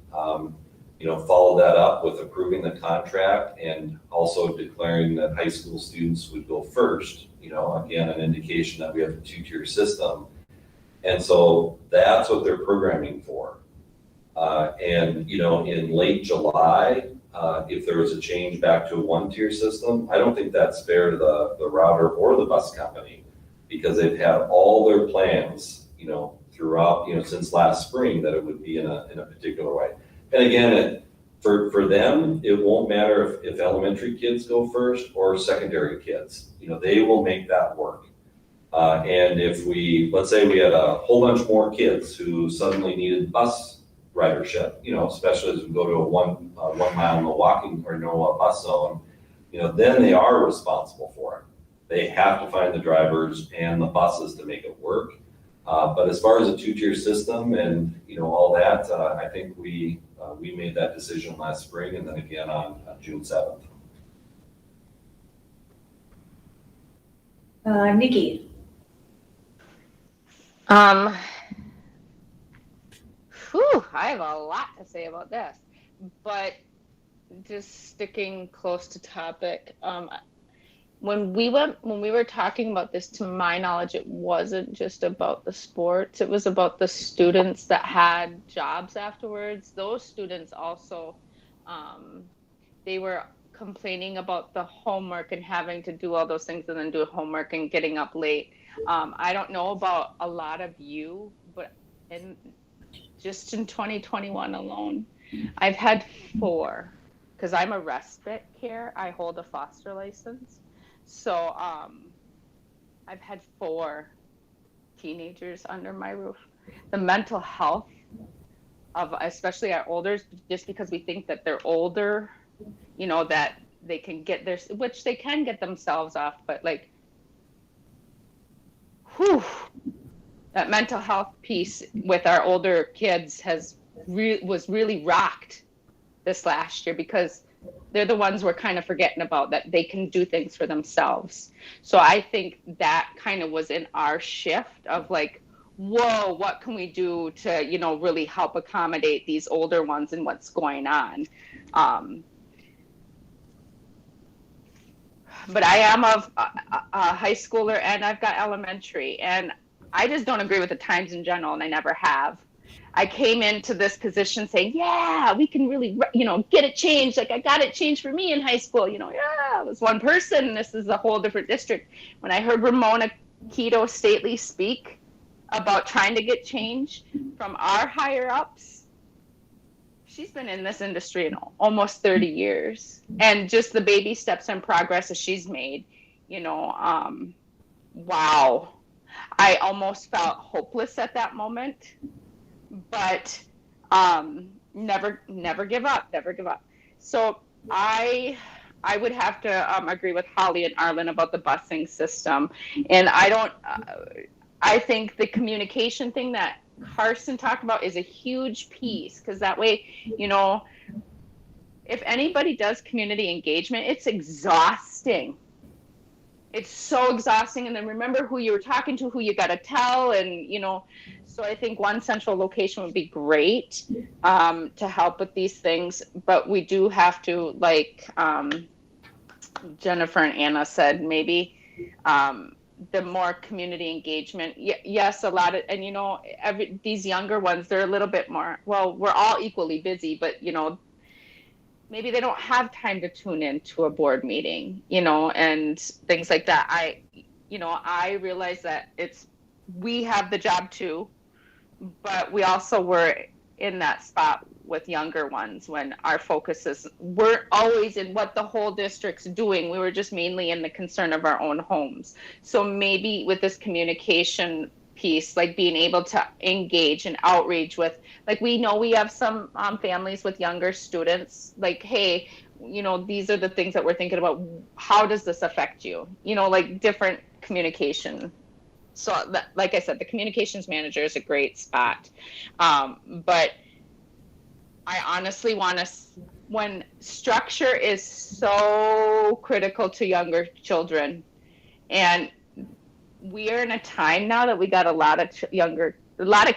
you know, followed that up with approving the contract and also declaring that high school students would go first, you know, again, an indication that we have a 2-tier system. And so that's what they're programming for. And, you know, in late July, if there was a change back to a 1-tier system, I don't think that's fair to the router or the bus company because they've had all their plans, you know, throughout, you know, since last spring that it would be in a particular way. And again, for them, it won't matter if elementary kids go first or secondary kids, you know, they will make that work. And if let's say we had a whole bunch more kids who suddenly needed bus ridership, you know, especially as we go to a 1 mile no walking or no bus zone, you know, then they are responsible for it. They have to find the drivers and the buses to make it work. But as far as a 2-tier system and, you know, all that, I think we made that decision last spring and then again on June 7th. Nikki. I have a lot to say about this, but just sticking close to topic. When we were talking about this, to my knowledge, it wasn't just about the sports. It was about the students that had jobs afterwards. Those students also, they were complaining about the homework and having to do all those things and then do homework and getting up late. I don't know about a lot of you, but just in 2021 alone. I've had 4, because I'm a respite care. I hold a foster license. So I've had 4 teenagers under my roof. The mental health of especially our olders, just because we think that they're older, you know, that they can get their, which they can get themselves off, but like, whew, that mental health piece with our older kids was really rocked this last year, because they're the ones we're kind of forgetting about, that they can do things for themselves. So I think that kind of was in our shift of like, whoa, what can we do to, you know, really help accommodate these older ones and what's going on. But I am a high schooler, and I've got elementary, and I just don't agree with the times in general, and I never have. I came into this position saying, yeah, we can really, you know, get it changed. Like I got it changed for me in high school. You know, yeah, it was one person. And this is a whole different district. When I heard Ramona Keto Stately speak about trying to get change from our higher ups, she's been in this industry in almost 30 years. And just the baby steps and progress that she's made, you know, wow. I almost felt hopeless at that moment. But never give up. So I would have to agree with Holly and Arlen about the busing system. And I think the communication thing that Carson talked about is a huge piece, because that way, you know, if anybody does community engagement, it's exhausting. It's so exhausting. And then remember who you were talking to, who you got to tell, and, you know, so I think one central location would be great to help with these things. But we do have to, like Jennifer and Anna said, maybe the more community engagement. Yes, a lot of, and, you know, these younger ones, they're a little bit more, well, we're all equally busy, but, you know, maybe they don't have time to tune in to a board meeting, you know, and things like that. I realize that we have the job too, but we also were in that spot with younger ones when our focuses weren't always in what the whole district's doing. We were just mainly in the concern of our own homes. So maybe with this communication piece, like being able to engage and outreach with, like, we know we have some families with younger students, like, hey, you know, these are the things that we're thinking about. How does this affect you? You know, like different communication. So that, like I said, the communications manager is a great spot. But I honestly want to, when structure is so critical to younger children, and we are in a time now that we got a lot of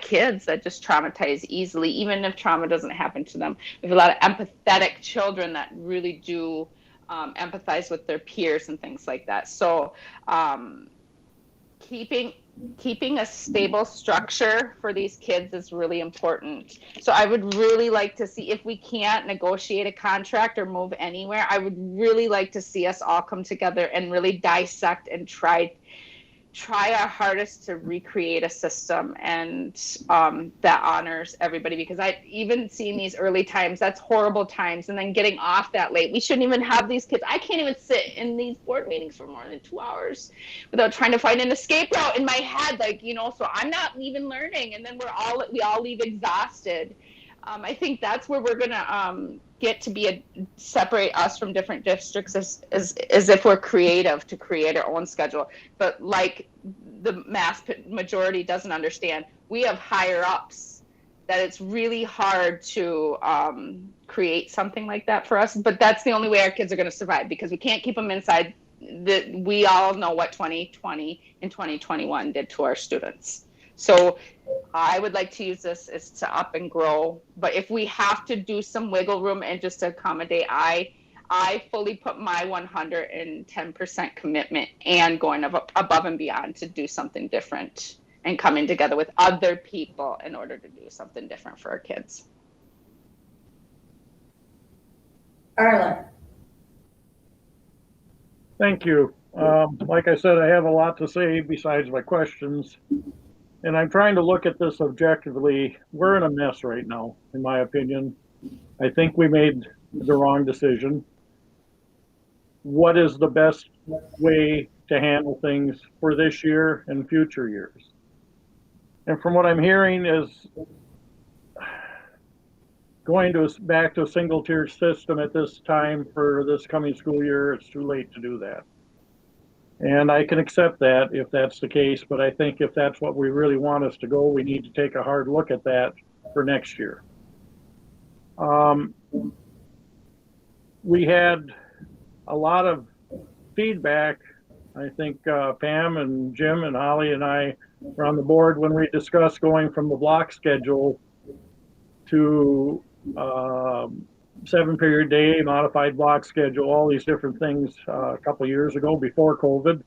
kids that just traumatize easily, even if trauma doesn't happen to them. We have a lot of empathetic children that really do empathize with their peers and things like that. So keeping a stable structure for these kids is really important. So I would really like to see, if we can't negotiate a contract or move anywhere, I would really like to see us all come together and really dissect and try our hardest to recreate a system and that honors everybody, because I even seen these early times, that's horrible times, and then getting off that late. We shouldn't even have these kids. I can't even sit in these board meetings for more than 2 hours without trying to find an escape route in my head, like, you know, so I'm not even learning, and then we all leave exhausted. I think that's where we're gonna get to separate us from different districts as if we're creative to create our own schedule. But like the mass majority doesn't understand, we have higher ups that it's really hard to create something like that for us. But that's the only way our kids are going to survive, because we can't keep them inside. We all know what 2020 and 2021 did to our students. So I would like to use this as to up and grow. But if we have to do some wiggle room and just accommodate, I fully put my 110% commitment and going above and beyond to do something different and coming together with other people in order to do something different for our kids. Arlen. Thank you. Like I said, I have a lot to say besides my questions. and I'm trying to look at this objectively. We're in a mess right now, in my opinion. I think we made the wrong decision. What is the best way to handle things for this year and future years? And from what I'm hearing is going back to a single tier system at this time for this coming school year. It's too late to do that. And I can accept that if that's the case, but I think if that's what we really want us to go, we need to take a hard look at that for next year. We had a lot of feedback. I think Pam and Jim and Holly and I were on the board when we discussed going from the block schedule to 7-period day, modified block schedule, all these different things a couple of years ago before COVID.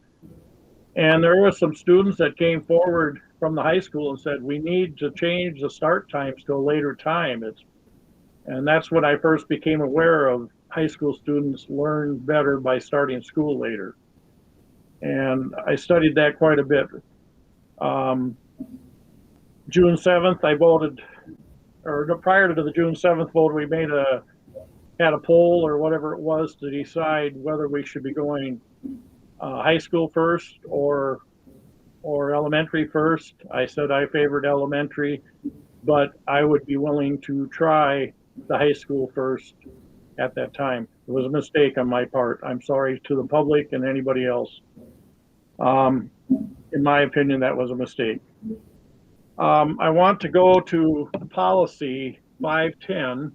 And there were some students that came forward from the high school and said, we need to change the start times to a later time. And that's when I first became aware of high school students learn better by starting school later. And I studied that quite a bit. June 7th, I voted, or prior to the June 7th vote, we had a poll or whatever it was to decide whether we should be going high school first or elementary first. I said I favored elementary, but I would be willing to try the high school first at that time. It was a mistake on my part. I'm sorry to the public and anybody else. In my opinion, that was a mistake. I want to go to policy 510,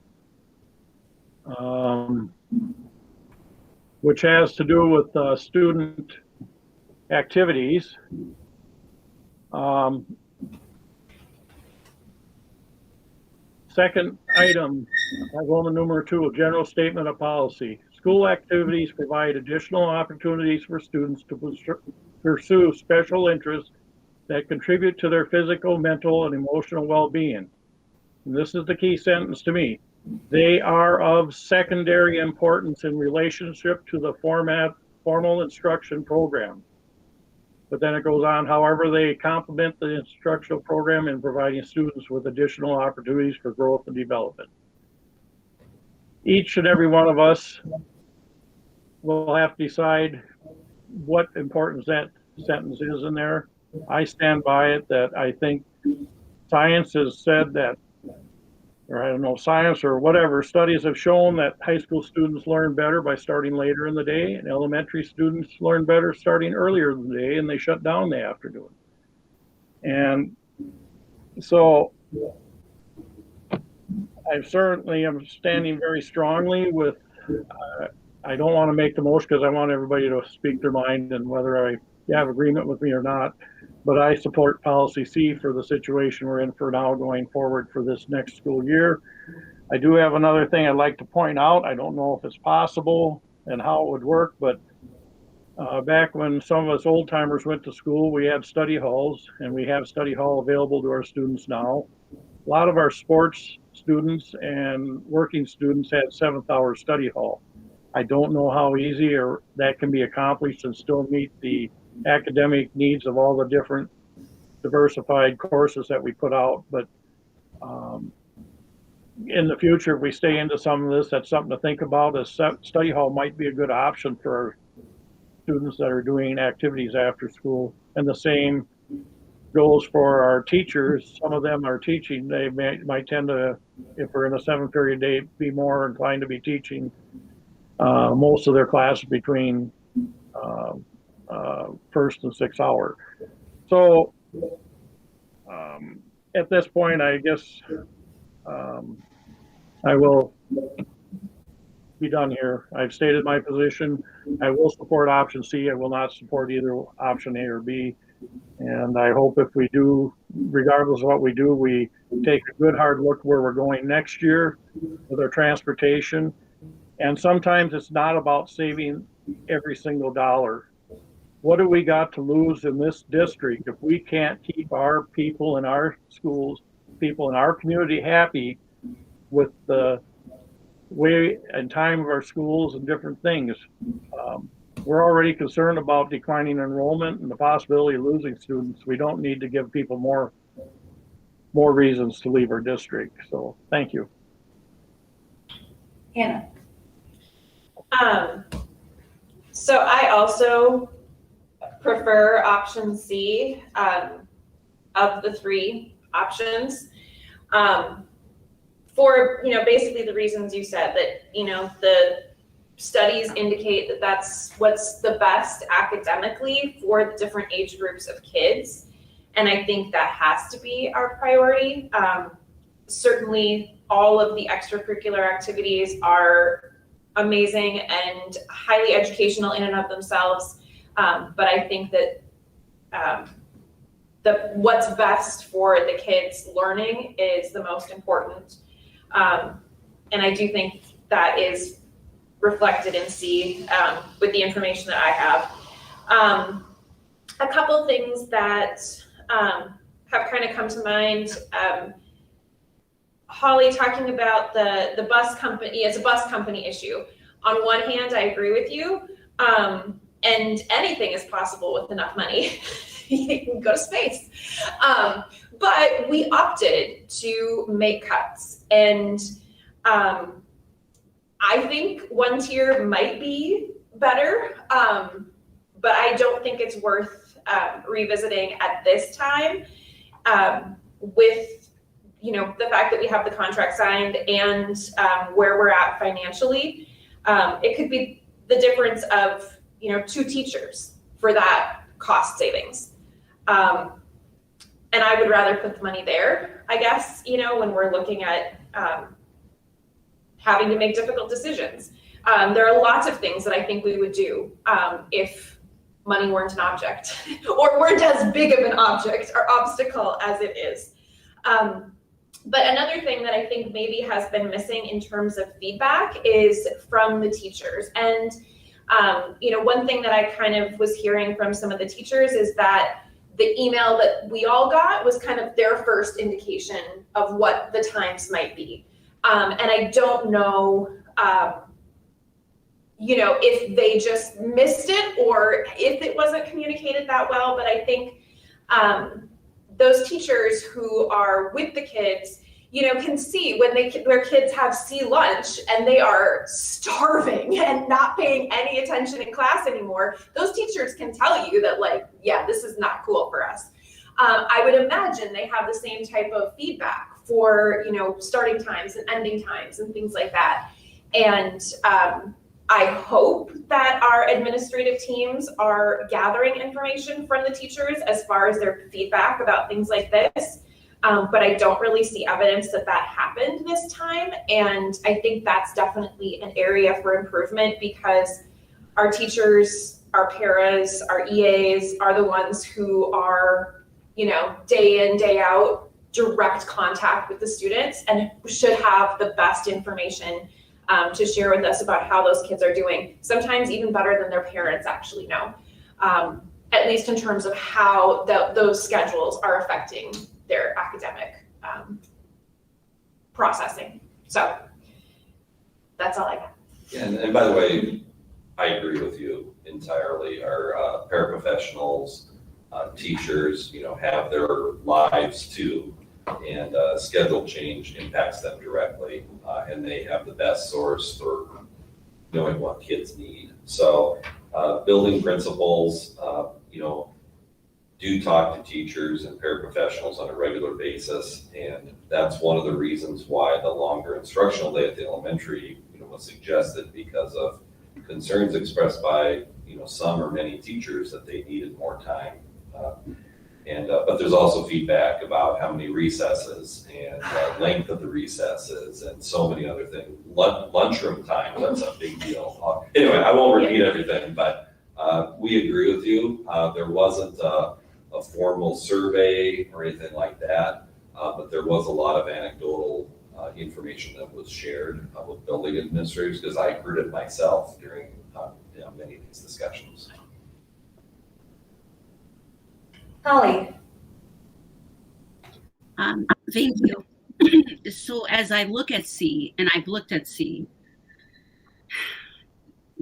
which has to do with student activities. Second item, Roman numeral 2, a general statement of policy. School activities provide additional opportunities for students to pursue special interests that contribute to their physical, mental, and emotional well-being. And this is the key sentence to me. They are of secondary importance in relationship to the formal instruction program. But then it goes on, however, they complement the instructional program in providing students with additional opportunities for growth and development. Each and every one of us will have to decide what importance that sentence is in there. I stand by it that I think science has said that, or I don't know, science or whatever, studies have shown that high school students learn better by starting later in the day, and elementary students learn better starting earlier in the day, and they shut down the afternoon. And so I certainly am standing very strongly with, I don't want to make the motion because I want everybody to speak their mind and whether I have agreement with me or not, but I support policy C for the situation we're in for now going forward for this next school year. I do have another thing I'd like to point out. I don't know if it's possible and how it would work, but back when some of us old timers went to school, we had study halls, and we have study hall available to our students now. A lot of our sports students and working students had 7th hour study hall. I don't know how easy or that can be accomplished and still meet the academic needs of all the different diversified courses that we put out. But in the future, if we stay into some of this, that's something to think about. A study hall might be a good option for our students that are doing activities after school. And the same goes for our teachers. Some of them are teaching. They might tend to, if we're in a 7-period day, be more inclined to be teaching most of their classes between 1st and 6th hour. So at this point, I guess I will be done here. I've stated my position. I will support option C. I will not support either option A or B. And I hope if we do, regardless of what we do, we take a good hard look where we're going next year with our transportation. And sometimes it's not about saving every single dollar. What do we got to lose in this district if we can't keep our people in our schools, people in our community happy with the way and time of our schools and different things? we're already concerned about declining enrollment and the possibility of losing students. We don't need to give people more reasons to leave our district. So thank you. Hannah. So I also prefer option C of the three options for, basically the reasons you said, that, the studies indicate that that's what's the best academically for the different age groups of kids. And I think that has to be our priority. Certainly all of the extracurricular activities are amazing and highly educational in and of themselves. But I think that what's best for the kids' learning is the most important. And I do think that is reflected in C with the information that I have. A couple things that have kind of come to mind. Holly talking about the bus company, it's a bus company issue. On one hand, I agree with you, and anything is possible with enough money. You can go to space. But we opted to make cuts, and I think one tier might be better, but I don't think it's worth revisiting at this time with the fact that we have the contract signed and where we're at financially. It could be the difference of 2 teachers for that cost savings. And I would rather put the money there, I guess, when we're looking at having to make difficult decisions. There are lots of things that I think we would do if money weren't an object or weren't as big of an object or obstacle as it is. But another thing that I think maybe has been missing in terms of feedback is from the teachers. And one thing that I kind of was hearing from some of the teachers is that the email that we all got was kind of their first indication of what the times might be. And I don't know, if they just missed it or if it wasn't communicated that well, but I think those teachers who are with the kids, can see when their kids have C lunch and they are starving and not paying any attention in class anymore. Those teachers can tell you that, this is not cool for us. I would imagine they have the same type of feedback for, starting times and ending times and things like that. And I hope that our administrative teams are gathering information from the teachers as far as their feedback about things like this. But I don't really see evidence that happened this time. And I think that's definitely an area for improvement because our teachers, our paras, our EAs are the ones who are, day in, day out, direct contact with the students and should have the best information to share with us about how those kids are doing, sometimes even better than their parents actually know, at least in terms of how those schedules are affecting their academic processing. So that's all I got. Yeah, and by the way, I agree with you entirely. Our paraprofessionals, teachers, have their lives too, and schedule change impacts them directly, and they have the best source for knowing what kids need. So building principals, do talk to teachers and paraprofessionals on a regular basis, and that's one of the reasons why the longer instructional day at the elementary, was suggested because of concerns expressed by some or many teachers that they needed more time. But there's also feedback about how many recesses and length of the recesses and so many other things. Lunchroom time, that's a big deal. Anyway, I won't repeat everything, but we agree with you. There wasn't a formal survey or anything like that, but there was a lot of anecdotal information that was shared with building administrators because I heard it myself during many of these discussions. Holly. Thank you. So as I look at C, and I've looked at C,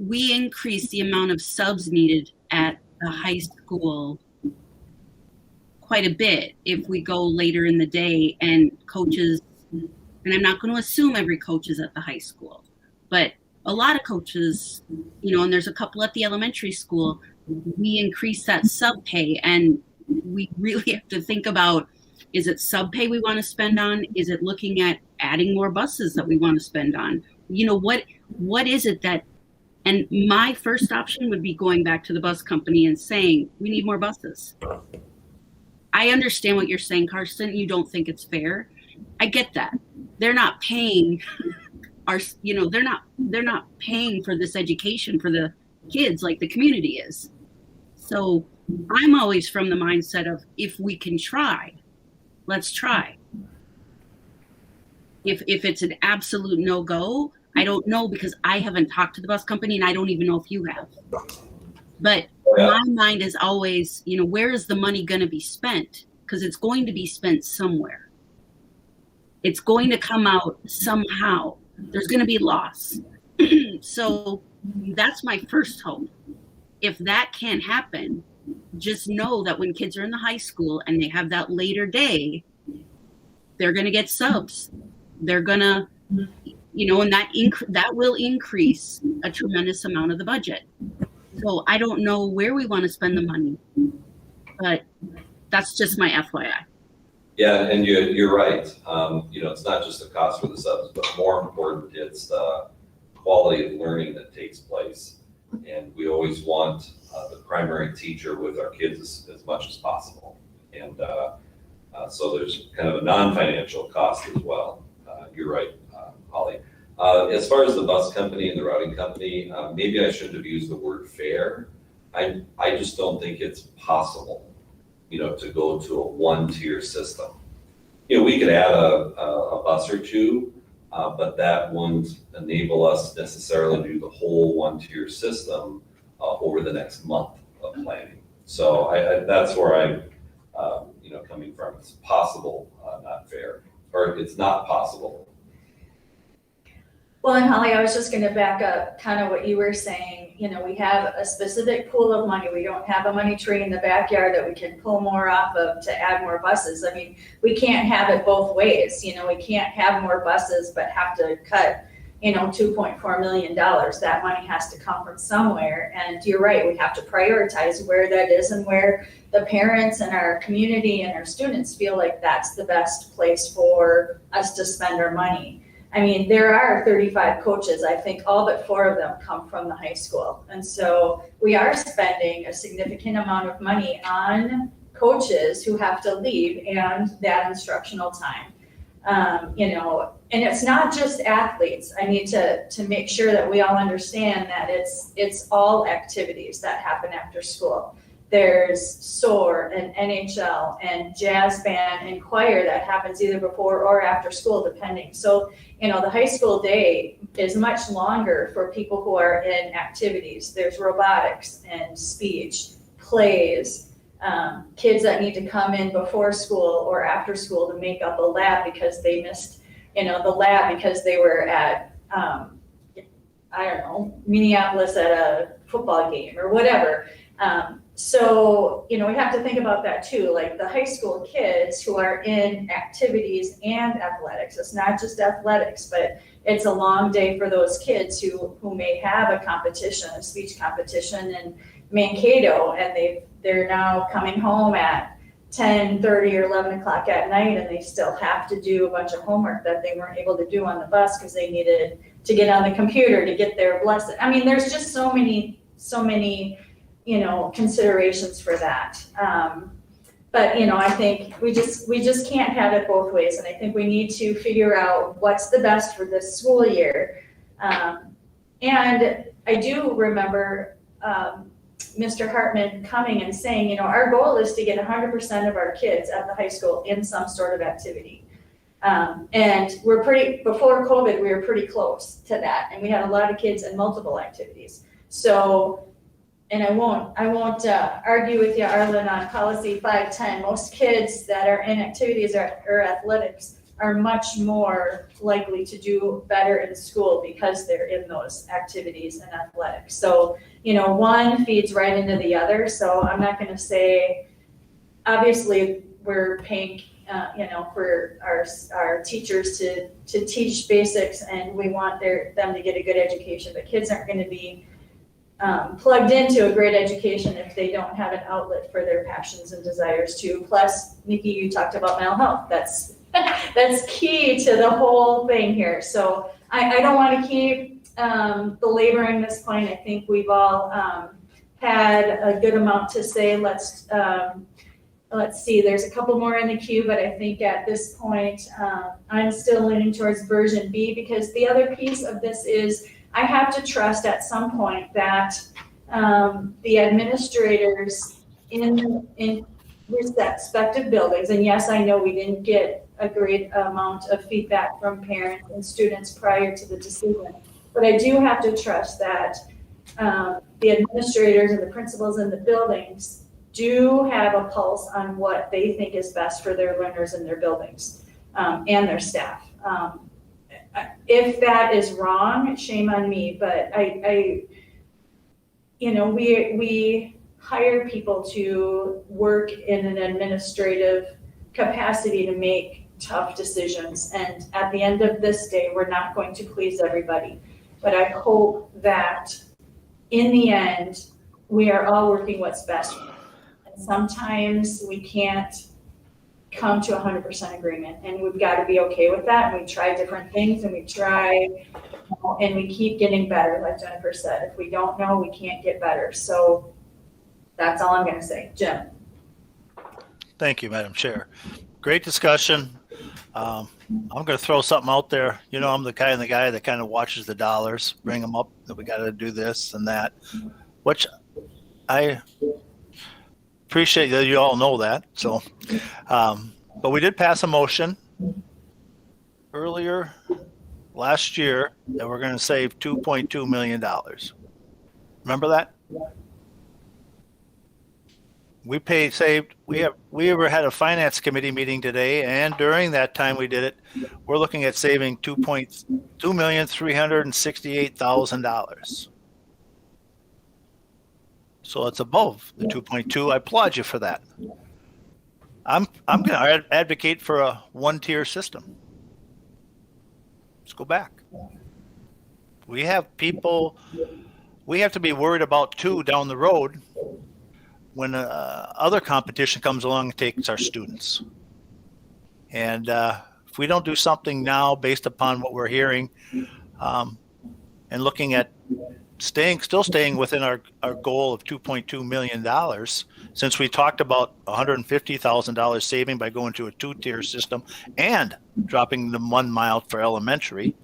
we increase the amount of subs needed at the high school quite a bit if we go later in the day and coaches, and I'm not going to assume every coach is at the high school, but a lot of coaches, you know, and there's a couple at the elementary school, we increase that sub pay, and we really have to think about, is it sub pay we want to spend on? Is it looking at adding more buses that we want to spend on? You know, what is it that, and my first option would be going back to the bus company and saying, we need more buses. I understand what you're saying, Karsten. You don't think it's fair. I get that. They're not paying our, you know, they're not paying for this education for the kids like the community is. So I'm always from the mindset of, if we can try, let's try. If it's an absolute no-go, I don't know, because I haven't talked to the bus company and I don't even know if you have. But my mind is always, you know, where is the money going to be spent? Because it's going to be spent somewhere. It's going to come out somehow. There's going to be loss. So that's my first hope. If that can't happen, just know that when kids are in the high school and they have that later day, they're going to get subs. They're going to, you know, and that will increase a tremendous amount of the budget. So I don't know where we want to spend the money, but that's just my FYI. Yeah, and you're right. You know, it's not just the cost for the subs, but more important, it's the quality of learning that takes place. And we always want the primary teacher with our kids as much as possible. And so there's kind of a non-financial cost as well. You're right, Holly. As far as the bus company and the routing company, maybe I shouldn't have used the word fair. I just don't think it's possible, you know, to go to a one-tier system. You know, we could add a bus or two, but that wouldn't enable us necessarily to do the whole one-tier system over the next month of planning. So that's where I'm, you know, coming from. It's possible, not fair, or it's not possible. Well, and Holly, I was just going to back up kind of what you were saying. You know, we have a specific pool of money. We don't have a money tree in the backyard that we can pull more off of to add more buses. I mean, we can't have it both ways. You know, we can't have more buses but have to cut, you know, $2.4 million. That money has to come from somewhere. And you're right, we have to prioritize where that is and where the parents and our community and our students feel like that's the best place for us to spend our money. I mean, there are 35 coaches. I think all but 4 of them come from the high school. And so we are spending a significant amount of money on coaches who have to leave and that instructional time. You know, and it's not just athletes. I need to make sure that we all understand that it's all activities that happen after school. There's SOAR and NHL and jazz band and choir that happens either before or after school, depending. So, you know, the high school day is much longer for people who are in activities. There's robotics and speech, plays, kids that need to come in before school or after school to make up a lab because they missed, you know, the lab because they were at, I don't know, Minneapolis at a football game or whatever. So, you know, we have to think about that too, like the high school kids who are in activities and athletics. It's not just athletics, but it's a long day for those kids who may have a competition, a speech competition in Mankato, and they're now coming home at 10:30 or 11 o'clock at night, and they still have to do a bunch of homework that they weren't able to do on the bus because they needed to get on the computer to get their blessing. I mean, there's just so many, you know, considerations for that. But, you know, I think we just can't have it both ways. And I think we need to figure out what's the best for this school year. And I do remember Mr. Hartman coming and saying, you know, our goal is to get 100% of our kids at the high school in some sort of activity. And before COVID, we were pretty close to that. And we had a lot of kids in multiple activities. So, and I won't argue with you, Arlen, on policy 510. Most kids that are in activities or athletics are much more likely to do better in school because they're in those activities and athletics. So, one feeds right into the other. So I'm not going to say, obviously we're paying, for our teachers to teach basics, and we want them to get a good education, but kids aren't going to be plugged into a great education if they don't have an outlet for their passions and desires too. Plus, Nikki, you talked about mental health. That's key to the whole thing here. So I don't want to keep belaboring this point. I think we've all had a good amount to say. Let's see, there's a couple more in the queue, but I think at this point, I'm still leaning towards version B, because the other piece of this is I have to trust at some point that the administrators in respective buildings, and yes, I know we didn't get a great amount of feedback from parents and students prior to the decision, but I do have to trust that the administrators and the principals in the buildings do have a pulse on what they think is best for their learners in their buildings and their staff. If that is wrong, shame on me, but we hire people to work in an administrative capacity to make tough decisions. And at the end of this day, we're not going to please everybody. But I hope that in the end, we are all working what's best. And sometimes we can't come to 100% agreement, and we've got to be okay with that. And we try different things, and we keep getting better, like Jennifer said. If we don't know, we can't get better. So that's all I'm going to say. Jim. Thank you, Madam Chair. Great discussion. I'm going to throw something out there. I'm the guy that kind of watches the dollars, bring them up, that we got to do this and that, which I appreciate that you all know that. So, but we did pass a motion earlier last year that we're going to save $2.2 million. Remember that? We had a finance committee meeting today, and during that time we did it, we're looking at saving $2,368,000. So it's above the 2.2. I applaud you for that. I'm going to advocate for a one-tier system. Let's go back. We have to be worried about two down the road when other competition comes along and takes our students. And if we don't do something now based upon what we're hearing and looking at still staying within our goal of $2.2 million, since we talked about $150,000 saving by going to a two-tier system and dropping the 1 mile for elementary.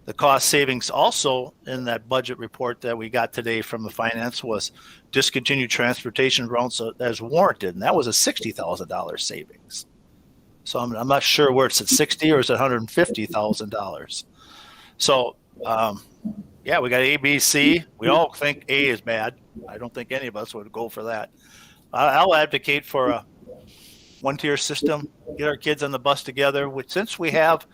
The cost savings also in that budget report that we got today from the finance was discontinued transportation routes as warranted, and that was a $60,000 savings. So I'm not sure where it's at 60 or it's at $150,000. So yeah, we got A, B, C. We all think A is bad. I don't think any of us would go for that. I'll advocate for a one-tier system, get our kids on the bus together. Since we have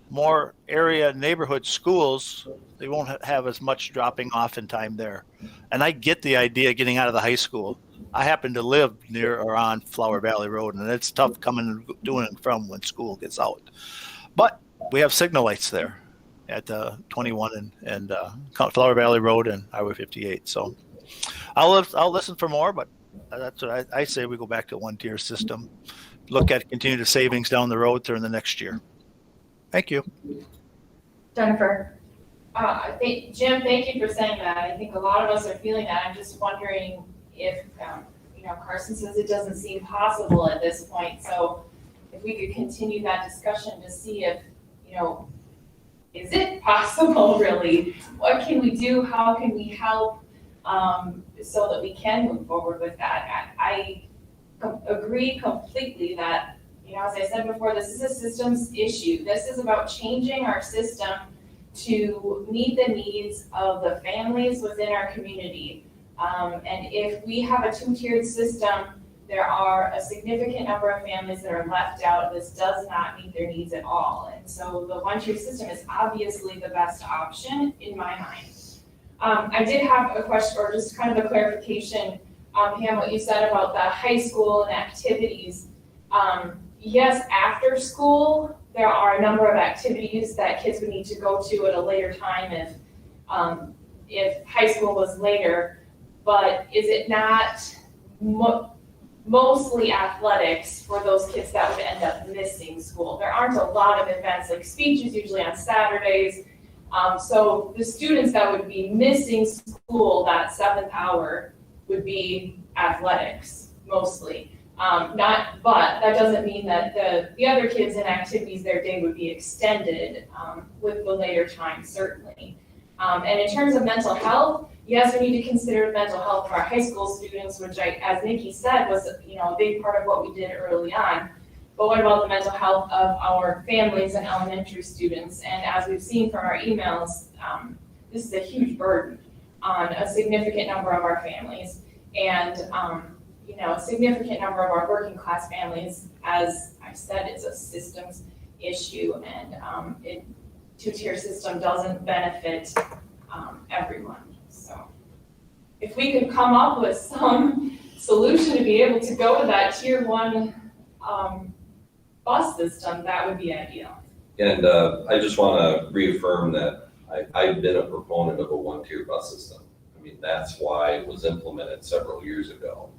more area neighborhood schools, they won't have as much dropping off in time there. And I get the idea of getting out of the high school. I happen to live near or on Flower Valley Road, and it's tough coming and doing it from when school gets out. But we have signal lights there at 21 and Flower Valley Road and Highway 58. So I'll listen for more, but that's what I say. We go back to a one-tier system, look at continued savings down the road during the next year. Thank you. Jennifer. Jim, thank you for saying that. I think a lot of us are feeling that. I'm just wondering if, Carson says it doesn't seem possible at this point. So if we could continue that discussion to see if, is it possible really? What can we do? How can we help so that we can move forward with that? I agree completely that, as I said before, this is a systems issue. This is about changing our system to meet the needs of the families within our community. And if we have a two-tiered system there are a significant number of families that are left out. This does not meet their needs at all. And so the one-tier system is obviously the best option in my mind. I did have a question, or just kind of a clarification, Pam, what you said about the high school and activities. Yes, after school, there are a number of activities that kids would need to go to at a later time if high school was later. But is it not mostly athletics for those kids that would end up missing school? There aren't a lot of events, like speech is usually on Saturdays. So the students that would be missing school that 7th hour would be athletics mostly. But that doesn't mean that the other kids in activities, their day would be extended with the later time, certainly. And in terms of mental health, yes, we need to consider mental health for our high school students, which as Nikki said, was a big part of what we did early on. But what about the mental health of our families and elementary students? And as we've seen from our emails, this is a huge burden on a significant number of our families. And a significant number of our working class families. As I said, it's a systems issue, and two-tier system doesn't benefit everyone. So if we could come up with some solution to be able to go to that tier 1 bus system, that would be ideal. And I just want to reaffirm that I've been a proponent of a one-tier bus system. I mean, that's why it was implemented several years ago.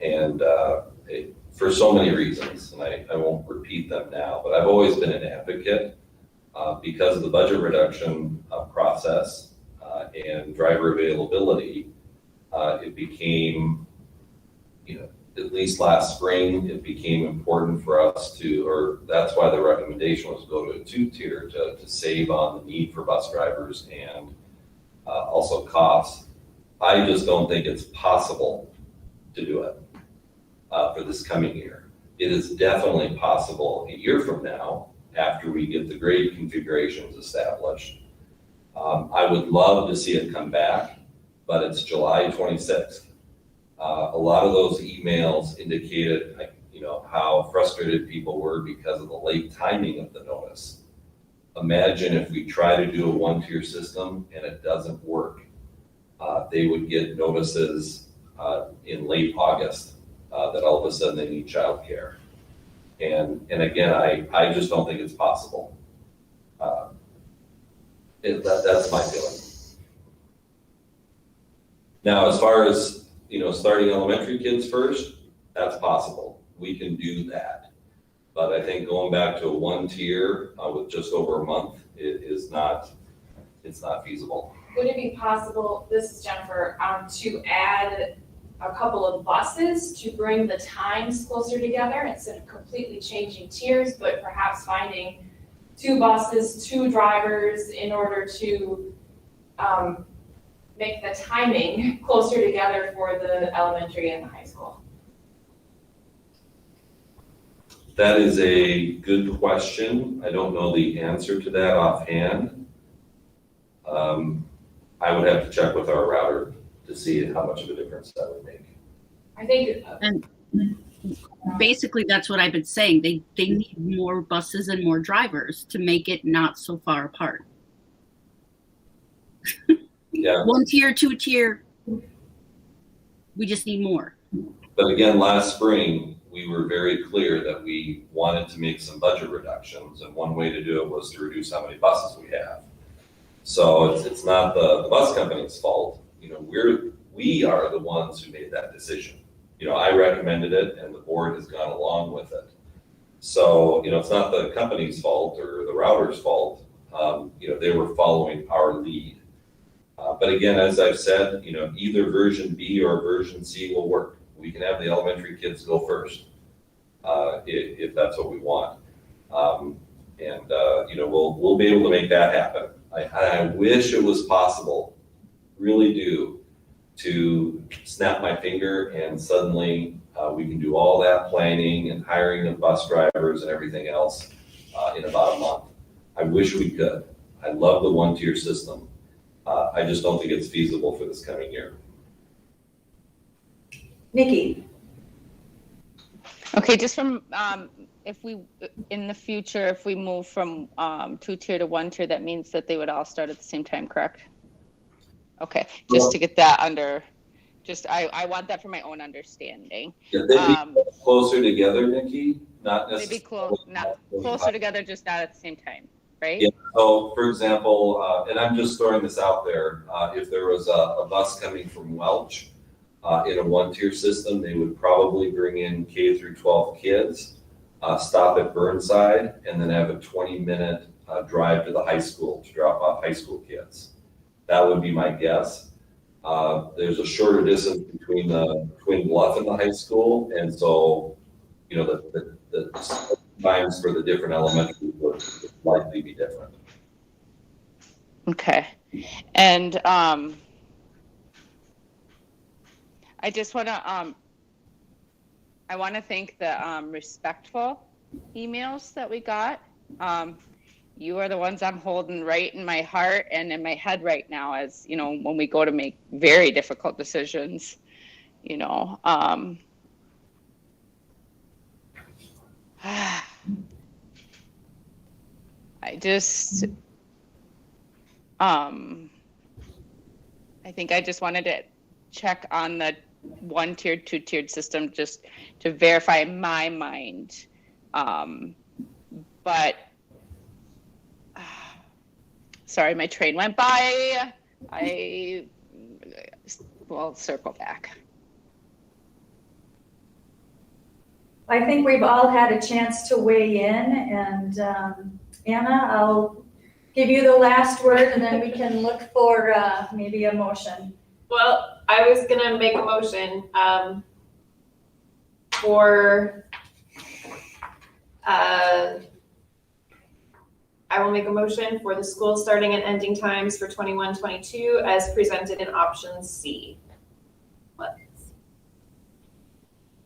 And for so many reasons, and I won't repeat them now, but I've always been an advocate because of the budget reduction process and driver availability. It became, at least last spring, it became important for us or that's why the recommendation was go to a 2-tier to save on the need for bus drivers and also costs. I just don't think it's possible to do it for this coming year. It is definitely possible a year from now after we get the grade configurations established. I would love to see it come back, but it's July 26th. A lot of those emails indicated, how frustrated people were because of the late timing of the notice. Imagine if we try to do a one-tier system and it doesn't work. They would get notices in late August that all of a sudden they need childcare. And again, I just don't think it's possible. That's my feeling. Now, as far as starting elementary kids first, that's possible. We can do that. But I think going back to a 1-tier with just over a month it's not feasible. Would it be possible, this is Jennifer, to add a couple of buses to bring the times closer together instead of completely changing tiers, but perhaps finding 2 buses, 2 drivers in order to make the timing closer together for the elementary and the high school? That is a good question. I don't know the answer to that offhand. I would have to check with our router to see how much of a difference that would make. I think, and basically that's what I've been saying. They need more buses and more drivers to make it not so far apart. Yeah. 1-tier, 2-tier. We just need more. But again, last spring, we were very clear that we wanted to make some budget reductions, and one way to do it was to reduce how many buses we have. So it's not the bus company's fault. We are the ones who made that decision. I recommended it, and the board has gone along with it. So it's not the company's fault or the router's fault. They were following our lead. But again, as I've said, either version B or version C will work. We can have the elementary kids go first if that's what we want. We'll be able to make that happen. I wish it was possible, really do, to snap my finger and suddenly we can do all that planning and hiring of bus drivers and everything else in about a month. I wish we could. I love the 1-tier system. I just don't think it's feasible for this coming year. Nikki. Okay, just from, if we, in the future, if we move from 2-tier to 1-tier, that means that they would all start at the same time, correct? Okay, just to get that under, I want that for my own understanding. Yeah, they'd be closer together, Nikki, not They'd be necessarily. not closer together, just not at the same time, right? Yeah, so for example, and I'm just throwing this out there, if there was a bus coming from Welch in a 1-tier system, they would probably bring in K through 12 kids, stop at Burnside, and then have a 20-minute drive to the high school to drop off high school kids. That would be my guess. There's a shorter distance between the Twin Bluff and the high school, and so, you know, the times for the different elementaries would likely be different. Okay, and I just want to I want to thank the respectful emails that we got. You are the ones I'm holding right in my heart and in my head right now, as you know, when we go to make very difficult decisions, you know. I just I think I just wanted to check on the 1-tiered, 2-tiered system just to verify in my mind. But sorry, my train went by. I will circle back. I think we've all had a chance to weigh in, and Anna, I'll give you the last word, and then we can look for maybe a motion. Well, I was gonna make a motion for I will make a motion for the school starting and ending times for 21-22 as presented in option C.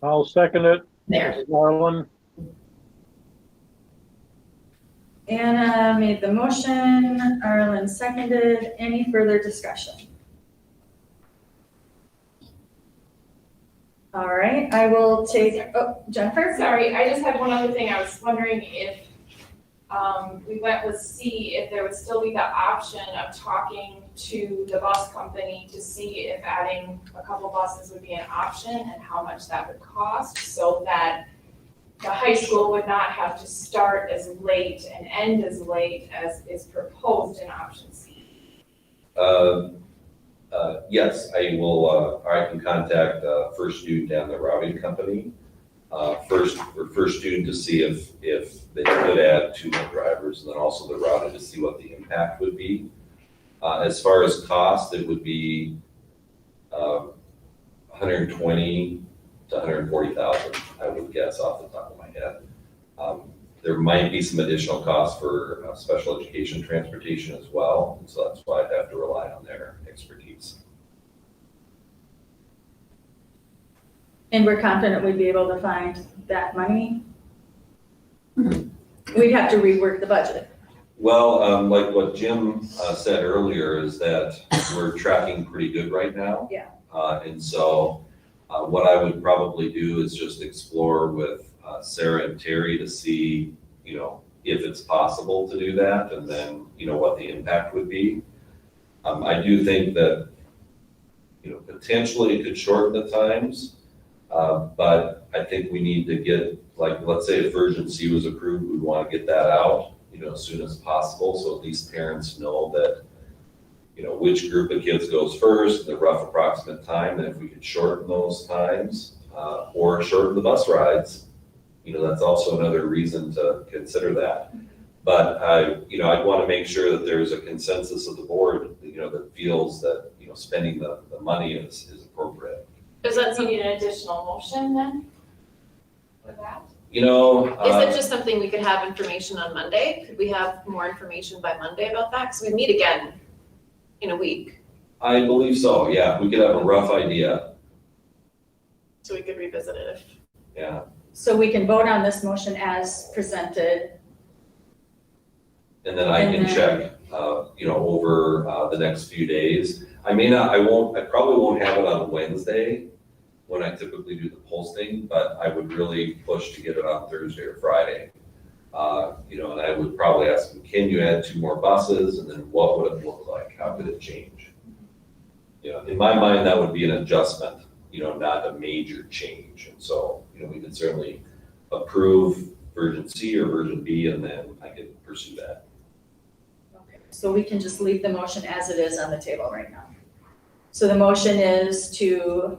I'll second it. There. Marlon. Anna made the motion, Arlen seconded. Any further discussion? All right, I will take, oh, Jennifer? Sorry, I just had one other thing. I was wondering if we went with C, if there would still be the option of talking to the bus company to see if adding a couple buses would be an option and how much that would cost, so that the high school would not have to start as late and end as late as is proposed in option C. Yes, I will, or I can contact First Student and the routing company. First Student to see if they could add 2 more drivers, and then also the routing to see what the impact would be. As far as cost, it would be $120,000 to $140,000, I would guess off the top of my head. There might be some additional costs for special education transportation as well, and so that's why I'd have to rely on their expertise. And we're confident we'd be able to find that money? We'd have to rework the budget. Well, like what Jim said earlier, is that we're tracking pretty good right now. Yeah. And so what I would probably do is just explore with Sarah and Terry to see, you know, if it's possible to do that, and then, you know, what the impact would be. I do think that, you know, potentially it could shorten the times, but I think we need to get, like, let's say if version C was approved, we want to get that out, you know, as soon as possible, so at least parents know that, you know, which group of kids goes first, the rough approximate time, and if we could shorten those times, or shorten the bus rides, you know, that's also another reason to consider that. But you know, I'd want to make sure that there's a consensus of the board, you know, that feels that, you know, spending the money is appropriate. Does that need an additional motion then for that? You know, Is it just something we could have information on Monday? Could we have more information by Monday about that? Because we meet again in a week, I believe so, yeah, we could have a rough idea, so we could revisit it if. yeah. So we can vote on this motion as presented. And then I can check, you know, over the next few days. I probably won't have it on Wednesday when I typically do the posting, but I would really push to get it on Thursday or Friday. And I would probably ask them, can you add 2 more buses? And then what would it look like? How could it change? In my mind, that would be an adjustment, not a major change. And so, we could certainly approve version C or version B, and then I could pursue that. Okay, so we can just leave the motion as it is on the table right now. So the motion is to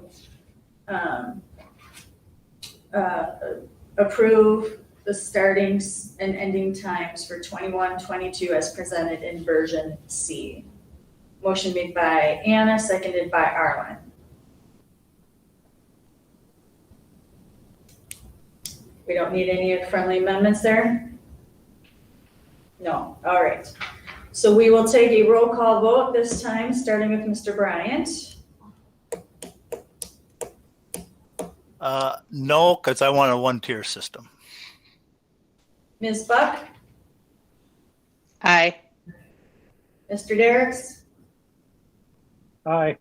approve the starting and ending times for 21-22 as presented in version C. Motion made by Anna, seconded by Arlen. We don't need any friendly amendments there? No, all right. So we will take a roll call vote this time, starting with Mr. Bryant. No, because I want a 1-tier system. Ms. Buck? Aye. Mr. Derricks? Aye.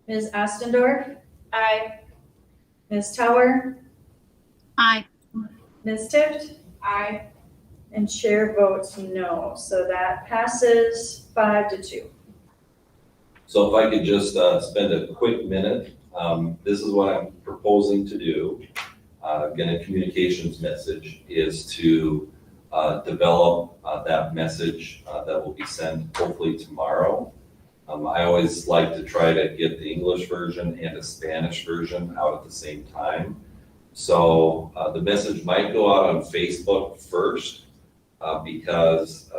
Ms. Ostendorf? Aye. Ms. Tower? Aye. Ms. Tift? Aye. And chair votes no. So that passes 5-2. So if I could just spend a quick minute, this is what I'm proposing to do. Again, a communications message is to develop that message that will be sent hopefully tomorrow. I always like to try to get the English version and a Spanish version out at the same time. So the message might go out on Facebook first because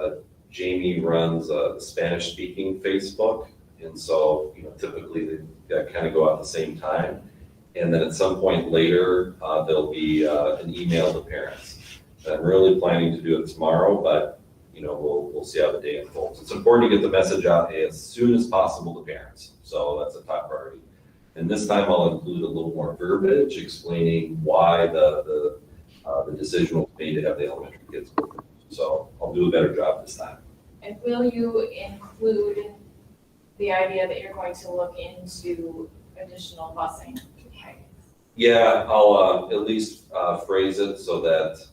Jamie runs a Spanish-speaking Facebook. And so, typically they kind of go out at the same time. And then at some point later, there'll be an email to parents. I'm really planning to do it tomorrow, but we'll see how the day unfolds. It's important to get the message out as soon as possible to parents. So that's a top priority. And this time I'll include a little more verbiage explaining why the decision was made to have the elementary kids. So I'll do a better job this time. And will you include the idea that you're going to look into additional busing? Yeah, I'll at least phrase it so that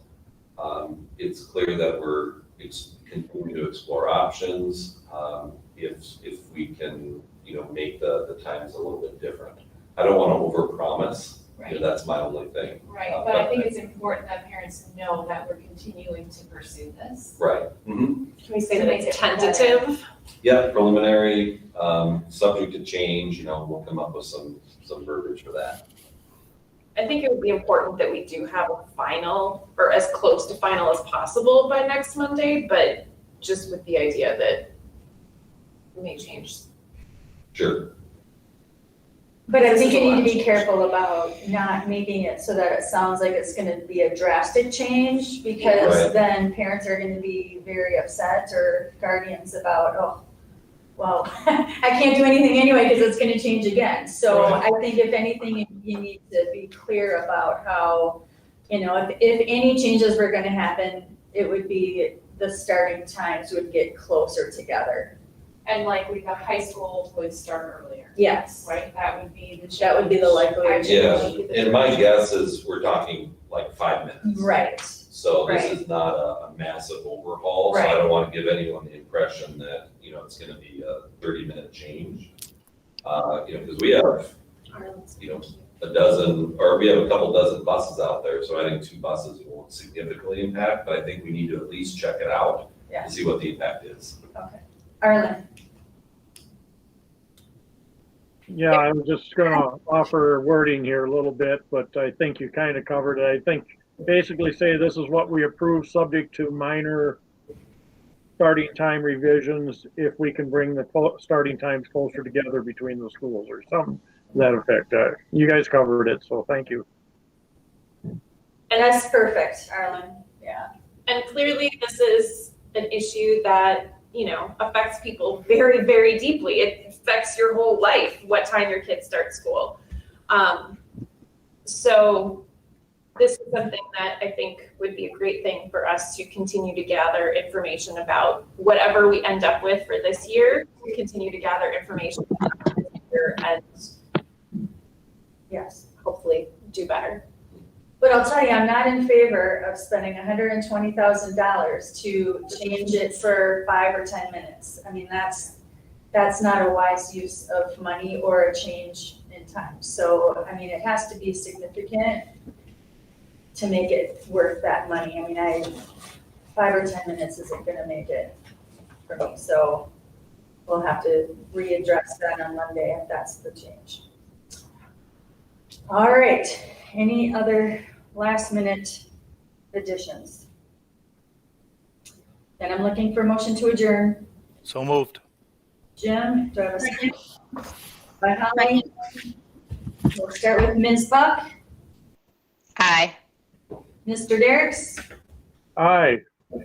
it's clear that we're continuing to explore options. If we can, make the times a little bit different. I don't want to overpromise. Right. That's my only thing. Right, but I think it's important that parents know that we're continuing to pursue this. Right. Mm-hmm. Can we say that it's tentative? Yeah, preliminary, subject to change. We'll come up with some verbiage for that. I think it would be important that we do have a final or as close to final as possible by next Monday, but just with the idea that it may change. Sure. But I think you need to be careful about not making it so that it sounds like it's going to be a drastic change, because Right. then parents are going to be very upset, or guardians about, oh, well, I can't do anything anyway because it's going to change again. So Right. I think if anything, you need to be clear about how, if any changes were going to happen, it would be the starting times would get closer together. And likely the high school would start earlier. Yes. Right, that would be the change. That would be the likelihood. Yeah, and my guess is we're talking like 5 minutes. Right. So this Right. is not a massive overhaul, so I Right. don't want to give anyone the impression that, it's going to be a 30-minute change. Because we have, a dozen, or we have a couple dozen buses out there, so I think 2 buses won't significantly impact, but I think we need to at least check it out Yeah. to see what the impact is. Okay. Arlen? Yeah, I was just gonna offer wording here a little bit, but I think you kind of covered it. I think basically say this is what we approve, subject to minor starting time revisions if we can bring the starting times closer together between the schools or something to that effect. You guys covered it, so thank you. And that's perfect, Arlen. Yeah. And clearly this is an issue that, affects people very, very deeply. It affects your whole life, what time your kids start school. So this is something that I think would be a great thing for us to continue to gather information about. Whatever we end up with for this year, we continue to gather information about this year and Yes. hopefully do better. But I'll tell you, I'm not in favor of spending $120,000 to change it for 5 or 10 minutes. I mean, that's not a wise use of money or a change in time. So, I mean, it has to be significant to make it worth that money. I mean, 5 or 10 minutes isn't gonna make it for me. So we'll have to readdress that on Monday if that's the change. All right, any other last minute additions? Then I'm looking for a motion to adjourn. So moved. Jim, do I have a second? By Holly. We'll start with Ms. Buck, Aye. Mr. Derricks, Aye.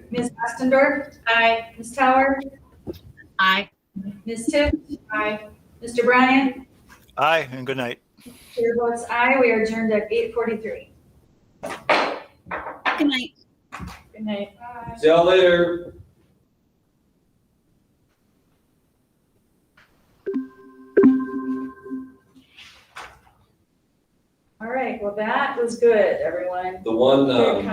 Ms. Ostendorf. Aye. Ms. Tower, Aye. Ms. Tiff. Aye. Mr. Bryant. Aye, and good night. Chair votes aye. We are adjourned at 8:43. Good night. Good night. See y'all later. All right, well, that was good, everyone. The one, Good